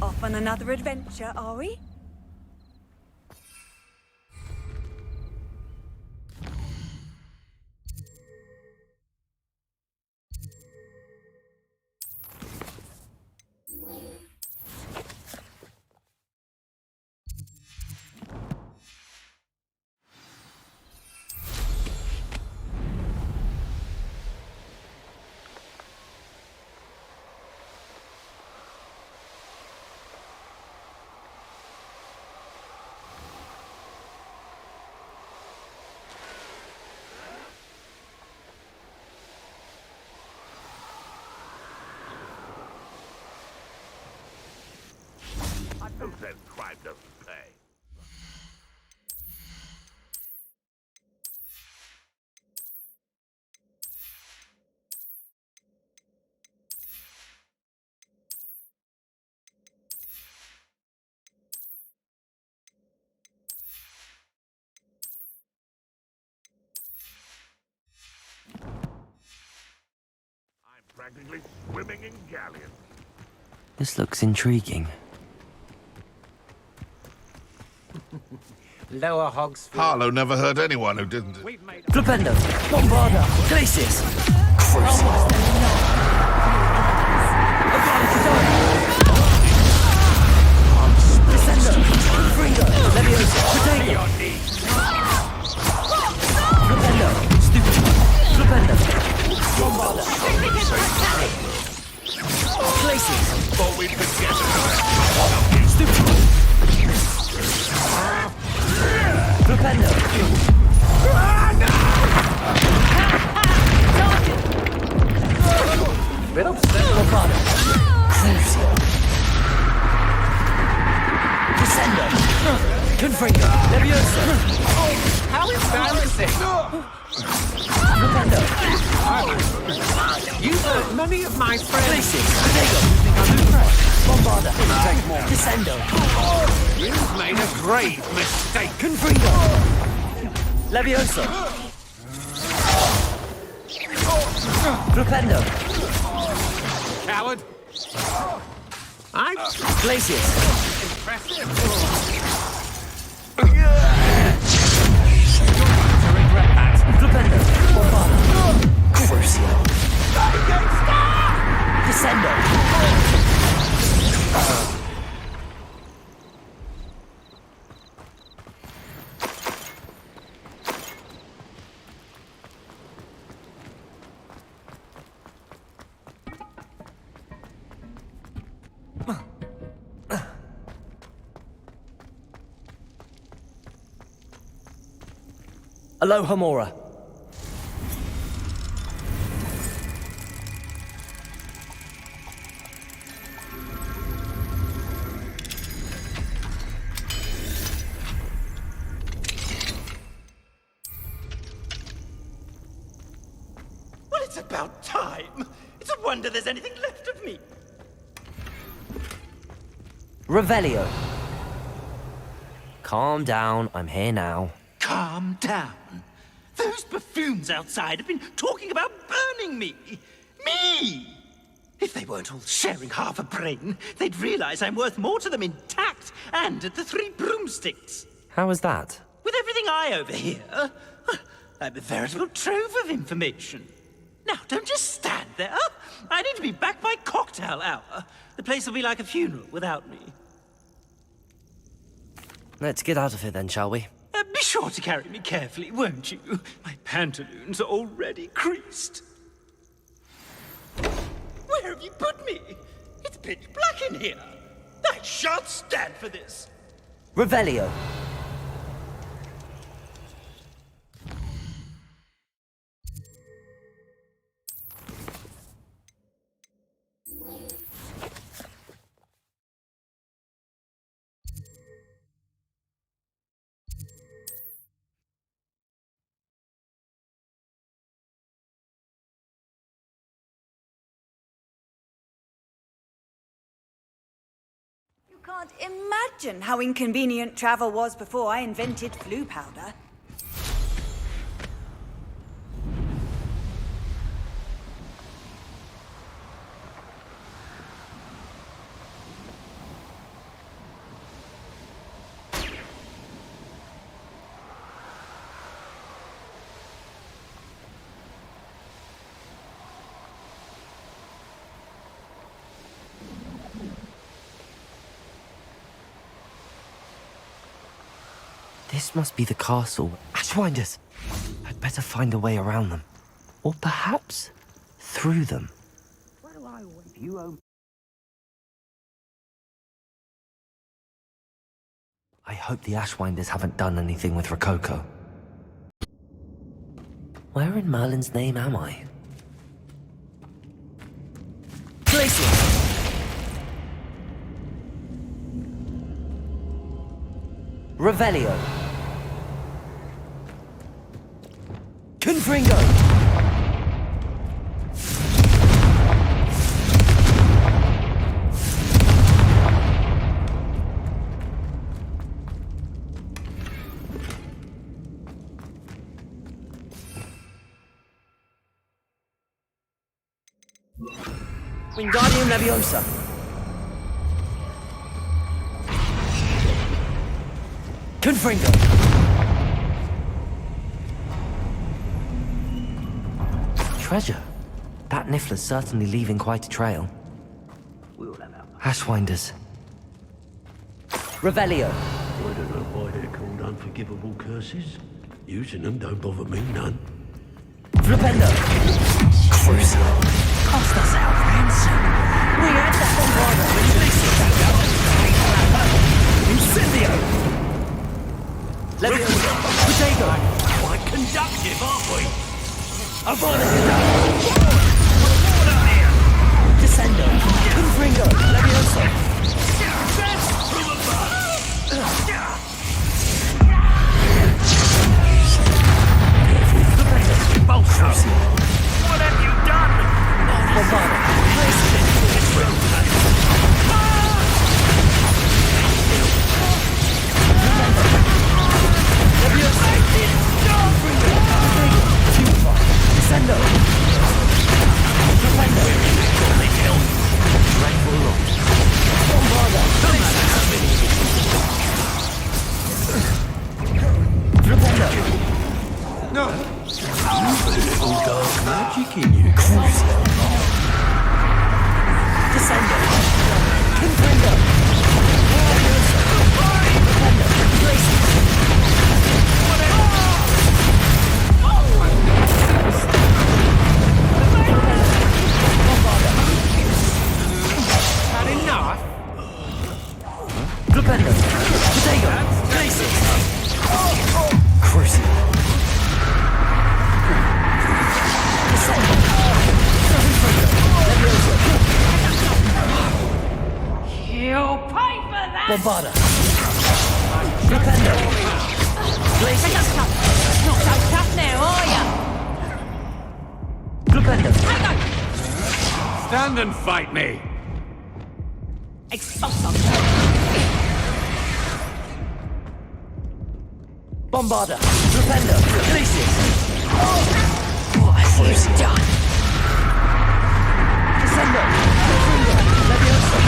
Speaker 19: Off on another adventure, are we?
Speaker 13: Who says crime doesn't pay? I'm practically swimming in galleons.
Speaker 2: This looks intriguing.
Speaker 16: Lower Hogsfield.
Speaker 13: Harlow never hurt anyone who didn't.
Speaker 2: Flipendo! Bombarda! Glacius! Descendo! Fringo! Leviosa! Potato! Flipendo! Stupid! Flipendo! Bombarda! Glacius!
Speaker 13: Thought we'd been together.
Speaker 2: Stupid! Flipendo!
Speaker 16: Bit upset.
Speaker 2: Bombarda! Crucio! Descendo! Confringo! Leviosa!
Speaker 16: How embarrassing!
Speaker 2: Flipendo!
Speaker 16: You hurt many of my friends.
Speaker 2: Glacius! Potato! Bombarda! Descendo!
Speaker 16: You've made a grave mistake.
Speaker 2: Confringo! Leviosa! Flipendo!
Speaker 16: Coward. I'm
Speaker 2: Glacius!
Speaker 16: impressive.
Speaker 2: Flipendo! Bombarda! Crucio! Descendo! Aloha Mora.
Speaker 6: Well, it's about time. It's a wonder there's anything left of me.
Speaker 2: Revelio. Calm down, I'm here now.
Speaker 6: Calm down. Those buffoons outside have been talking about burning me. Me! If they weren't all sharing half a brain, they'd realize I'm worth more to them intact and at the 3 broomsticks.
Speaker 2: How was that?
Speaker 6: With everything I overhear, I'm a veritable trove of information. Now, don't just stand there. I need to be back by cocktail hour. The place will be like a funeral without me.
Speaker 2: Let's get out of here then, shall we?
Speaker 6: Be sure to carry me carefully, won't you? My pantaloons are already creased. Where have you put me? It's pitch black in here. I shan't stand for this.
Speaker 2: Revelio.
Speaker 19: can't imagine how inconvenient travel was before I invented flu powder.
Speaker 2: This must be the castle. Ashwinders! I'd better find a way around them. Or perhaps through them. I hope the Ashwinders haven't done anything with Rococo. Where in Merlin's name am I? Glacier! Revelio. Confringo. Wingardium Leviosa. Confringo. Treasure. That Niffler's certainly leaving quite a trail. Ashwinders. Revelio.
Speaker 3: I don't know why they're called unforgivable curses. Using them don't bother me none.
Speaker 2: Flipendo. Cruiser.
Speaker 12: Cost us our ransom. We had the bombarder with
Speaker 2: Incendio. Leviosa. Potato.
Speaker 12: Quite conductive, aren't we?
Speaker 2: Avada. Descendo. Confringo. Leviosa.
Speaker 12: Bolshoi. What have you done?
Speaker 2: Bombarda. Descendo. Bombarda. Flipendo.
Speaker 3: No! You've a little dark magic in you.
Speaker 2: Cruiser. Descendo. Confringo.
Speaker 12: Had enough?
Speaker 2: Flipendo. Potato. Places. Cruiser.
Speaker 12: You'll pay for that!
Speaker 2: Bombarda. Flipendo. Places.
Speaker 12: Not so tough now, are ya?
Speaker 2: Flipendo.
Speaker 16: Stand and fight me.
Speaker 12: Expulso.
Speaker 2: Bombarda. Flipendo. Places.
Speaker 12: What have you done?
Speaker 2: Descendo. Confringo. Leviosa.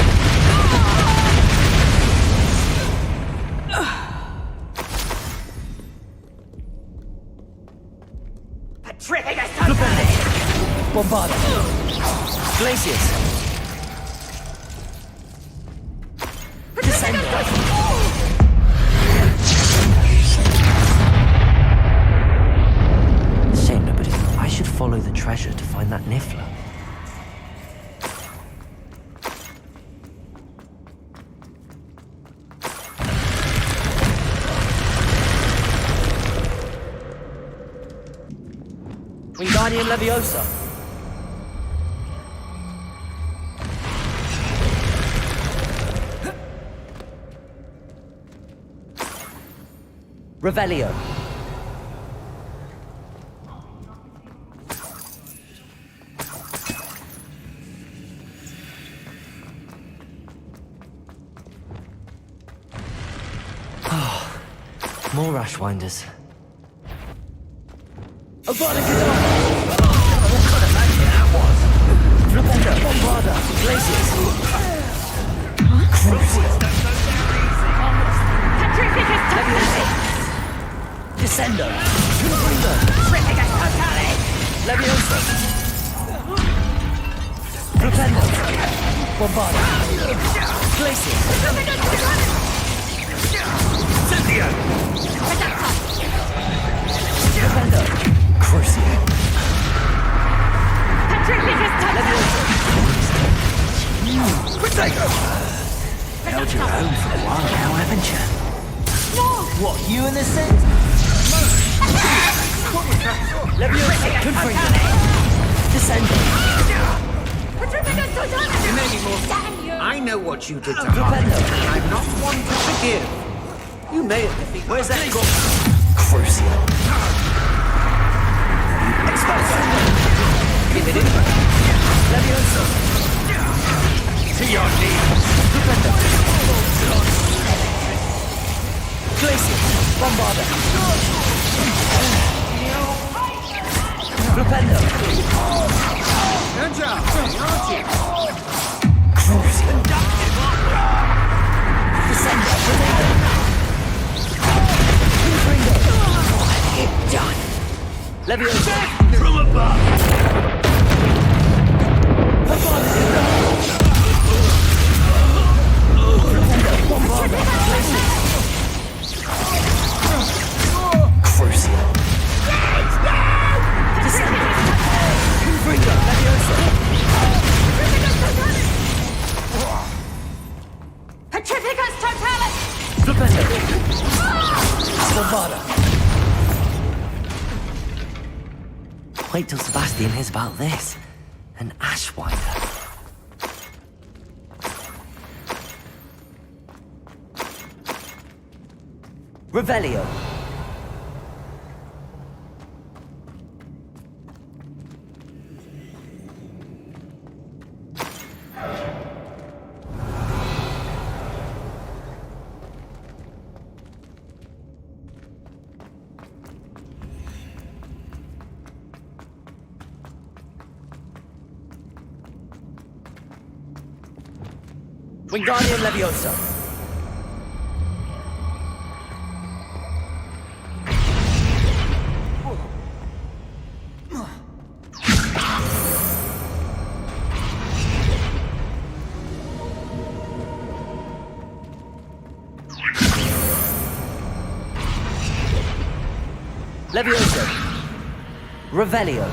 Speaker 12: Flipendo.
Speaker 2: Bombarda. Glaciers. Descendo. Shame nobody. I should follow the treasure to find that Niffler. Wingardium Leviosa. Revelio. More Ashwinders.
Speaker 12: Descendo. Levioso. Propendo. Bombarda. Glacier. Incendio. Propendo. Crucial. Levioso. Quick-taker.
Speaker 5: Held your own for a while now, haven't you? What, you in the centre?
Speaker 12: Levioso. Confringo. Descendo.
Speaker 16: You may be more. I know what you did to Harley, and I'm not one to forgive. You may have defeated.
Speaker 5: Where's that gun?
Speaker 2: Crucial.
Speaker 12: Exposo. Keep it in. Levioso.
Speaker 16: To your knees.
Speaker 12: Propendo. Glacier. Bombarda. Propendo.
Speaker 16: Good job. Archie.
Speaker 12: Crucial. Descendo. Propendo. Confringo. You're done. Levioso.
Speaker 5: From above!
Speaker 2: Crucial.
Speaker 10: Petrificus Totalis!
Speaker 2: Wait till Sebastian hears about this. An Ashwinder.
Speaker 12: Revelio. Wingardium Leviosa. Levioso. Revelio.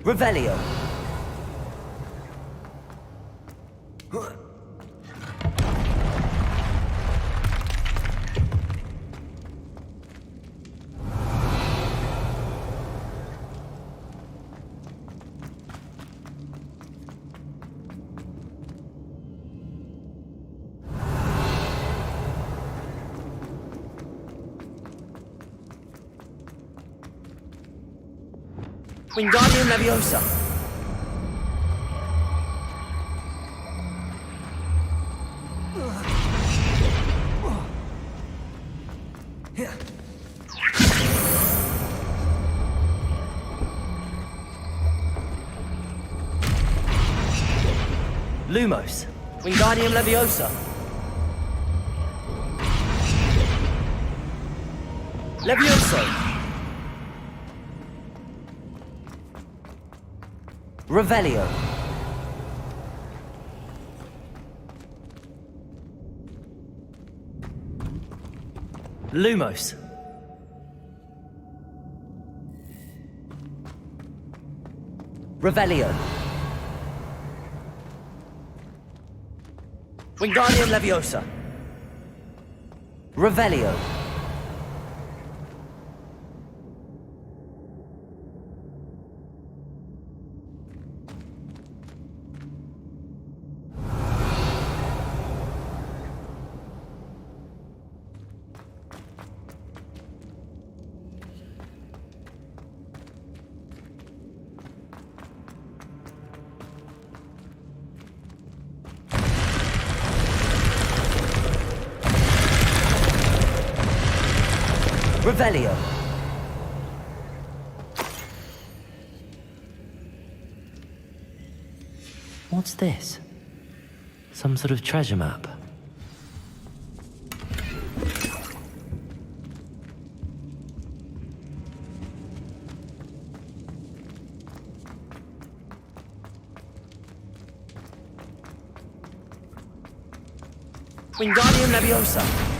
Speaker 12: Revelio. Wingardium Leviosa. Lumos. Wingardium Leviosa. Levioso. Revelio. Lumos. Revelio. Wingardium Leviosa.
Speaker 2: Revelio. Revelio. What's this? Some sort of treasure map. Wingardium Leviosa.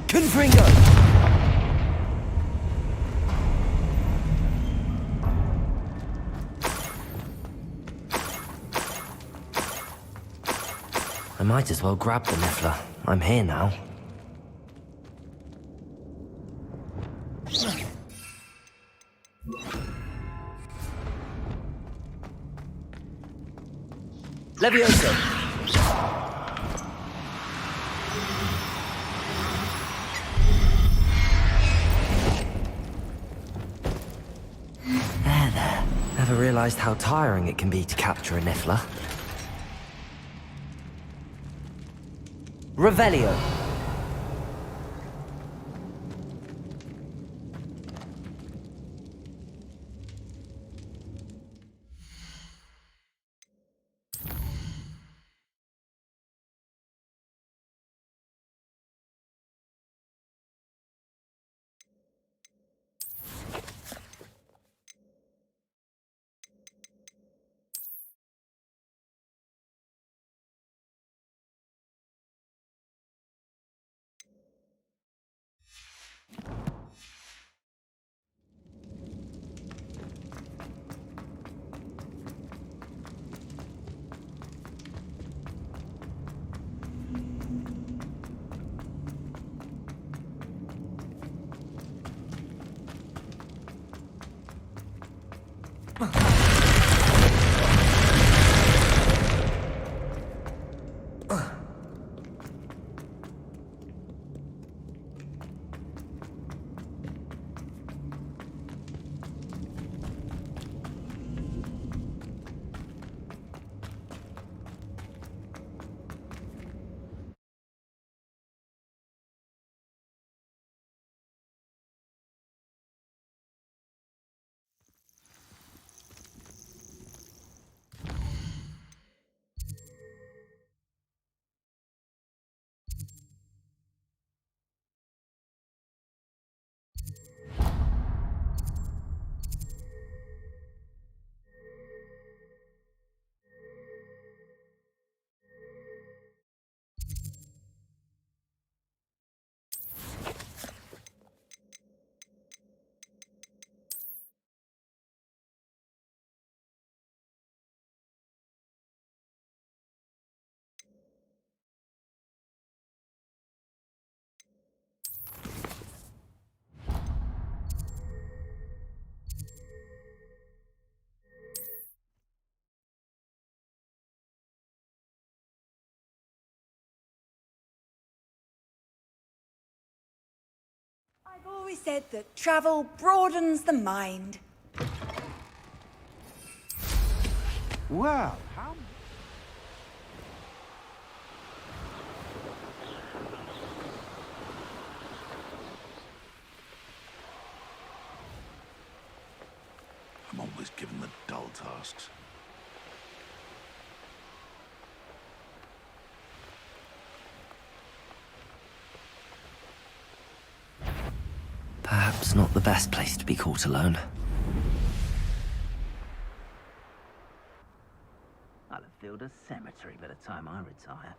Speaker 2: Confringo! I might as well grab the Niffler. I'm here now. Leviosa! There. Never realized how tiring it can be to capture a Niffler. Revelio.
Speaker 19: I've always said that travel broadens the mind.
Speaker 13: Well, how... I'm always given the dull tasks.
Speaker 2: Perhaps not the best place to be caught alone.
Speaker 8: I'll have
Speaker 5: field a cemetery by the time I retire.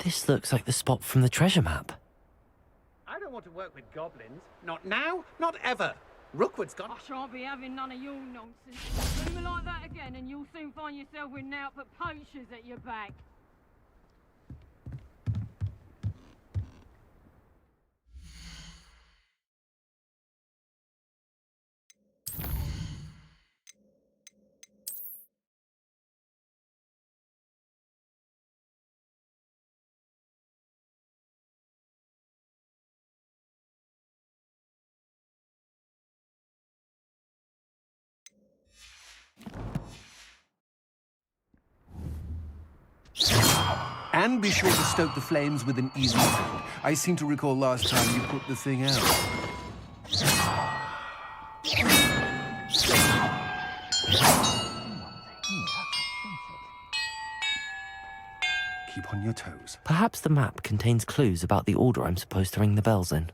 Speaker 2: This looks like the spot from the treasure map.
Speaker 16: I don't want to work with goblins. Not now, not ever. Rookwood's got...
Speaker 11: I shan't be having none of your nonsense. Do me like that again and you'll soon find yourself with nout but poachers at your back.
Speaker 9: And be sure to stoke the flames with an easy hand. I seem to recall last time you put the thing out. Keep on your toes.
Speaker 2: Perhaps the map contains clues about the order I'm supposed to ring the bells in.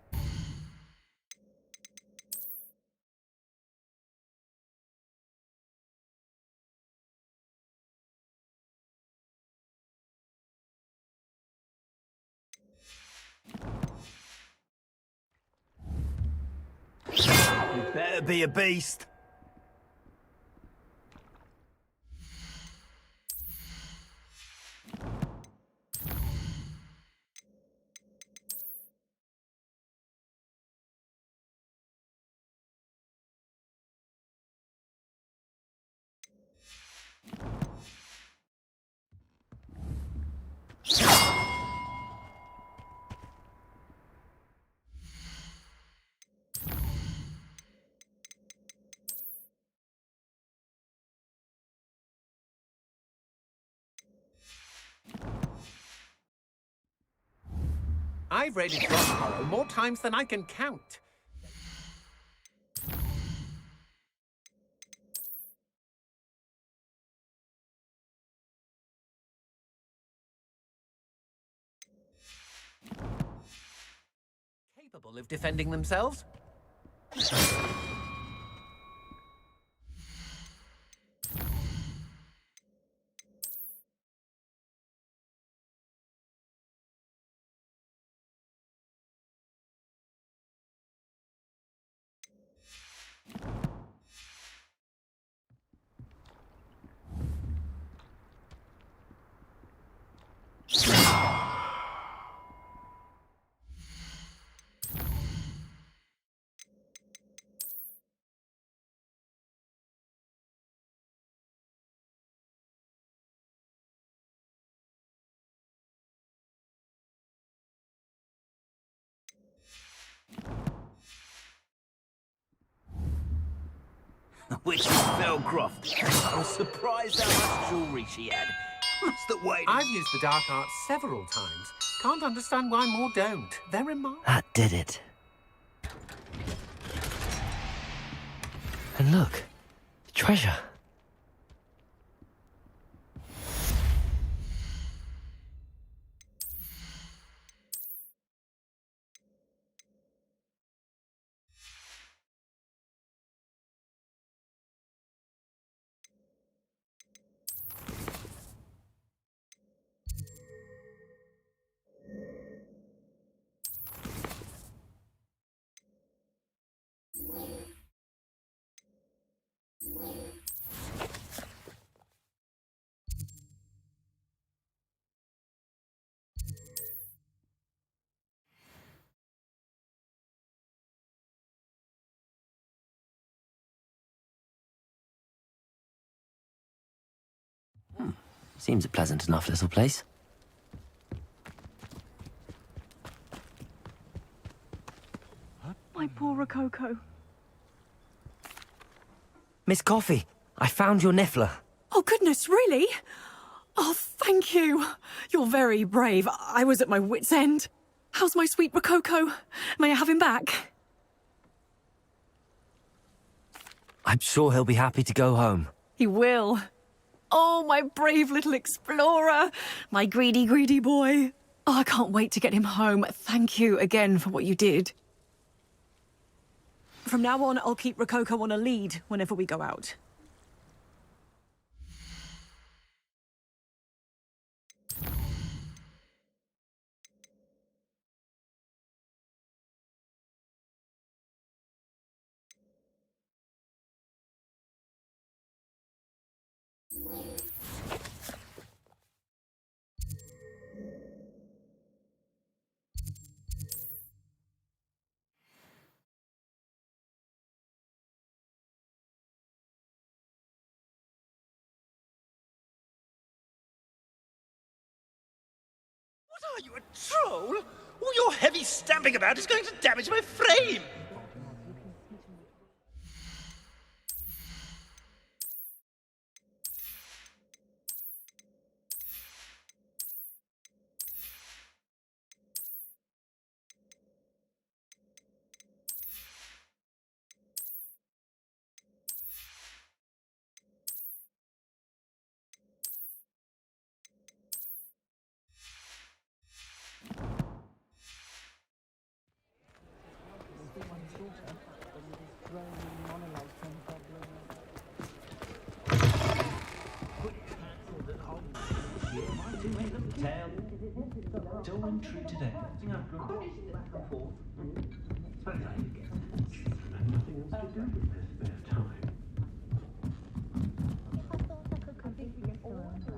Speaker 5: You better be a beast.
Speaker 16: I've raided Rockhollow more times than I can count. Capable of defending themselves?
Speaker 5: Wicked Velcroft. I was surprised how much jewellery she had. Must have waited.
Speaker 16: I've used the dark arts several times. Can't understand why more don't. They're remarkable.
Speaker 2: That did it. And look, treasure. Seems a pleasant enough little place.
Speaker 15: My poor Rococo.
Speaker 2: Miss Coffee, I found your niffler.
Speaker 15: Oh, goodness, really? Oh, thank you. You're very brave. I was at my wit's end. How's my sweet Rococo? May I have him back?
Speaker 2: I'm sure he'll be happy to go home.
Speaker 15: He will. Oh, my brave little explorer. My greedy, greedy boy. Oh, I can't wait to get him home. Thank you again for what you did. From now on, I'll keep Rococo on a lead whenever we go out.
Speaker 6: What are you, a troll? All your heavy stamping about is going to damage my frame!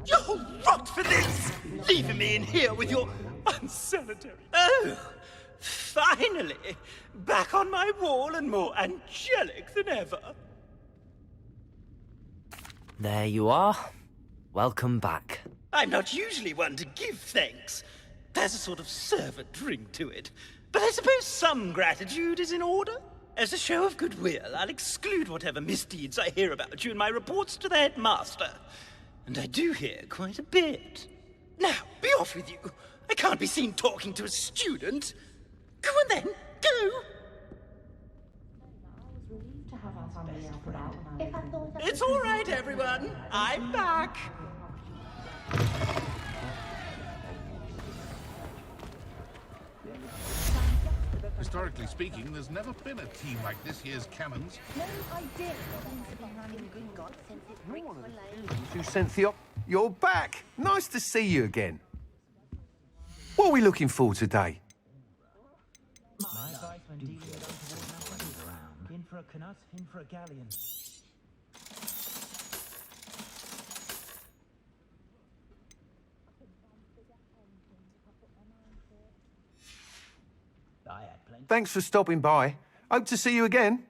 Speaker 6: You're rot for this! Leaving me in here with your unsanitary... Oh! Finally! Back on my wall and more angelic than ever.
Speaker 2: There you are. Welcome back.
Speaker 6: I'm not usually one to give thanks. There's a sort of servant ring to it. But I suppose some gratitude is in order. As a show of goodwill, I'll exclude whatever misdeeds I hear about you in my reports to the headmaster. And I do hear quite a bit. Now, be off with you. I can't be seen talking to a student. Go on then, go! It's all right, everyone. I'm back.
Speaker 13: Historically speaking, there's never been a team like this year's Cannons.
Speaker 21: No idea what things have been running Gringotts since its bricks were laid.
Speaker 9: You, Cynthia, you're back. Nice to see you again. What are we looking for today?
Speaker 17: In for a canut, in for a galleon.
Speaker 9: Thanks for stopping by. Hope to see you again.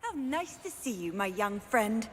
Speaker 19: How nice to see you, my young friend.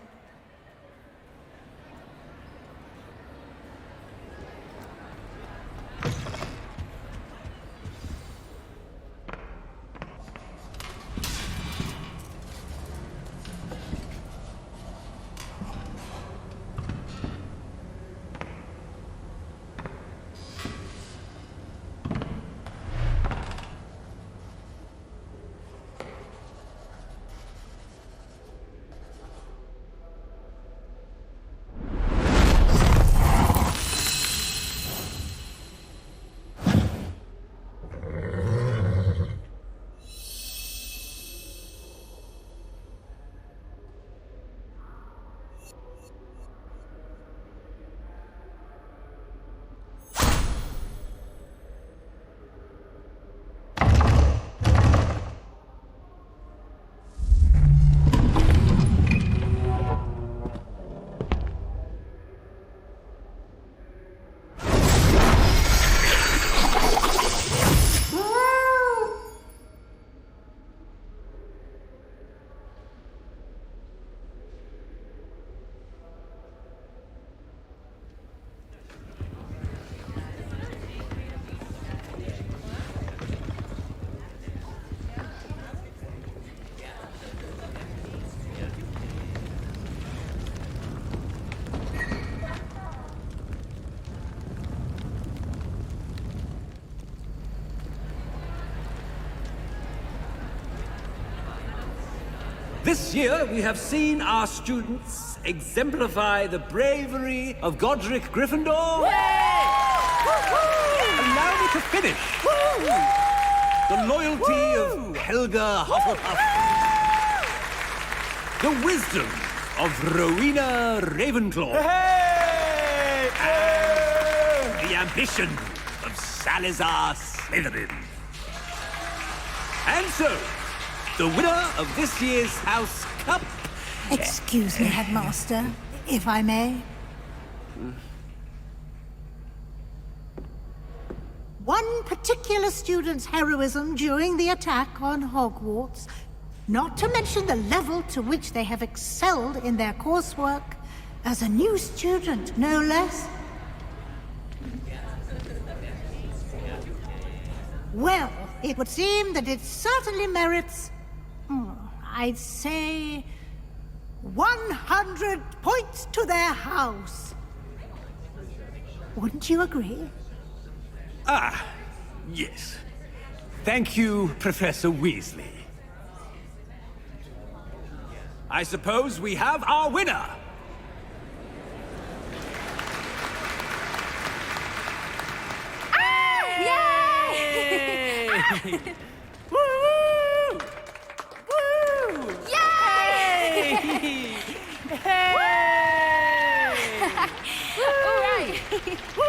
Speaker 1: This year, we have seen our students exemplify the bravery of Godric Gryffindor. Allow me to finish. The loyalty of Helga Hufflepuff. The wisdom of Rowena Ravenclaw. And the ambition of Salazar Slytherin. And so, the winner of this year's House Cup...
Speaker 18: Excuse me, Headmaster, if I may. One particular student's heroism during the attack on Hogwarts, not to mention the level to which they have excelled in their coursework, as a new student, no less. Well, it would seem that it certainly merits, I'd say, 100 points to their house. Wouldn't you agree?
Speaker 1: Ah, yes. Thank you, Professor Weasley. I suppose we have our winner.
Speaker 10: Yay!
Speaker 8: Woo! Woo!
Speaker 10: Yay!
Speaker 8: Hey!
Speaker 10: All right.
Speaker 8: Woo!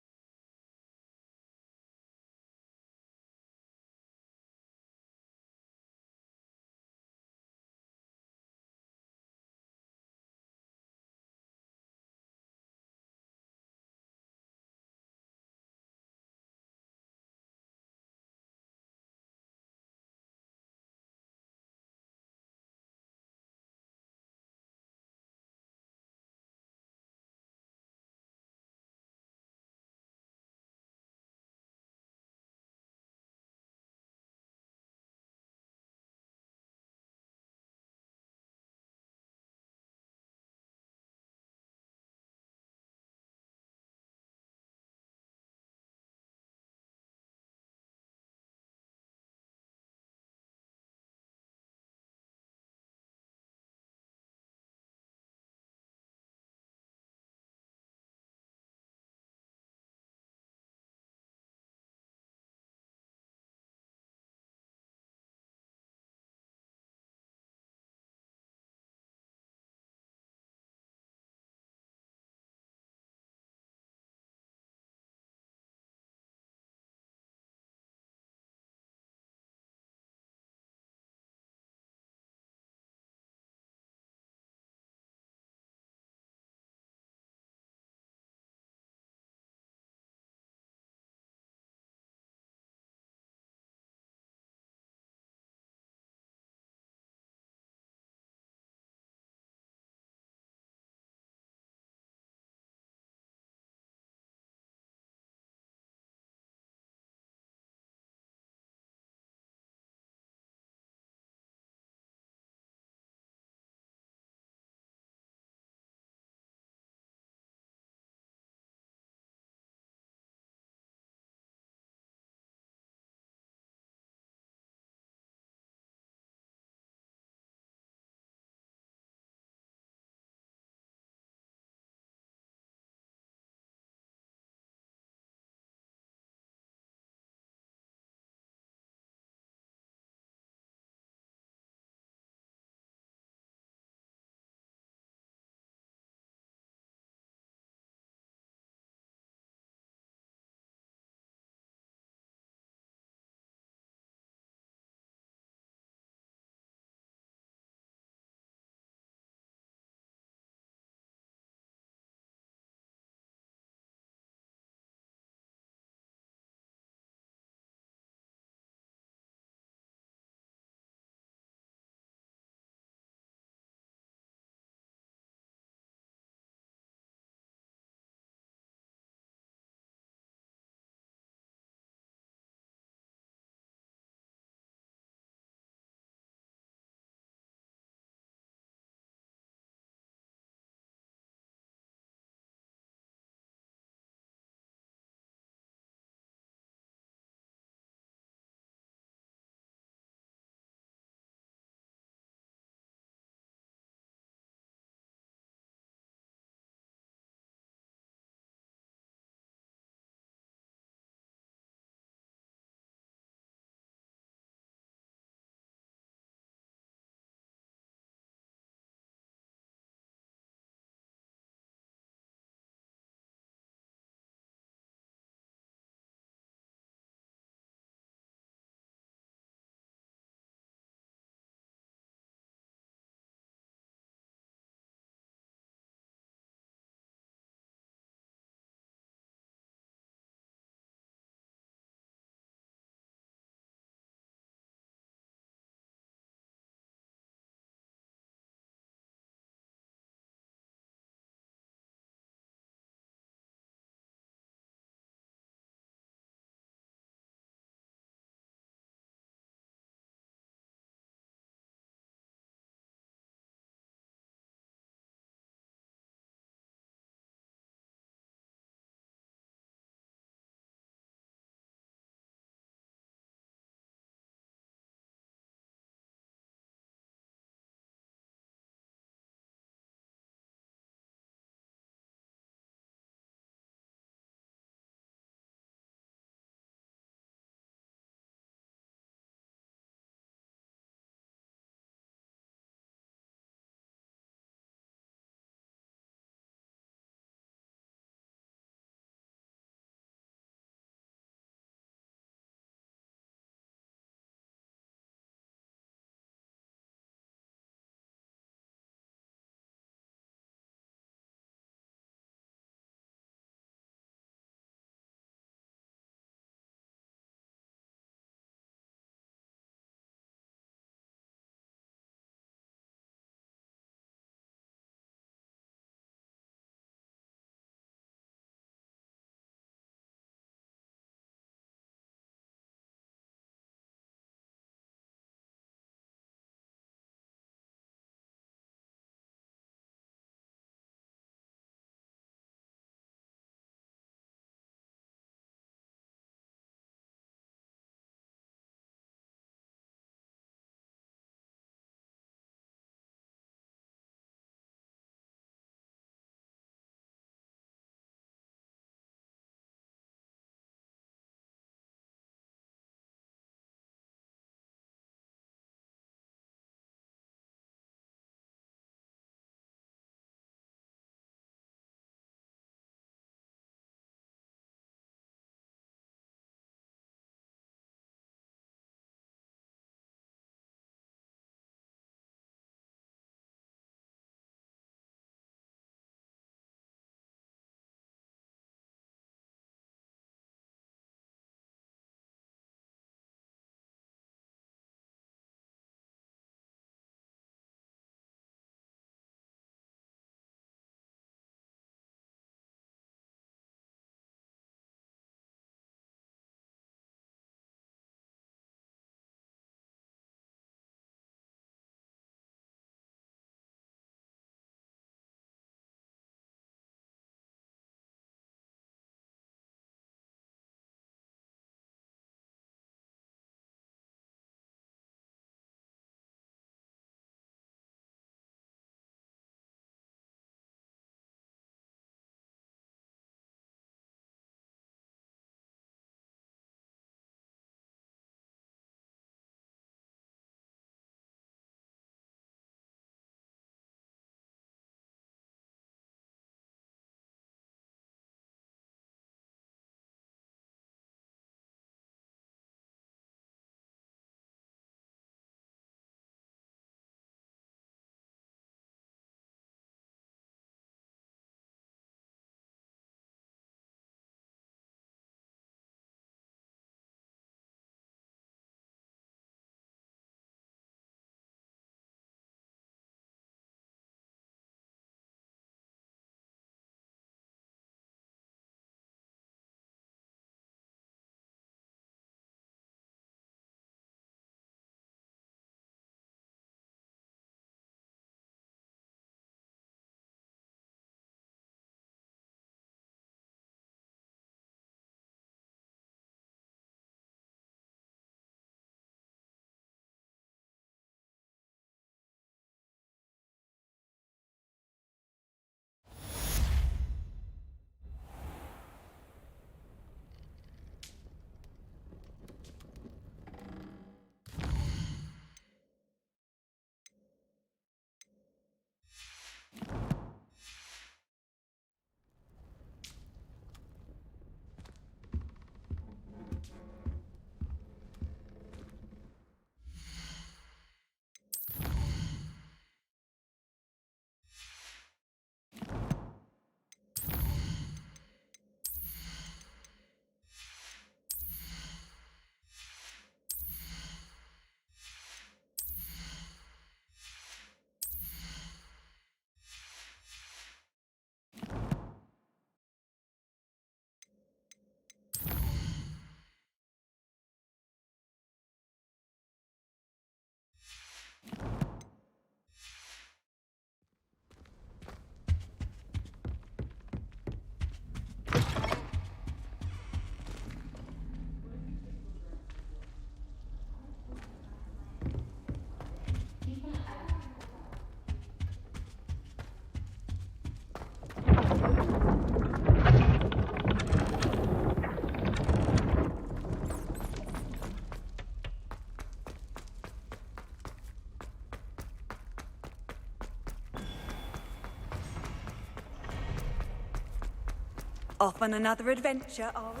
Speaker 19: Off on another adventure, are we?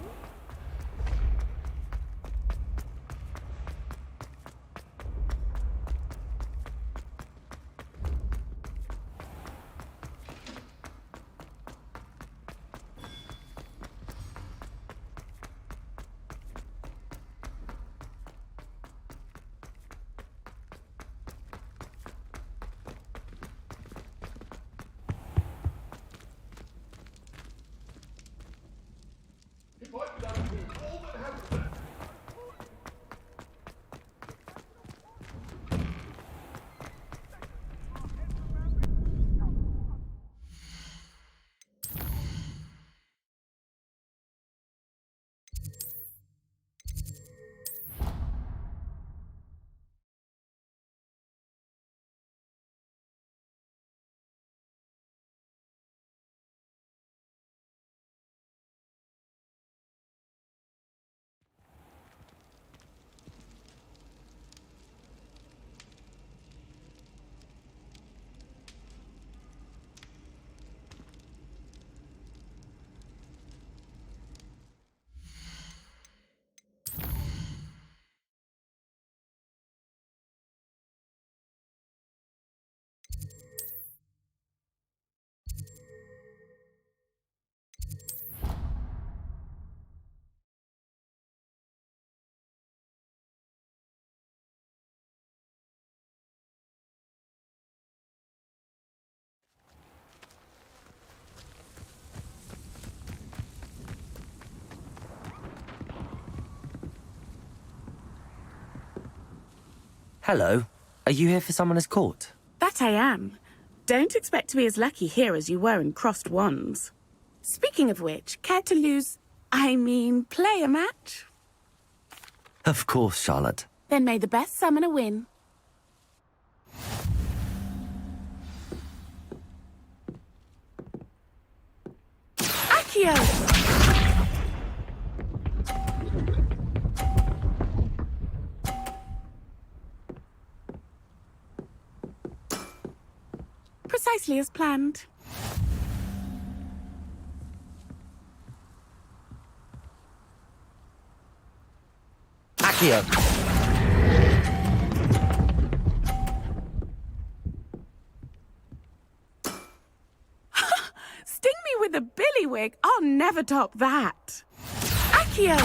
Speaker 2: Hello. Are you here for someone as court?
Speaker 4: That I am. Don't expect to be as lucky here as you were in Crossed Wands. Speaking of which, care to play a match?
Speaker 2: Of course, Charlotte.
Speaker 4: Then may the best summoner win. Accio! Precisely as planned.
Speaker 2: Accio!
Speaker 4: Sting me with a billywig? I'll never top that. Accio!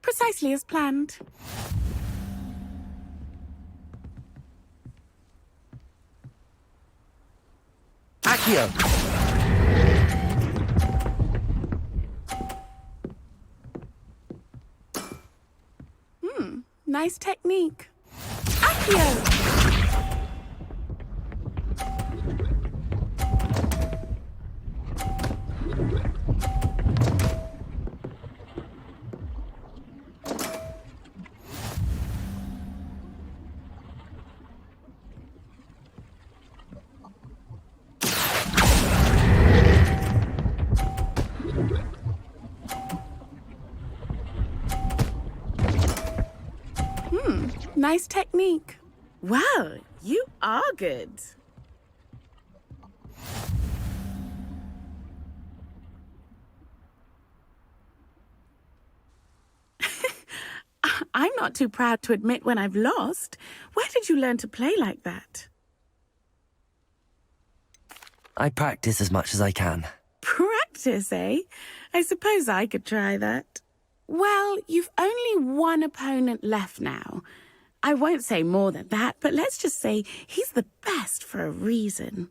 Speaker 4: Precisely as planned.
Speaker 2: Accio!
Speaker 4: Nice technique. Accio! Nice technique. Wow, you are good. I'm not too proud to admit when I've lost. Where did you learn to play like that?
Speaker 2: I practice as much as I can.
Speaker 4: Practice, eh? I suppose I could try that. Well, you've only one opponent left now. I won't say more than that, but let's just say he's the best for a reason.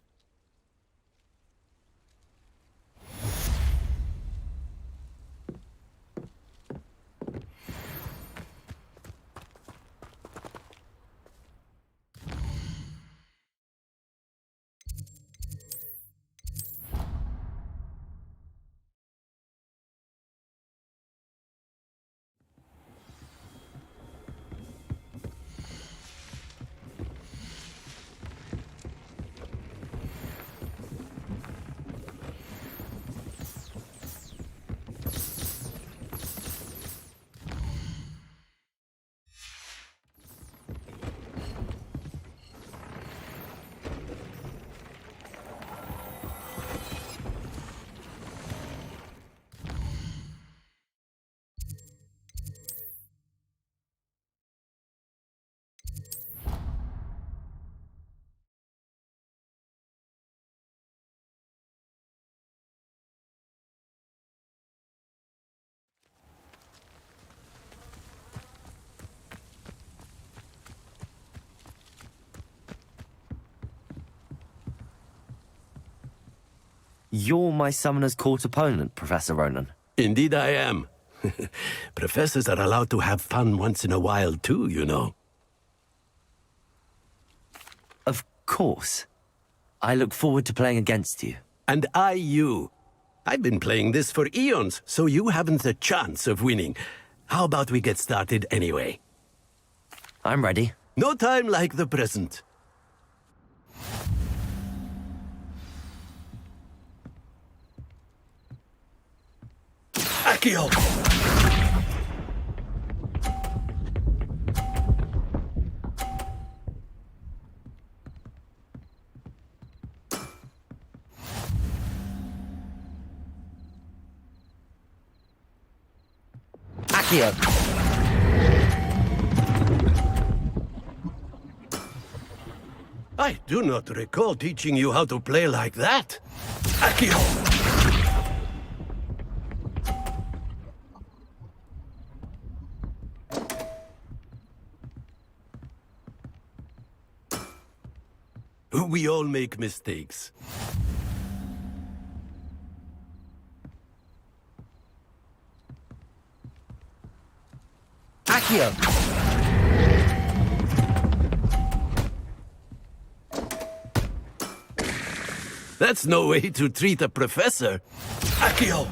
Speaker 2: You're my Summoner's Court opponent, Professor Ronan.
Speaker 3: Indeed I am. Professors are allowed to have fun once in a while too, you know.
Speaker 2: Of course. I look forward to playing against you.
Speaker 3: And I you. I've been playing this for eons, so you haven't a chance of winning. How about we get started anyway?
Speaker 2: I'm ready.
Speaker 3: No time like the present. Accio!
Speaker 2: Accio!
Speaker 3: I do not recall teaching you how to play like that. Accio! We all make mistakes.
Speaker 2: Accio!
Speaker 3: That's no way to treat a professor. Accio!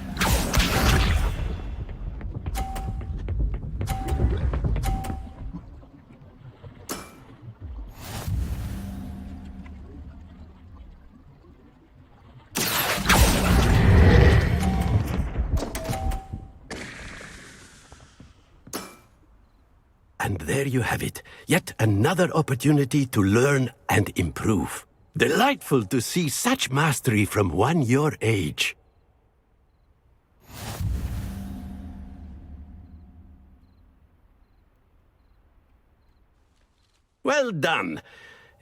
Speaker 3: And there you have it. Yet another opportunity to learn and improve. Delightful to see such mastery from one your age. Well done.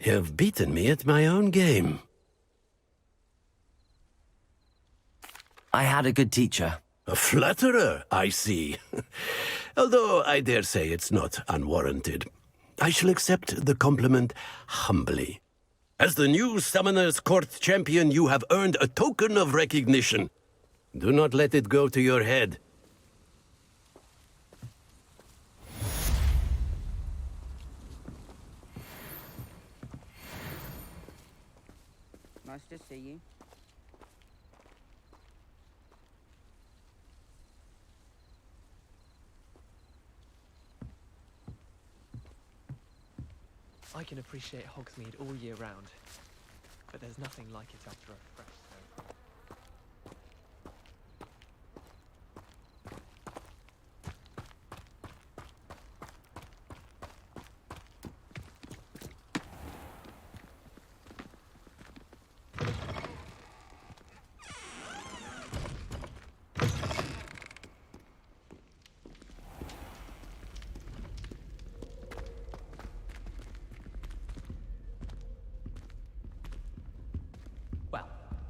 Speaker 3: You've beaten me at my own game.
Speaker 2: I had a good teacher.
Speaker 3: A flatterer, I see. Although I dare say it's not unwarranted. I shall accept the compliment humbly. As the new Summoner's Court champion, you have earned a token of recognition. Do not let it go to your head.
Speaker 7: Nice to see you.
Speaker 8: I can appreciate Hogsmeade all year round, but there's nothing like it after a fresh snow.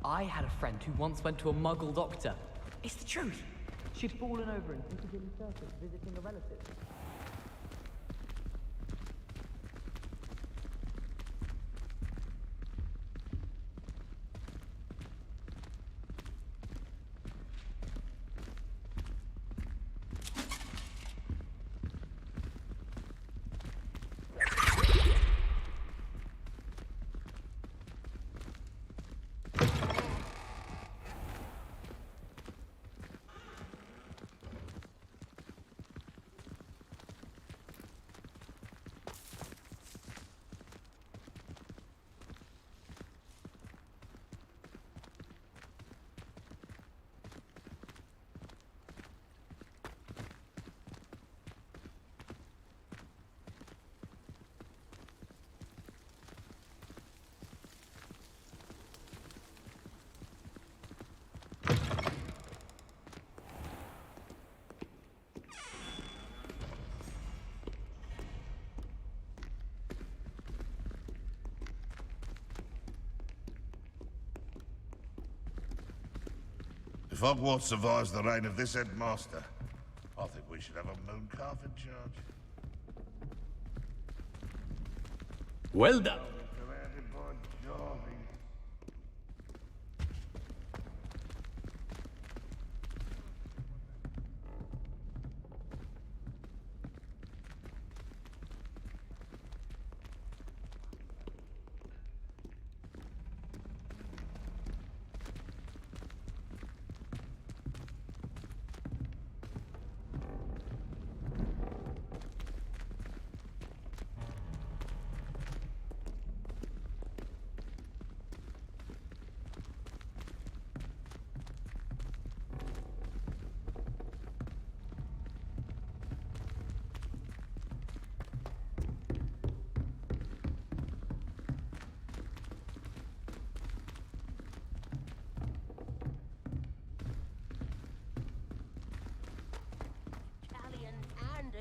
Speaker 20: I had a friend who once went to a Muggle doctor. It's the truth. She'd fallen over in Piccadilly Circus visiting a relative.
Speaker 23: If Hogwarts survives the reign of this headmaster, I think we should have a mooncalf in charge.
Speaker 3: Well done.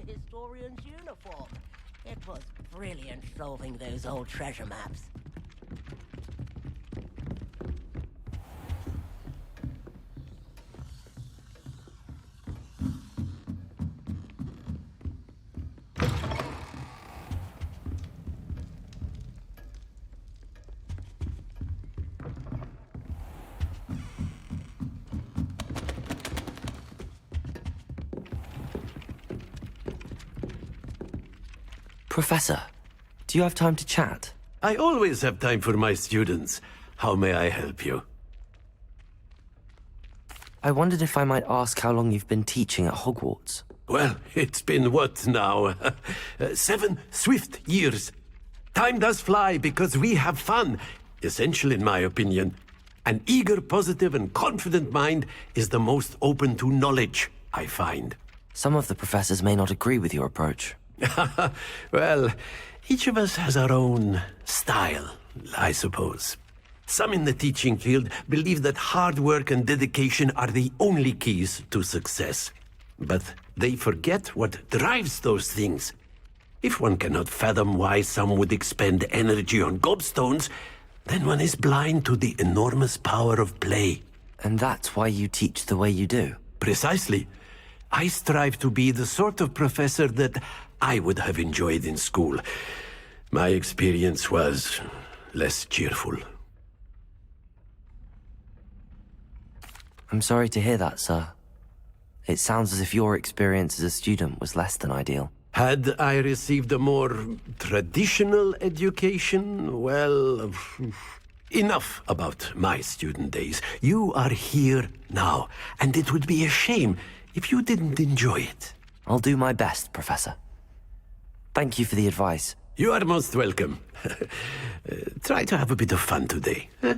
Speaker 12: historian's uniform. It was brilliant solving those old treasure maps.
Speaker 2: Professor, do you have time to chat?
Speaker 3: I always have time for my students. How may I help you?
Speaker 2: I wondered if I might ask how long you've been teaching at Hogwarts.
Speaker 3: Well, it's been what now? 7 swift years. Time does fly because we have fun. Essential in my opinion. An eager, positive and confident mind is the most open to knowledge, I find.
Speaker 2: Some of the professors may not agree with your approach.
Speaker 3: Well, each of us has our own style, I suppose. Some in the teaching field believe that hard work and dedication are the only keys to success. But they forget what drives those things. If one cannot fathom why some would expend energy on gobstones, then one is blind to the enormous power of play.
Speaker 2: And that's why you teach the way you do?
Speaker 3: Precisely. I strive to be the sort of professor that I would have enjoyed in school. My experience was less cheerful.
Speaker 2: I'm sorry to hear that, sir. It sounds as if your experience as a student was less than ideal.
Speaker 3: Had I received a more traditional education, well, enough about my student days. You are here now, and it would be a shame if you didn't enjoy it.
Speaker 2: I'll do my best, Professor. Thank you for the advice.
Speaker 3: You are most welcome. Try to have a bit of fun today. Huh?